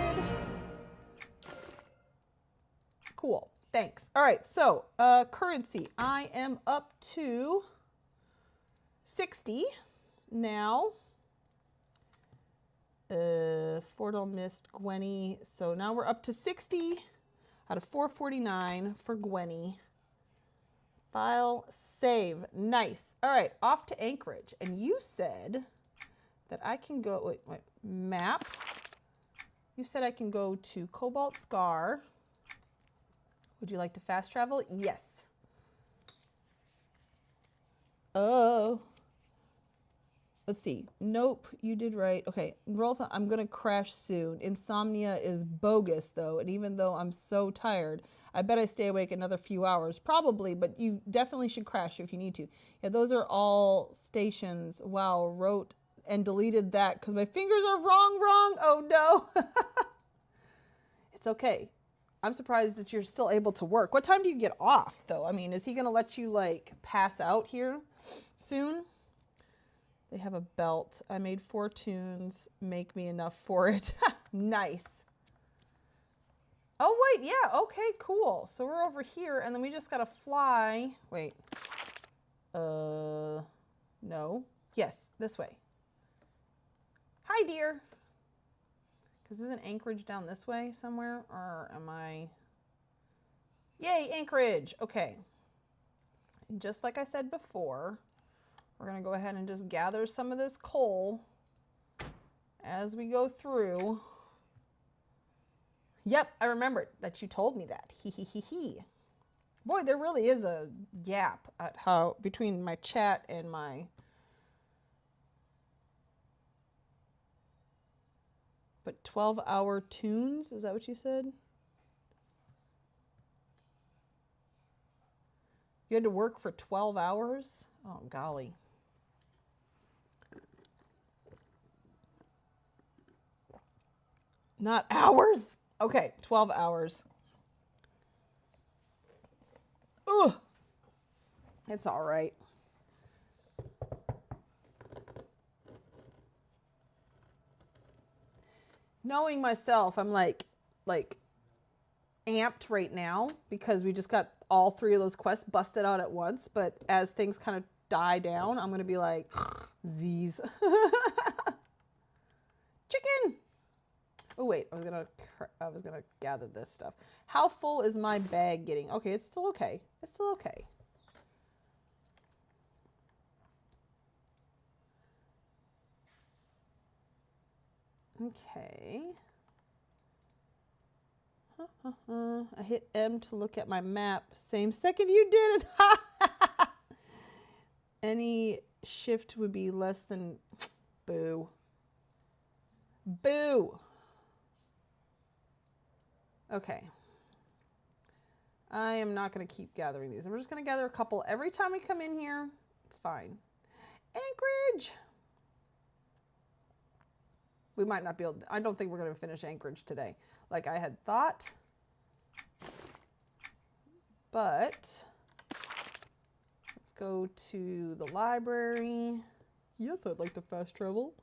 Cool. Thanks. All right. So, currency. I am up to 60 now. Fordle missed Gwenny. So now we're up to 60 out of 449 for Gwenny. File, save. Nice. All right. Off to Anchorage. And you said that I can go, wait, map. You said I can go to Cobalt Scar. Would you like to fast travel? Yes. Oh. Let's see. Nope, you did right. Okay, Rolf, I'm gonna crash soon. Insomnia is bogus though, and even though I'm so tired, I bet I stay awake another few hours. Probably, but you definitely should crash if you need to. Yeah, those are all stations. Wow, wrote and deleted that because my fingers are wrong. Oh no. It's okay. I'm surprised that you're still able to work. What time do you get off though? I mean, is he gonna let you like pass out here soon? They have a belt. I made 4 tunes. Make me enough for it. Nice. Oh wait, yeah, okay, cool. So we're over here and then we just gotta fly. Wait. No. Yes, this way. Hi, dear. Because isn't Anchorage down this way somewhere? Or am I... Yay, Anchorage. Okay. And just like I said before, we're going to go ahead and just gather some of this coal as we go through. Yep, I remembered that you told me that. He. Boy, there really is a gap at how between my chat and my... But 12-hour tunes, is that what you said? You had to work for 12 hours? Oh, golly. Not hours? Okay, 12 hours. Ugh. It's all right. Knowing myself, I'm like amped right now because we just got all 3 of those quests busted out at once. But as things kind of die down, I'm going to be like, Z's. Chicken. Oh wait, I was gonna gather this stuff. How full is my bag getting? Okay, it's still okay. It's still okay. Okay. I hit M to look at my map. Same second you did it. Any shift would be less than... Boo. Boo. Okay. I am not going to keep gathering these. We're just going to gather a couple every time we come in here. It's fine. Anchorage. We might not be able to, I don't think we're going to finish Anchorage today like I had thought. But let's go to the library. Yes, I'd like to fast travel.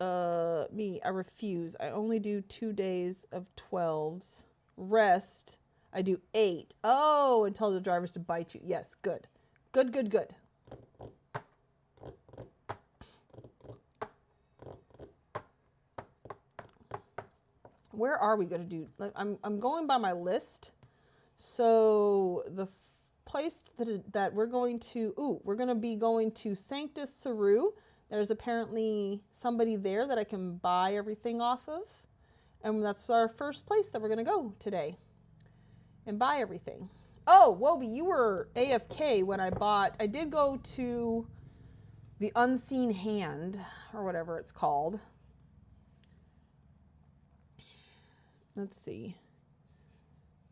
I refuse. I only do 2 days of 12s. Rest, I do 8. Oh, and tell the drivers to bite you. Yes, good. Good, good, good. Where are we going to do? Like, I'm going by my list. So the place that we're going to, we're going to be going to Sanctus Saru. There's apparently somebody there that I can buy everything off of. And that's our first place that we're going to go today and buy everything. Oh, Wobie, you were AFK when I did go to the Unseen Hand or whatever it's called. Let's see.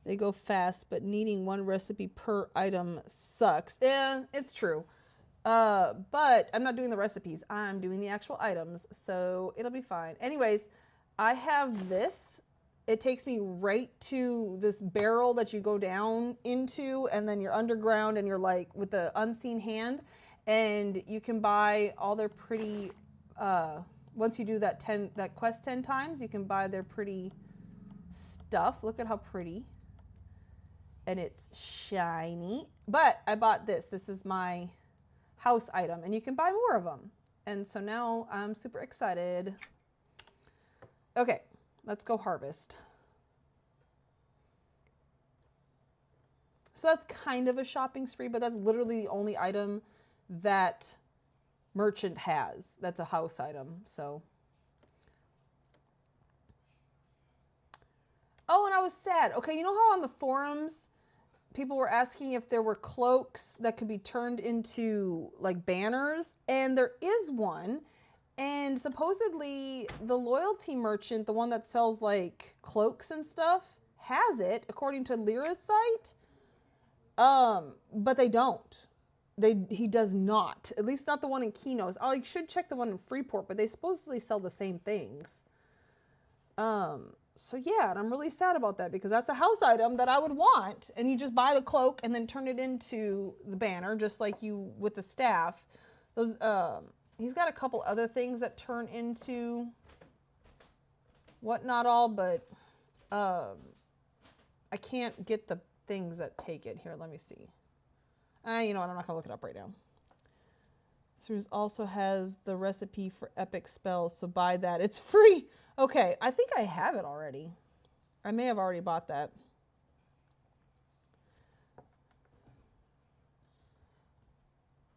They go fast, but needing one recipe per item sucks. Yeah, it's true. But I'm not doing the recipes. I'm doing the actual items, so it'll be fine. Anyways, I have this. It takes me right to this barrel that you go down into, and then you're underground, and you're like with the Unseen Hand, and you can buy all their pretty. Once you do that quest 10 times, you can buy their pretty stuff. Look at how pretty. And it's shiny. But I bought this. This is my house item, and you can buy more of them. And so now I'm super excited. Okay, let's go harvest. So that's kind of a shopping spree, but that's literally the only item that merchant has. That's a house item, so. Oh, and I was sad. Okay, you know how on the forums people were asking if there were cloaks that could be turned into like banners? And there is one. And supposedly the loyalty merchant, the one that sells like cloaks and stuff, has it according to Lyra's site. But they don't. He does not. At least not the one in Keno's. I should check the one in Freeport, but they supposedly sell the same things. So yeah, and I'm really sad about that because that's a house item that I would want. And you just buy the cloak and then turn it into the banner, just like you with the staff. Those, he's got a couple other things that turn into what not all, but I can't get the things that take it. Here, let me see. You know what, I'm not gonna look it up right now. Cruise also has the recipe for epic spells, so buy that. It's free. Okay, I think I have it already. I may have already bought that.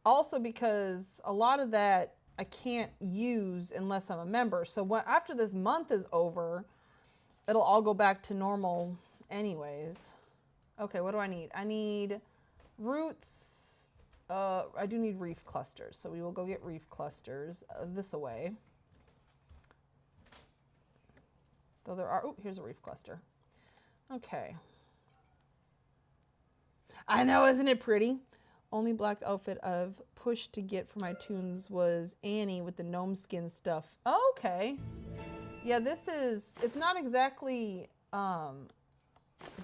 Also because a lot of that I can't use unless I'm a member. So after this month is over, it'll all go back to normal anyways. Okay, what do I need? I need roots. I do need reef clusters, so we will go get reef clusters this away. Though there are, oh, here's a reef cluster. Okay. I know, isn't it pretty? Only black outfit I've pushed to get for my tunes was Annie with the gnome skin stuff. Oh, okay. Yeah, it's not exactly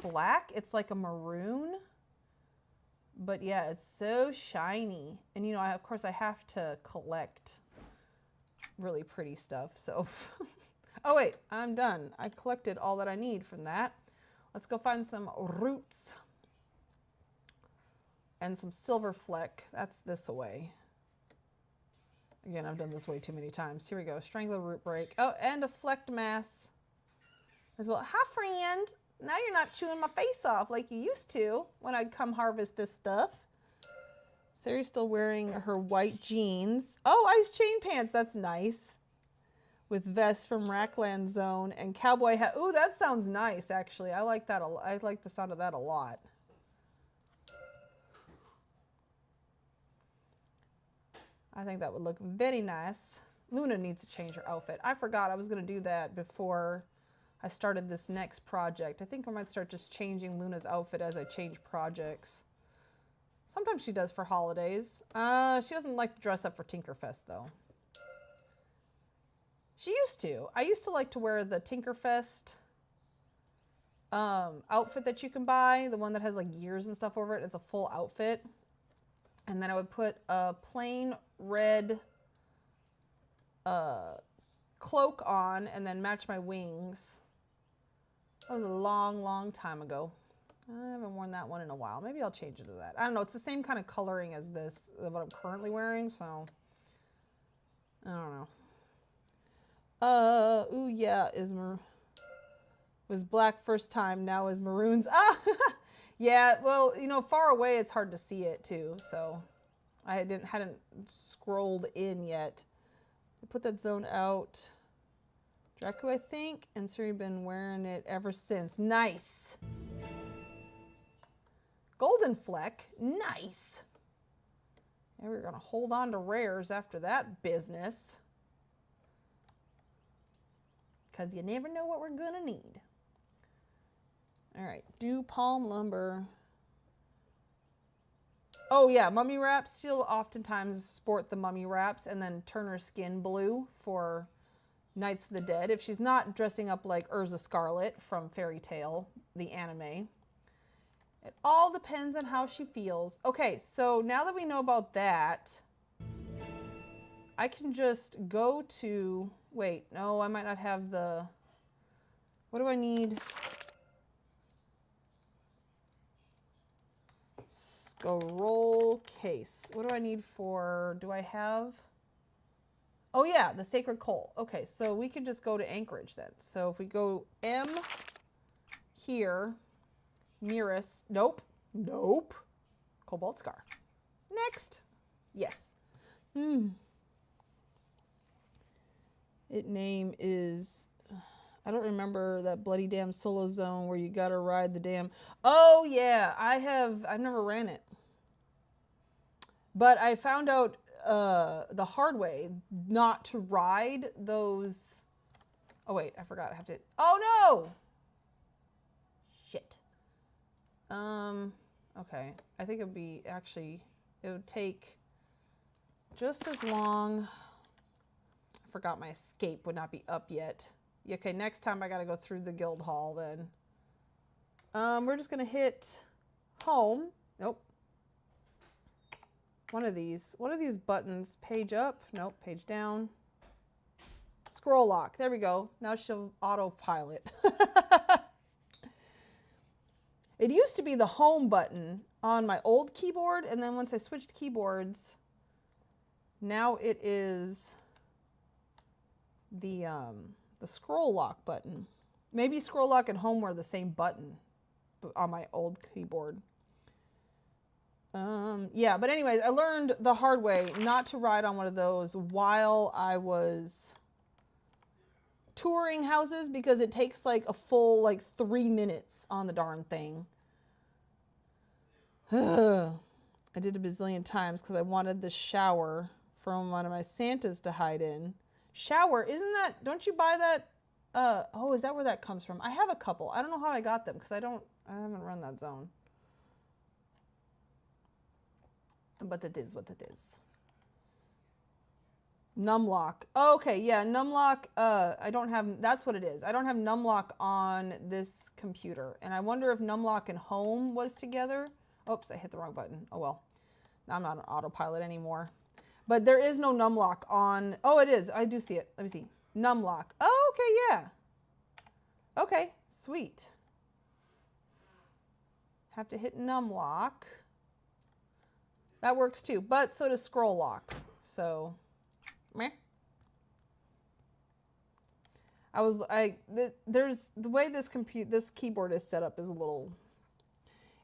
black. It's like a maroon. But yeah, it's so shiny. And you know, of course I have to collect really pretty stuff, so. Oh wait, I'm done. I collected all that I need from that. Let's go find some roots. And some silver fleck. That's this away. Again, I've done this way too many times. Here we go. Strangler root break. Oh, and a flecked mass as well. Hi, friend. Now you're not chewing my face off like you used to when I'd come harvest this stuff. Sari's still wearing her white jeans. Oh, ice chain pants. That's nice. With vest from Rackland Zone and cowboy hat. Ooh, that sounds nice, actually. I like that. I like the sound of that a lot. I think that would look very nice. Luna needs to change her outfit. I forgot I was going to do that before I started this next project. I think I might start just changing Luna's outfit as I change projects. Sometimes she does for holidays. She doesn't like to dress up for Tinkerfest, though. She used to. I used to like to wear the Tinkerfest outfit that you can buy, the one that has like gears and stuff over it. It's a full outfit. And then I would put a plain red cloak on and then match my wings. That was a long, long time ago. I haven't worn that one in a while. Maybe I'll change it to that. I don't know. It's the same kind of coloring as this, what I'm currently wearing, so I don't know. Ooh, yeah, was black first time, now is maroons. Ah, yeah, well, you know, far away it's hard to see it too, so I hadn't scrolled in yet. I put that zone out. Draco, I think, and Siri been wearing it ever since. Nice. Golden Fleck, nice. And we're gonna hold on to rares after that business, because you never know what we're gonna need. All right, do palm lumber. Oh yeah, mummy wraps. She'll oftentimes sport the mummy wraps and then turn her skin blue for Nights of the Dead if she's not dressing up like Urza Scarlet from Fairy Tale, the anime. It all depends on how she feels. Okay, so now that we know about that, I can just go to, wait, no, I might not have the, what do I need? Scroll case. What do I need for, do I have? Oh yeah, the Sacred Coal. Okay, so we can just go to Anchorage then. So if we go M here, nearest, nope, nope, Cobalt Scar. Next, yes. It name is, I don't remember that bloody damn solo zone where you gotta ride the damn, oh yeah, I've never ran it. But I found out the hard way not to ride those, oh wait, I forgot, I have to, oh no! Shit. Okay, I think it'd be, actually, it would take just as long. I forgot my escape would not be up yet. Okay, next time I gotta go through the guild hall then. We're just gonna hit home. Nope. One of these buttons, page up, nope, page down. Scroll lock, there we go. Now she'll autopilot. It used to be the home button on my old keyboard, and then once I switched keyboards, now it is the scroll lock button. Maybe scroll lock and home were the same button on my old keyboard. Yeah, but anyways, I learned the hard way not to ride on one of those while I was touring houses, because it takes like a full like 3 minutes on the darn thing. I did a bazillion times because I wanted the shower from one of my Santas to hide in. Shower, isn't that, don't you buy that? Oh, is that where that comes from? I have a couple. I don't know how I got them because I haven't run that zone. But it is what it is. Numlock. Oh, okay, yeah, Numlock, I don't have, that's what it is. I don't have Numlock on this computer. And I wonder if Numlock and Home was together. Oops, I hit the wrong button. Oh well. Now I'm not on autopilot anymore. But there is no Numlock on, oh it is, I do see it. Let me see. Numlock. Oh, okay, yeah. Okay, sweet. Have to hit Numlock. That works too, but so does Scroll Lock. So Meh. There's the way this keyboard is set up is a little,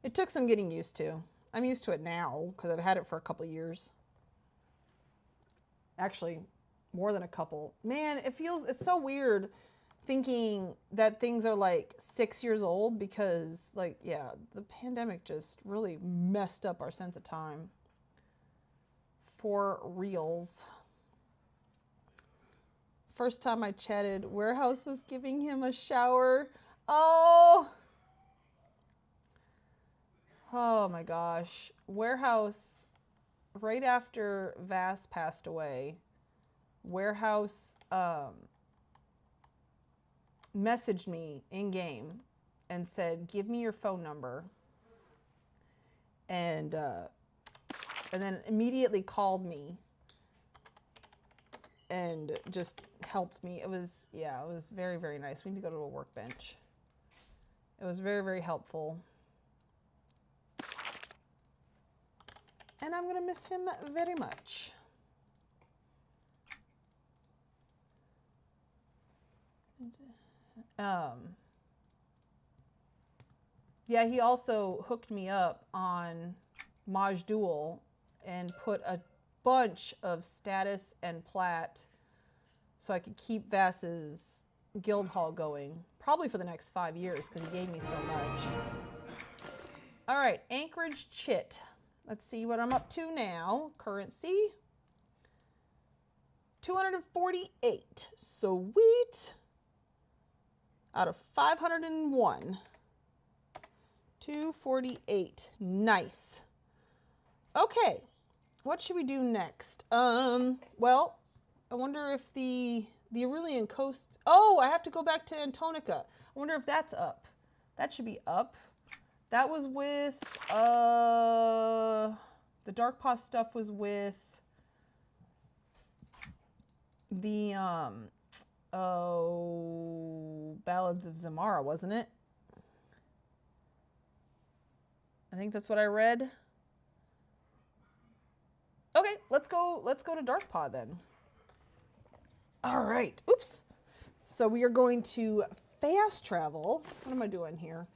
it took some getting used to. I'm used to it now because I've had it for a couple of years. Actually, more than a couple. Man, it's so weird thinking that things are like 6 years old because, like, yeah, the pandemic just really messed up our sense of time. For reals. First time I chatted, Warehouse was giving him a shower. Oh my gosh. Warehouse, right after Vass passed away, Warehouse messaged me in game and said, give me your phone number. And then immediately called me and just helped me. It was very, very nice. We need to go to a workbench. It was very, very helpful. And I'm going to miss him very much. Yeah, he also hooked me up on Maj Duel and put a bunch of status and plat so I could keep Vass's guild hall going, probably for the next 5 years because he gave me so much. All right, Anchorage Chit. Let's see what I'm up to now. Currency, 248. Sweet. Out of 501. 248. Nice. Okay. What should we do next? Well, I wonder if the Aurelian Coast... Oh, I have to go back to Antonica. I wonder if that's up. That should be up. That was with... the Dark Paw stuff was with the... Ballads of Zamara, wasn't it? I think that's what I read. Okay, let's go to Dark Paw then. All right. Oops. So we are going to fast travel. What am I doing here?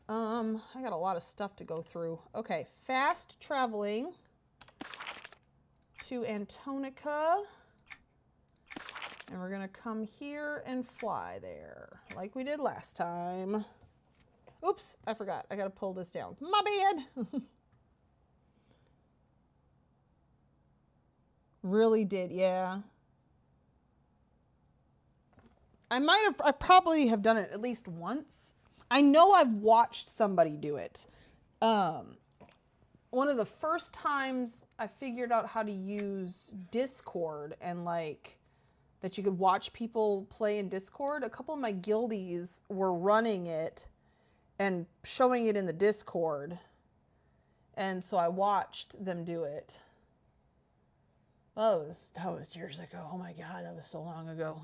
I got a lot of stuff to go through. Okay, fast traveling to Antonica. And we're gonna come here and fly there, like we did last time. Oops, I forgot. I gotta pull this down. My bad. Really did, yeah. I probably have done it at least once. I know I've watched somebody do it. One of the first times I figured out how to use Discord and like that you could watch people play in Discord, a couple of my guildies were running it and showing it in the Discord. And so I watched them do it. Oh, that was years ago. Oh my God, that was so long ago.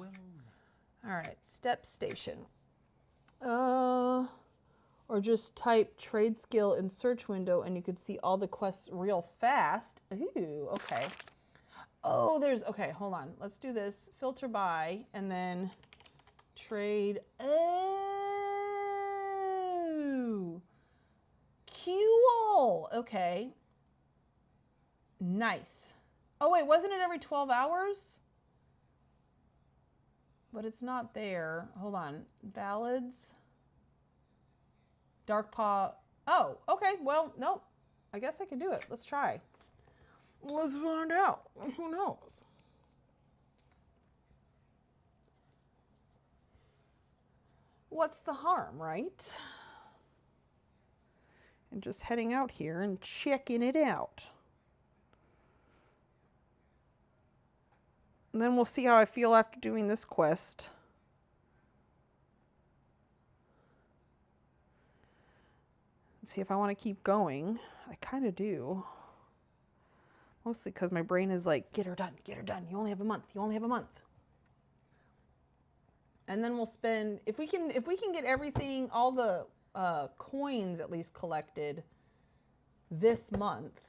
All right, step station. Or just type trade skill in search window and you could see all the quests real fast. Ooh, okay. Oh, okay, hold on. Let's do this. Filter by and then trade. Oh, cool. Okay. Nice. Oh, wait, wasn't it every 12 hours? But it's not there. Hold on. Ballads. Dark Paw. Oh, okay. Well, nope. I guess I can do it. Let's try. Let's find out. Who knows? What's the harm, right? And just heading out here and checking it out. And then we'll see how I feel after doing this quest. See if I want to keep going. I kind of do. Mostly because my brain is like, get her done, get her done. You only have a month. You only have a month. And then we'll spend, if we can get everything, all the coins at least collected this month,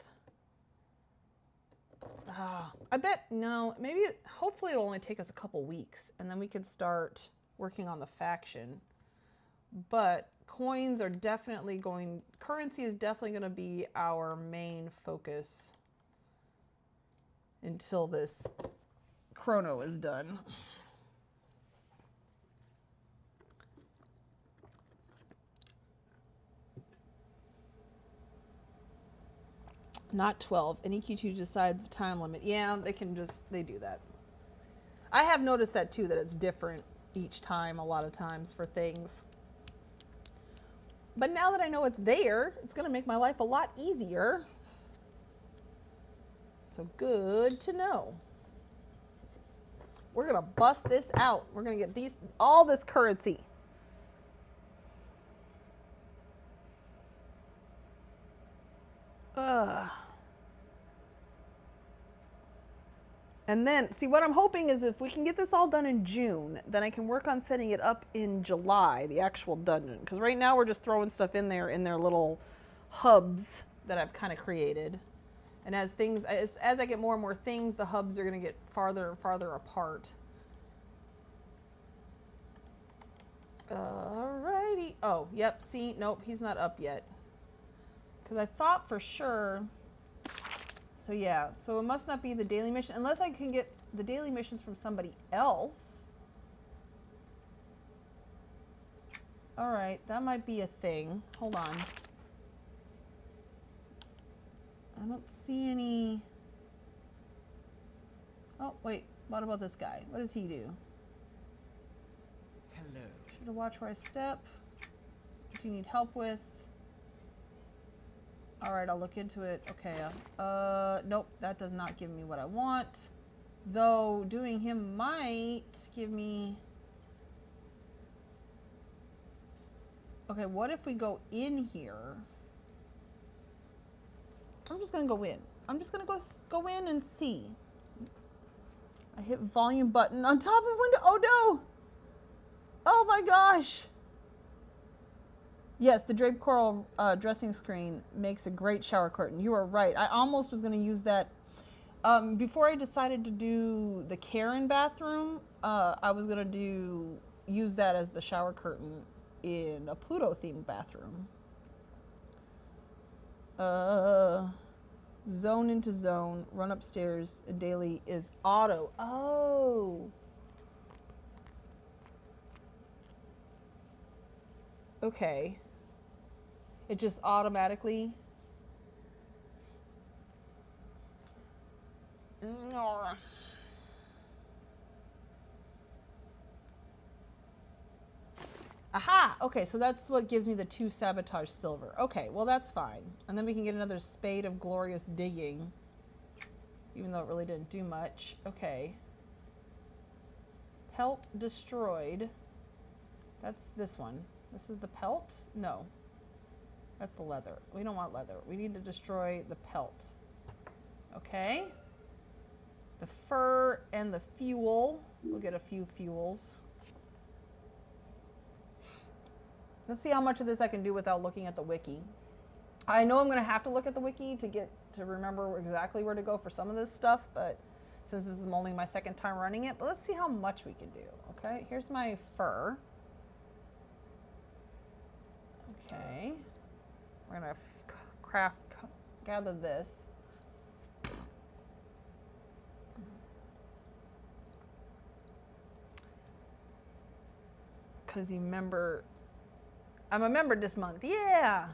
I bet, no, maybe, hopefully it'll only take us a couple weeks and then we can start working on the faction. But coins are definitely going, currency is definitely going to be our main focus until this chrono is done. Not 12. And EQ2 decides the time limit. Yeah, they do that. I have noticed that too, that it's different each time, a lot of times for things. But now that I know it's there, it's going to make my life a lot easier. So good to know. We're going to bust this out. We're going to get all this currency. And then, see, what I'm hoping is if we can get this all done in June, then I can work on setting it up in July, the actual dungeon. Because right now we're just throwing stuff in their little hubs that I've kind of created. And as I get more and more things, the hubs are going to get farther and farther apart. Alrighty. Oh, yep, see, nope, he's not up yet. Because I thought for sure... So yeah, so it must not be the daily mission, unless I can get the daily missions from somebody else. All right, that might be a thing. Hold on. I don't see any... Oh, wait, what about this guy? What does he do? Hello. Should have watched where I step. What do you need help with? All right, I'll look into it. Okay, nope, that does not give me what I want. Though doing him might give me... Okay, what if we go in here? I'm just gonna go in. I'm just gonna go in and see. I hit volume button on top of the window. Oh no! Oh my gosh! Yes, the draped coral dressing screen makes a great shower curtain. You are right. I almost was going to use that. Before I decided to do the Karen bathroom, I was going to use that as the shower curtain in a Pluto-themed bathroom. Zone into zone, run upstairs, daily is auto. Oh. Okay. It just automatically. Aha! Okay, so that's what gives me the 2 sabotage silver. Okay, well that's fine. And then we can get another spade of glorious digging. Even though it really didn't do much. Okay. Pelt destroyed. That's this one. This is the pelt? No. That's the leather. We don't want leather. We need to destroy the pelt. Okay. The fur and the fuel. We'll get a few fuels. Let's see how much of this I can do without looking at the wiki. I know I'm going to have to look at the wiki to remember exactly where to go for some of this stuff, but since this is only my second time running it, but let's see how much we can do. Okay, here's my fur. Okay. We're going to gather this. Because you remember, I'm a member this month. Yeah.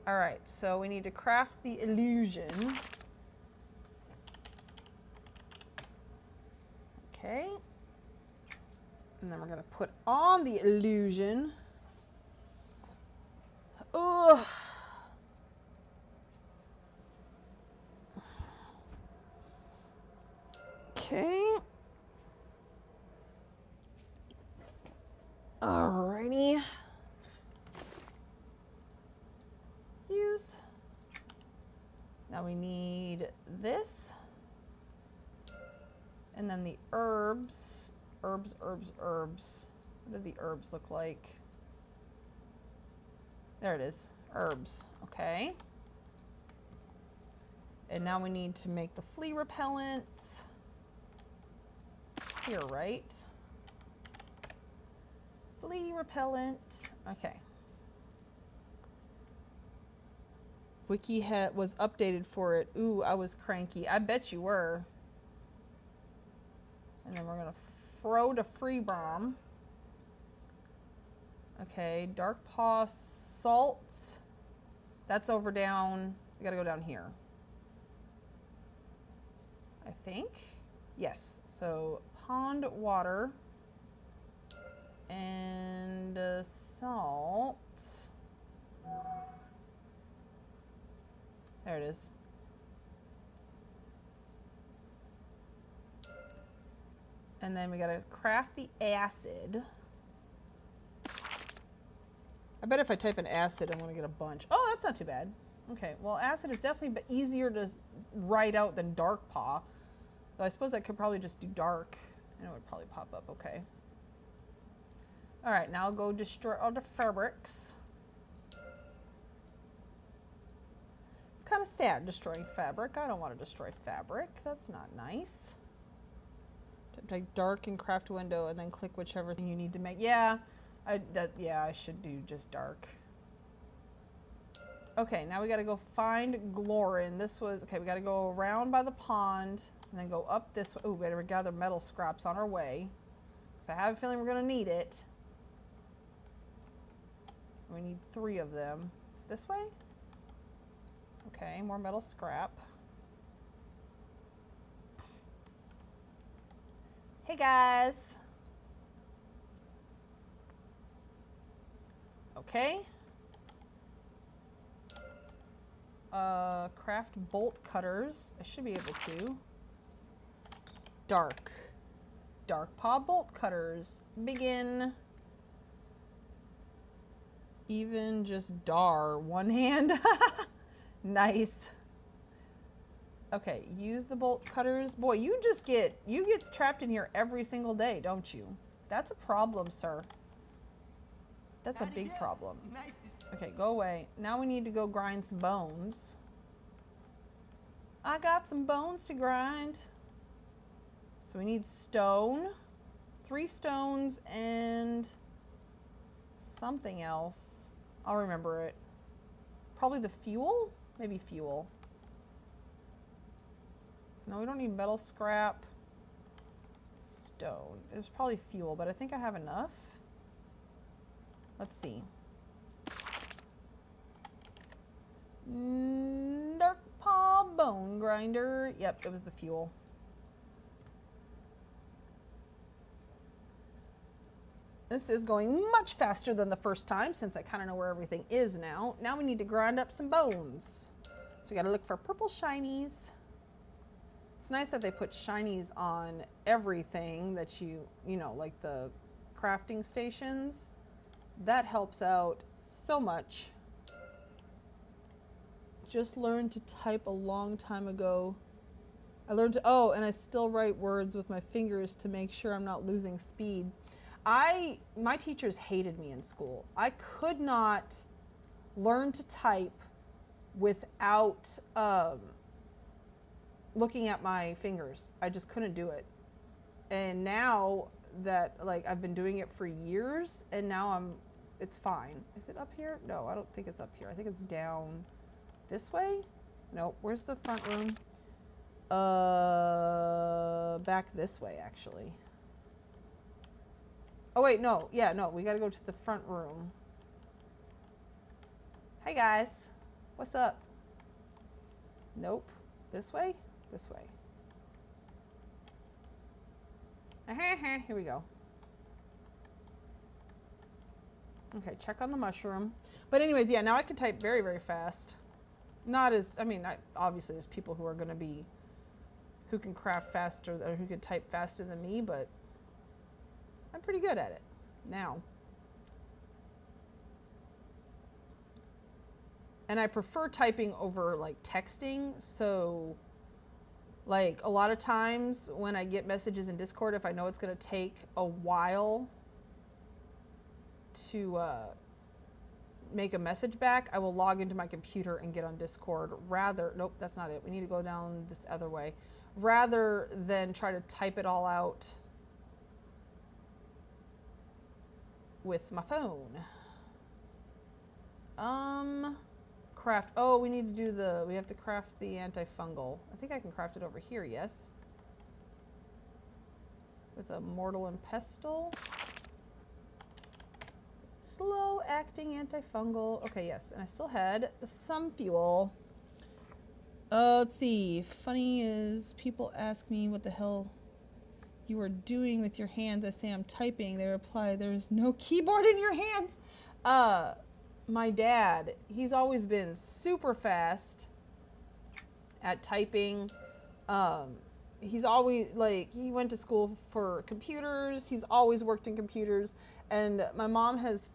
All right, so we need to craft the illusion. Okay. And then we're going to put on the illusion. Oh. Okay. Alrighty. Use. Now we need this. And then the herbs. Herbs. What do the herbs look like? There it is. Herbs. Okay. And now we need to make the flea repellent. Here, right? Flea repellent. Okay. Wiki was updated for it. Ooh, I was cranky. I bet you were. And then we're gonna throw the free bomb. Okay, dark paw salt. That's over down. We gotta go down here. I think. Yes. So pond water and salt. There it is. And then we gotta craft the acid. I bet if I type in acid, I'm gonna get a bunch. Oh, that's not too bad. Okay, well, acid is definitely easier to write out than dark paw. So I suppose I could probably just do dark and it would probably pop up okay. All right, now I'll go destroy all the fabrics. It's kind of sad destroying fabric. I don't want to destroy fabric. That's not nice. Type dark and craft window and then click whichever thing you need to make. Yeah, I should do just dark. Okay, now we got to go find Glorin. This was, okay, we got to go around by the pond and then go up this way. Oh, we got to gather metal scraps on our way. Because I have a feeling we're going to need it. We need 3 of them. It's this way? Okay, more metal scrap. Hey guys. Okay. Craft bolt cutters. I should be able to. Dark. Dark paw bolt cutters. Begin. Even just dar. One hand. Nice. Okay, use the bolt cutters. Boy, you get trapped in here every single day, don't you? That's a problem, sir. That's a big problem. Okay, go away. Now we need to go grind some bones. I got some bones to grind. So we need stone, 3 stones, and something else. I'll remember it. Probably the fuel? Maybe fuel. No, we don't need metal scrap. Stone. It was probably fuel, but I think I have enough. Let's see. Dark paw bone grinder. Yep, it was the fuel. This is going much faster than the first time since I kind of know where everything is now. Now we need to grind up some bones. So we got to look for purple shinies. It's nice that they put shinies on everything that you know, like the crafting stations. That helps out so much. Just learned to type a long time ago. I learned to, oh, and I still write words with my fingers to make sure I'm not losing speed. My teachers hated me in school. I could not learn to type without looking at my fingers. I just couldn't do it. And now that, like, I've been doing it for years and now it's fine. Is it up here? No, I don't think it's up here. I think it's down this way. Nope. Where's the front room? Back this way, actually. Oh wait, no. Yeah, no, we gotta go to the front room. Hey guys. What's up? Nope. This way? This way. Here we go. Okay, check on the mushroom. But anyways, yeah, now I can type very, very fast. Not as, I mean, obviously there's people who are going to be, who can craft faster, or who can type faster than me, but I'm pretty good at it now. And I prefer typing over, like, texting, so, like, a lot of times when I get messages in Discord, if I know it's going to take a while to, make a message back, I will log into my computer and get on Discord rather, nope, that's not it. We need to go down this other way. Rather than try to type it all out with my phone. Craft, oh, we need to do we have to craft the antifungal. I think I can craft it over here, yes. With a mortal and pestle. Slow acting antifungal. Okay, yes, and I still had some fuel. Let's see. Funny is people ask me what the hell you are doing with your hands. I say I'm typing. They reply, there's no keyboard in your hands. My dad, he's always been super fast at typing. He's always like, he went to school for computers. He's always worked in computers. And my mom has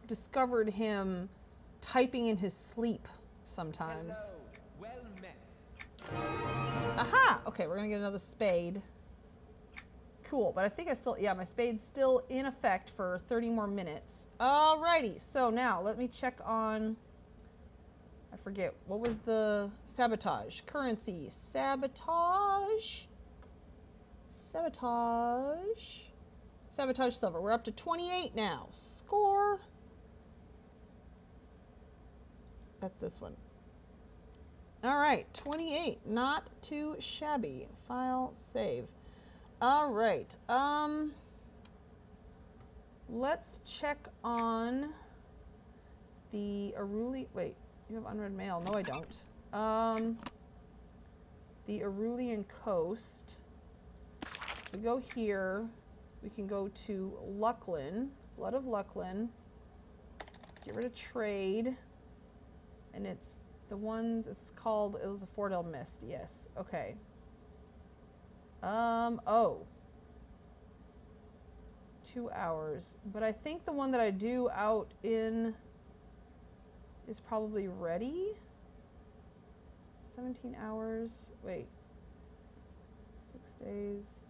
discovered him typing in his sleep sometimes. Hello. Well met. Aha! Okay, we're gonna get another spade. Cool, but I think I still, yeah, my spade's still in effect for 30 more minutes. Alrighty, so now let me check on, I forget, what was the sabotage? Currency, sabotage, sabotage silver. We're up to 28 now. Score. That's this one. All right, 28, not too shabby. File, save. All right, let's check on the Aruli, wait, you have unread mail. No, I don't. The Arulian Coast. We go here, we can go to Lucklin, Blood of Lucklin, get rid of trade, and it's the ones, it's called, it was a Fordell Mist, yes, okay. Oh. 2 hours. But I think the one that I do out in is probably ready. 17 hours. Wait. 6 days.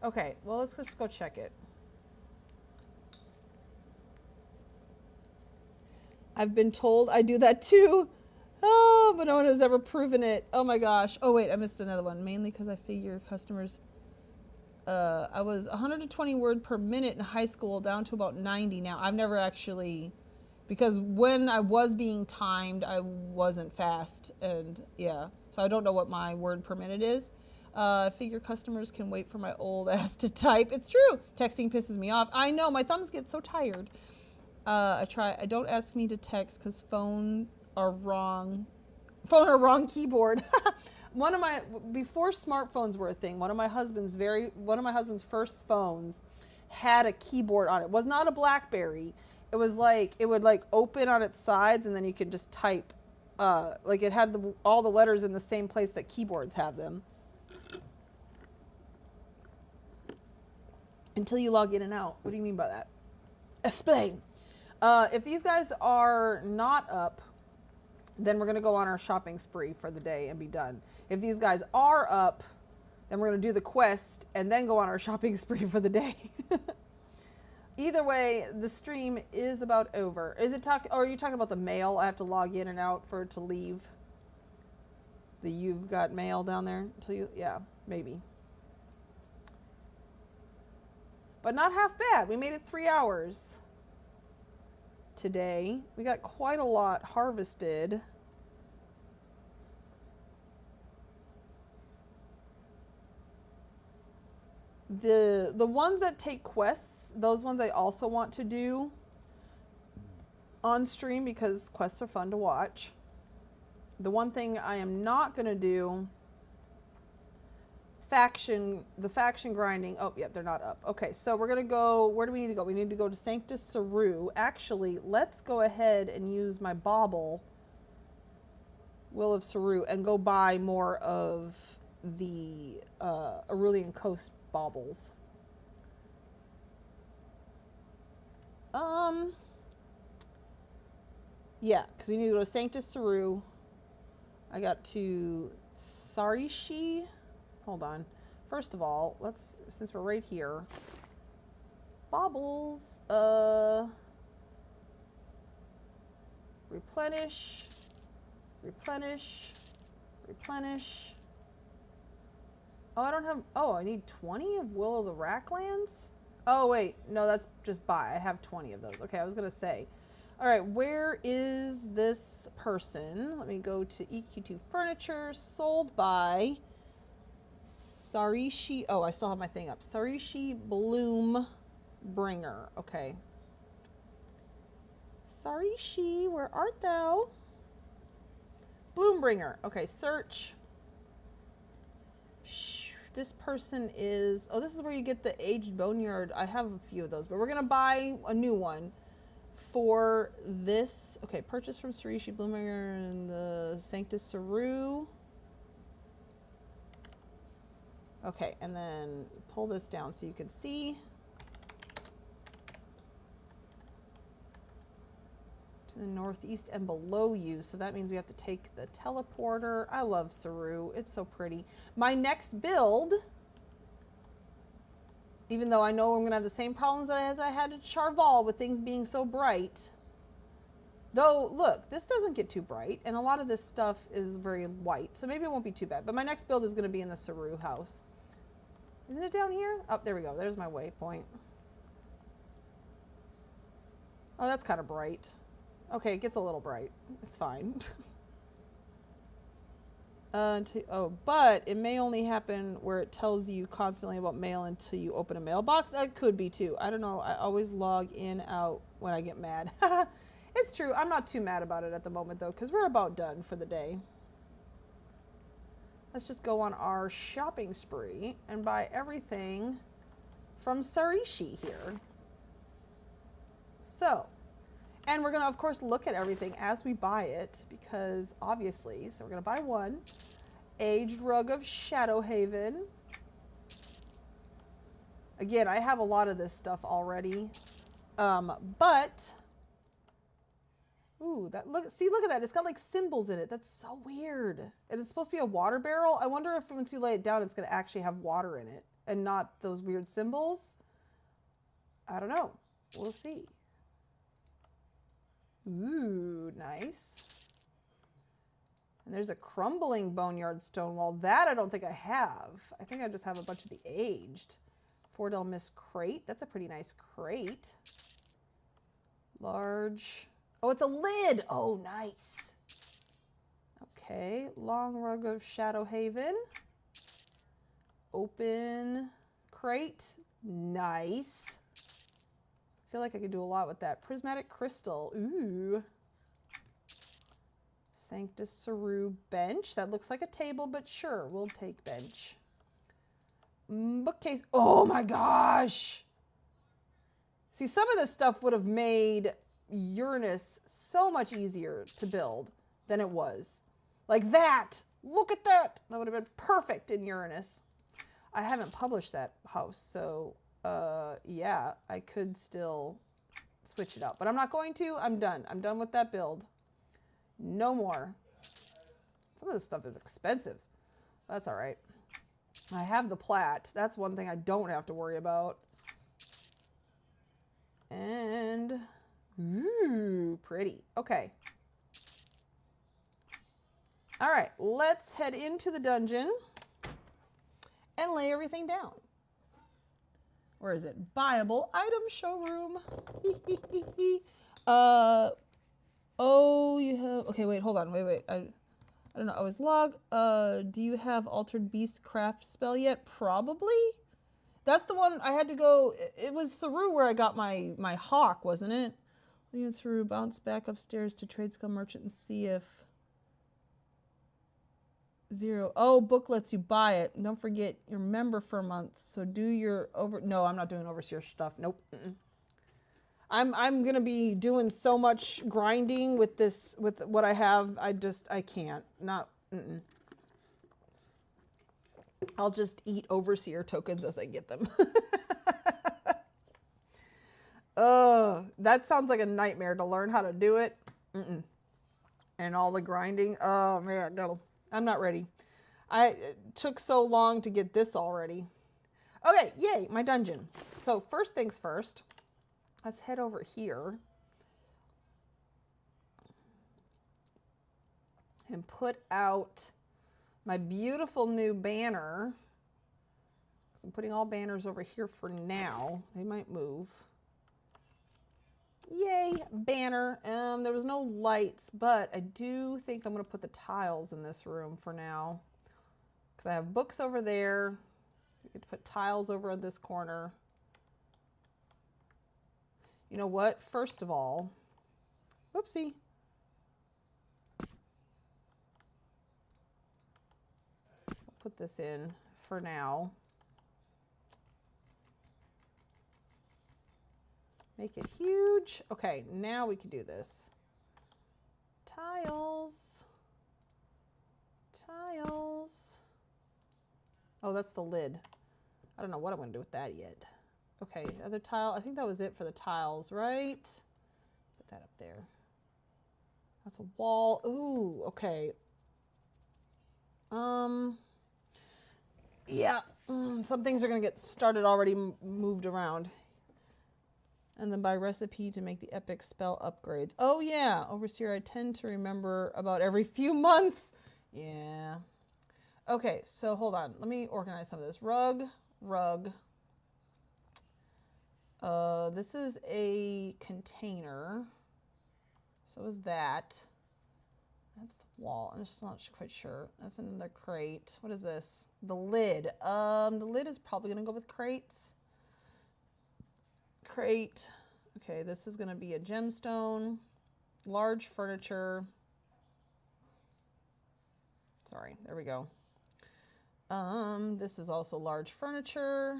Okay, well, let's just go check it. I've been told I do that too. Oh, but no one has ever proven it. Oh my gosh. Oh wait, I missed another one. Mainly because I figure customers, I was 120 word per minute in high school down to about 90 now. I've never actually, because when I was being timed, I wasn't fast, and yeah. So I don't know what my word per minute is. I figure customers can wait for my old ass to type. It's true. Texting pisses me off. I know, my thumbs get so tired. I don't ask me to text because phone or wrong keyboard. Before smartphones were a thing, one of my husband's first phones had a keyboard on it. It was not a BlackBerry. It was like, it would like open on its sides and then you could just type, like it had all the letters in the same place that keyboards have them. Until you log in and out. What do you mean by that? Explain. If these guys are not up, then we're going to go on our shopping spree for the day and be done. If these guys are up, then we're going to do the quest and then go on our shopping spree for the day. Either way, the stream is about over. Or are you talking about the mail? I have to log in and out for it to leave. You've got mail down there until you, yeah, maybe. But not half bad. We made it 3 hours. Today we got quite a lot harvested. The ones that take quests, those ones I also want to do on stream because quests are fun to watch. The one thing I am not going to do, the faction grinding. Oh, yeah, they're not up. Okay, so we're going to go, where do we need to go? We need to go to Sanctus Saru. Actually, let's go ahead and use my bauble, Will of Saru, and go buy more of the Arulian Coast baubles. Yeah, because we need to go to Sanctus Saru. I got to Sarishi. Hold on. First of all, since we're right here, baubles. Replenish. Replenish. Replenish. Oh, I don't have... Oh, I need 20 of Will of the Racklands? Oh, wait. No, that's just buy. I have 20 of those. Okay, I was going to say. All right, where is this person? Let me go to EQ2 Furniture. Sold by Sarishi. Oh, I still have my thing up. Sarishi Bloom Bringer. Okay. Sarishi, where art thou? Bloombringer. Okay, search. This person is... Oh, this is where you get the aged boneyard. I have a few of those, but we're going to buy a new one for this. Okay, purchase from Sarishi Bloombringer and the Sanctus Saru. Okay, and then pull this down so you can see. To the northeast and below you, so that means we have to take the teleporter. I love Saru. It's so pretty. My next build, even though I know I'm going to have the same problems as I had at Charval with things being so bright. Though, look, this doesn't get too bright, and a lot of this stuff is very white, so maybe it won't be too bad. But my next build is going to be in the Saru house. Isn't it down here? Oh, there we go. There's my waypoint. Oh, that's kind of bright. Okay, it gets a little bright. It's fine. But it may only happen where it tells you constantly about mail until you open a mailbox. That could be too. I don't know. I always log in, out when I get mad. It's true. I'm not too mad about it at the moment, though, because we're about done for the day. Let's just go on our shopping spree and buy everything from Sarishi here. So... And we're going to, of course, look at everything as we buy it, because obviously, so we're going to buy one. Aged Rug of Shadowhaven. Again, I have a lot of this stuff already. But, ooh, that look at that. It's got like symbols in it. That's so weird. And it's supposed to be a water barrel. I wonder if once you lay it down, it's going to actually have water in it and not those weird symbols. I don't know. We'll see. Ooh, nice. And there's a crumbling boneyard stone wall. That I don't think I have. I think I just have a bunch of the aged. Fordell Miss crate. That's a pretty nice crate. Large. Oh, it's a lid. Oh, nice. Okay. Long Rug of Shadowhaven. Open crate. Nice. I feel like I could do a lot with that. Prismatic crystal. Ooh. Sanctus Saru bench. That looks like a table, but sure, we'll take bench. Bookcase. Oh my gosh. See, some of this stuff would have made Uranus so much easier to build than it was. Like that. Look at that. That would have been perfect in Uranus. I haven't published that house, so... yeah, I could still switch it out, but I'm not going to. I'm done. I'm done with that build. No more. Some of this stuff is expensive. That's all right. I have the plat. That's one thing I don't have to worry about. And, ooh, pretty. Okay. All right, let's head into the dungeon and lay everything down. Where is it? Buyable item showroom. Oh, you have... Okay, wait, hold on. Wait. I don't know. I was log. Do you have Altered Beast Craft spell yet? Probably. That's the one I had to go... It was Saru where I got my hawk, wasn't it? Leave it Saru. Bounce back upstairs to Trade Skill Merchant and see if... 0. Oh, book lets you buy it. Don't forget you're member for a month. So do your No, I'm not doing overseer stuff. Nope. I'm gonna be doing so much grinding with this, with what I have. I can't. Not. I'll just eat overseer tokens as I get them. Oh, that sounds like a nightmare to learn how to do it. And all the grinding. Oh man, no. I'm not ready. It took so long to get this already. Okay, yay, my dungeon. So first things first, let's head over here and put out my beautiful new banner. I'm putting all banners over here for now. They might move. Yay, banner. There was no lights, but I do think I'm going to put the tiles in this room for now. Because I have books over there. We could put tiles over in this corner. You know what? First of all, oopsie. I'll put this in for now. Make it huge. Okay, now we can do this. Tiles. Tiles. Oh, that's the lid. I don't know what I'm going to do with that yet. Okay, other tile. I think that was it for the tiles, right? Put that up there. That's a wall. Ooh, okay. Yeah, some things are going to get started already moved around. And then buy recipe to make the epic spell upgrades. Oh yeah, Overseer, I tend to remember about every few months. Yeah. Okay, so hold on. Let me organize some of this. Rug. This is a container. So is that. That's the wall. I'm just not quite sure. That's another crate. What is this? The lid. The lid is probably going to go with crates. Crate. Okay, this is going to be a gemstone. Large furniture. Sorry, there we go. This is also large furniture.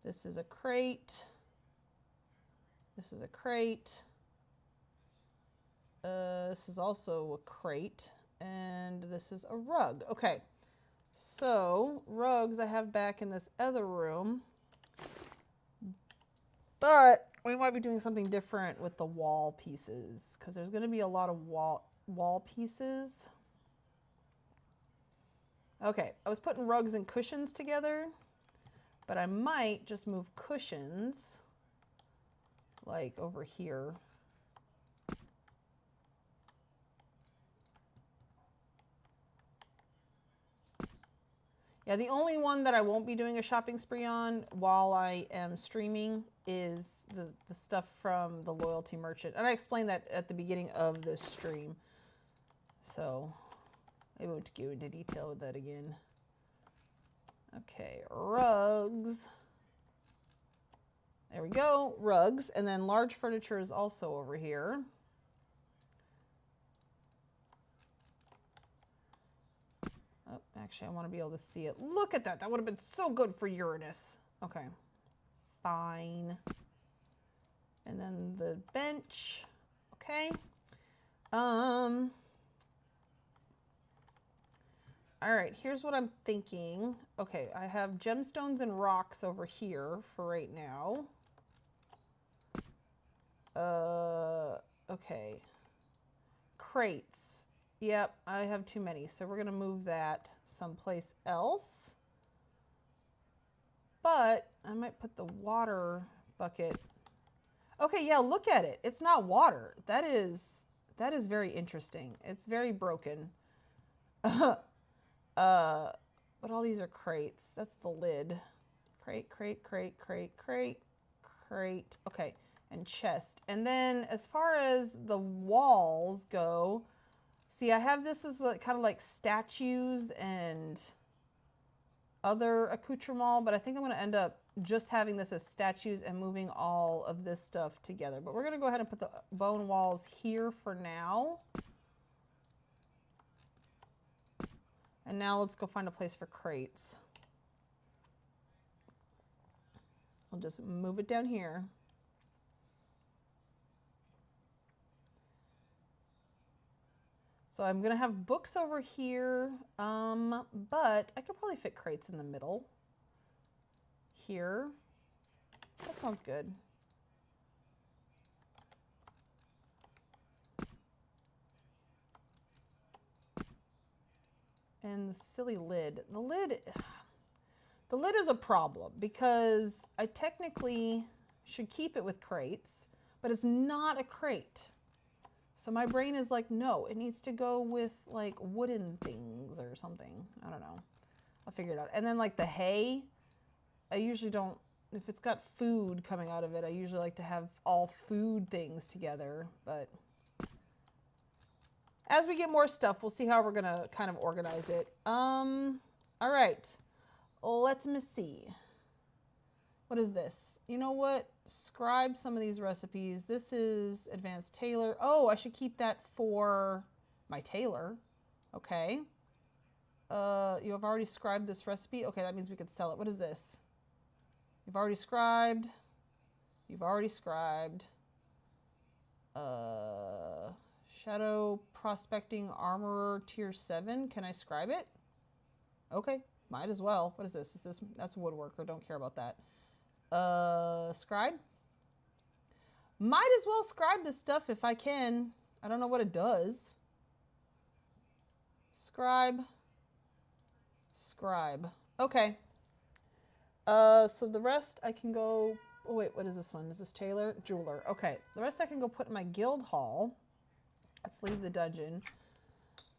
This is a crate. This is a crate. This is also a crate. And this is a rug. Okay, so rugs I have back in this other room. But we might be doing something different with the wall pieces because there's going to be a lot of wall pieces. Okay, I was putting rugs and cushions together, but I might just move cushions like over here. Yeah, the only one that I won't be doing a shopping spree on while I am streaming is the stuff from the loyalty merchant. And I explained that at the beginning of this stream. So I won't go into detail with that again. Okay, rugs. There we go, rugs. And then large furniture is also over here. Oh, actually, I want to be able to see it. Look at that. That would have been so good for Uranus. Okay. Fine. And then the bench. Okay. All right, here's what I'm thinking. Okay, I have gemstones and rocks over here for right now. Okay. Crates. Yep, I have too many, so we're going to move that someplace else. But I might put the water bucket. Okay, yeah, look at it. It's not water. That is very interesting. It's very broken. But all these are crates. That's the lid. Crate. Okay, and chest. And then as far as the walls go, see, I have this as like, kind of like statues and other accoutrements, but I think I'm going to end up just having this as statues and moving all of this stuff together. But we're going to go ahead and put the bone walls here for now. And now let's go find a place for crates. I'll just move it down here. So I'm going to have books over here, but I could probably fit crates in the middle here. That sounds good. And the silly lid. The The lid is a problem because I technically should keep it with crates, but it's not a crate. So my brain is like, no, it needs to go with like wooden things or something. I don't know. I'll figure it out. And then like the hay, I usually don't, if it's got food coming out of it, I usually like to have all food things together. But as we get more stuff, we'll see how we're gonna kind of organize it. All right, let me see. What is this? You know what? Scribe some of these recipes. This is advanced tailor. Oh, I should keep that for my tailor. Okay. You have already scribed this recipe. Okay, that means we could sell it. What is this? You've already scribed. You've already scribed. Shadow prospecting armorer tier 7. Can I scribe it? Okay, might as well. What is this? That's woodworker. Don't care about that. Scribe? Might as well scribe this stuff if I can. I don't know what it does. Scribe. Scribe. Okay. So the rest I can go... Oh, wait, what is this one? Is this tailor? Jeweler. Okay. The rest I can go put in my guild hall. Let's leave the dungeon.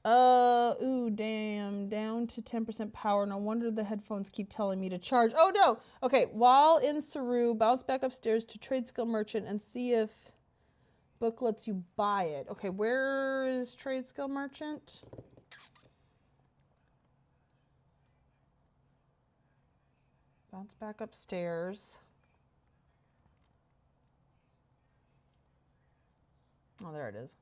Ooh, damn. Down to 10% power. No wonder the headphones keep telling me to charge. Oh, no. Okay. While in Saru, bounce back upstairs to trade skill merchant and see if book lets you buy it. Okay, where is trade skill merchant? Bounce back upstairs. Oh, there it is.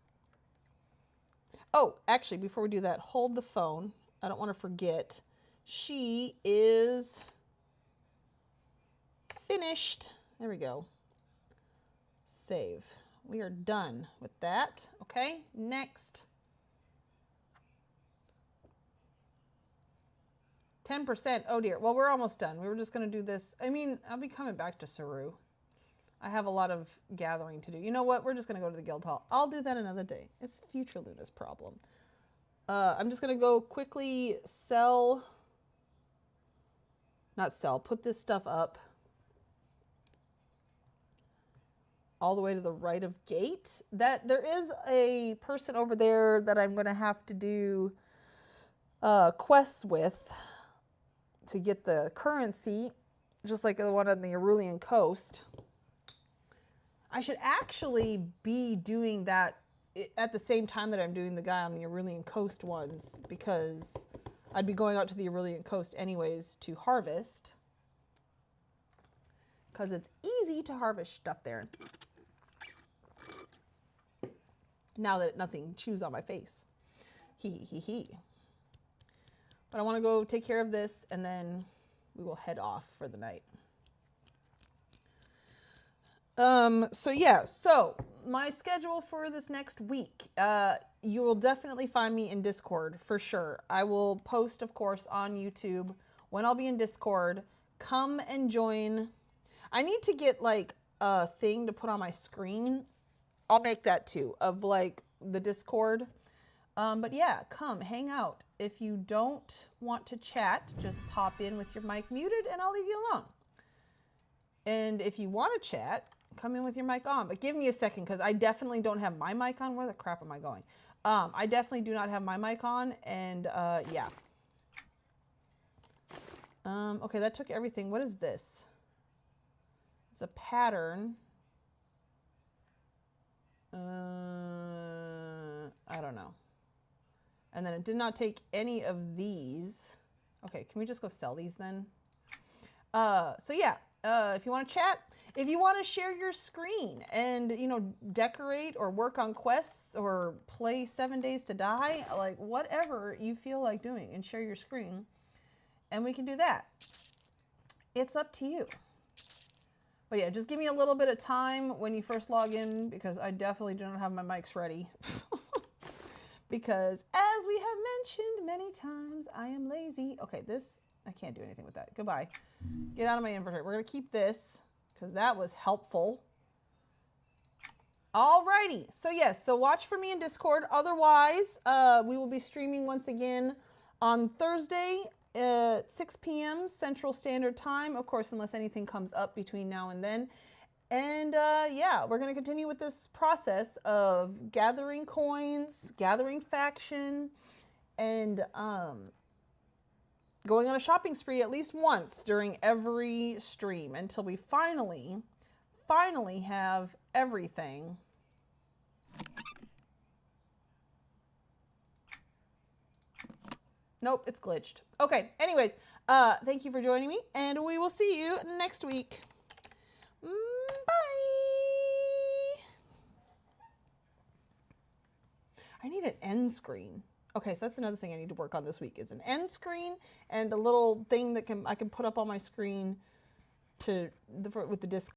Oh, actually, before we do that, hold the phone. I don't want to forget. She is finished. There we go. Save. We are done with that. Okay, next. 10%. Oh dear. Well, we're almost done. We were just going to do this. I mean, I'll be coming back to Saru. I have a lot of gathering to do. You know what? We're just going to go to the guild hall. I'll do that another day. It's future Luna's problem. I'm just going to go quickly sell. Not sell. Put this stuff up. All the way to the right of gate. That there is a person over there that I'm going to have to do quests with to get the currency, just like the one on the Arulian coast. I should actually be doing that at the same time that I'm doing the guy on the Arulian coast ones, because I'd be going out to the Arulian coast anyways to harvest, because it's easy to harvest stuff there. Now that nothing chews on my face. He. But I want to go take care of this, and then we will head off for the night. So yeah, so my schedule for this next week, you will definitely find me in Discord for sure. I will post, of course, on YouTube when I'll be in Discord. Come and join. I need to get like a thing to put on my screen. I'll make that too, of like the Discord. But yeah, come hang out. If you don't want to chat, just pop in with your mic muted and I'll leave you alone. And if you want to chat, come in with your mic on. But give me a second, because I definitely don't have my mic on. Where the crap am I going? I definitely do not have my mic on. And yeah. Okay, that took everything. What is this? It's a pattern. I don't know. And then it did not take any of these. Okay, can we just go sell these then? So yeah, if you want to chat, if you want to share your screen and, you know, decorate or work on quests or play 7 Days to Die, like whatever you feel like doing, and share your screen, and we can do that. It's up to you. But yeah, just give me a little bit of time when you first log in, because I definitely do not have my mics ready. Because as we have mentioned many times, I am lazy. Okay, this, I can't do anything with that. Goodbye. Get out of my inventory. We're going to keep this because that was helpful. Alrighty. So yes, so watch for me in Discord. Otherwise, we will be streaming once again on Thursday at 6 p.m. Central Standard Time, of course, unless anything comes up between now and then. And yeah, we're going to continue with this process of gathering coins, gathering faction, and going on a shopping spree at least once during every stream until we finally have everything. Nope, it's glitched. Okay, anyways, thank you for joining me, and we will see you next week. Bye. I need an end screen. Okay, so that's another thing I need to work on this week is an end screen and a little thing that I can put up on my screen with the Discord.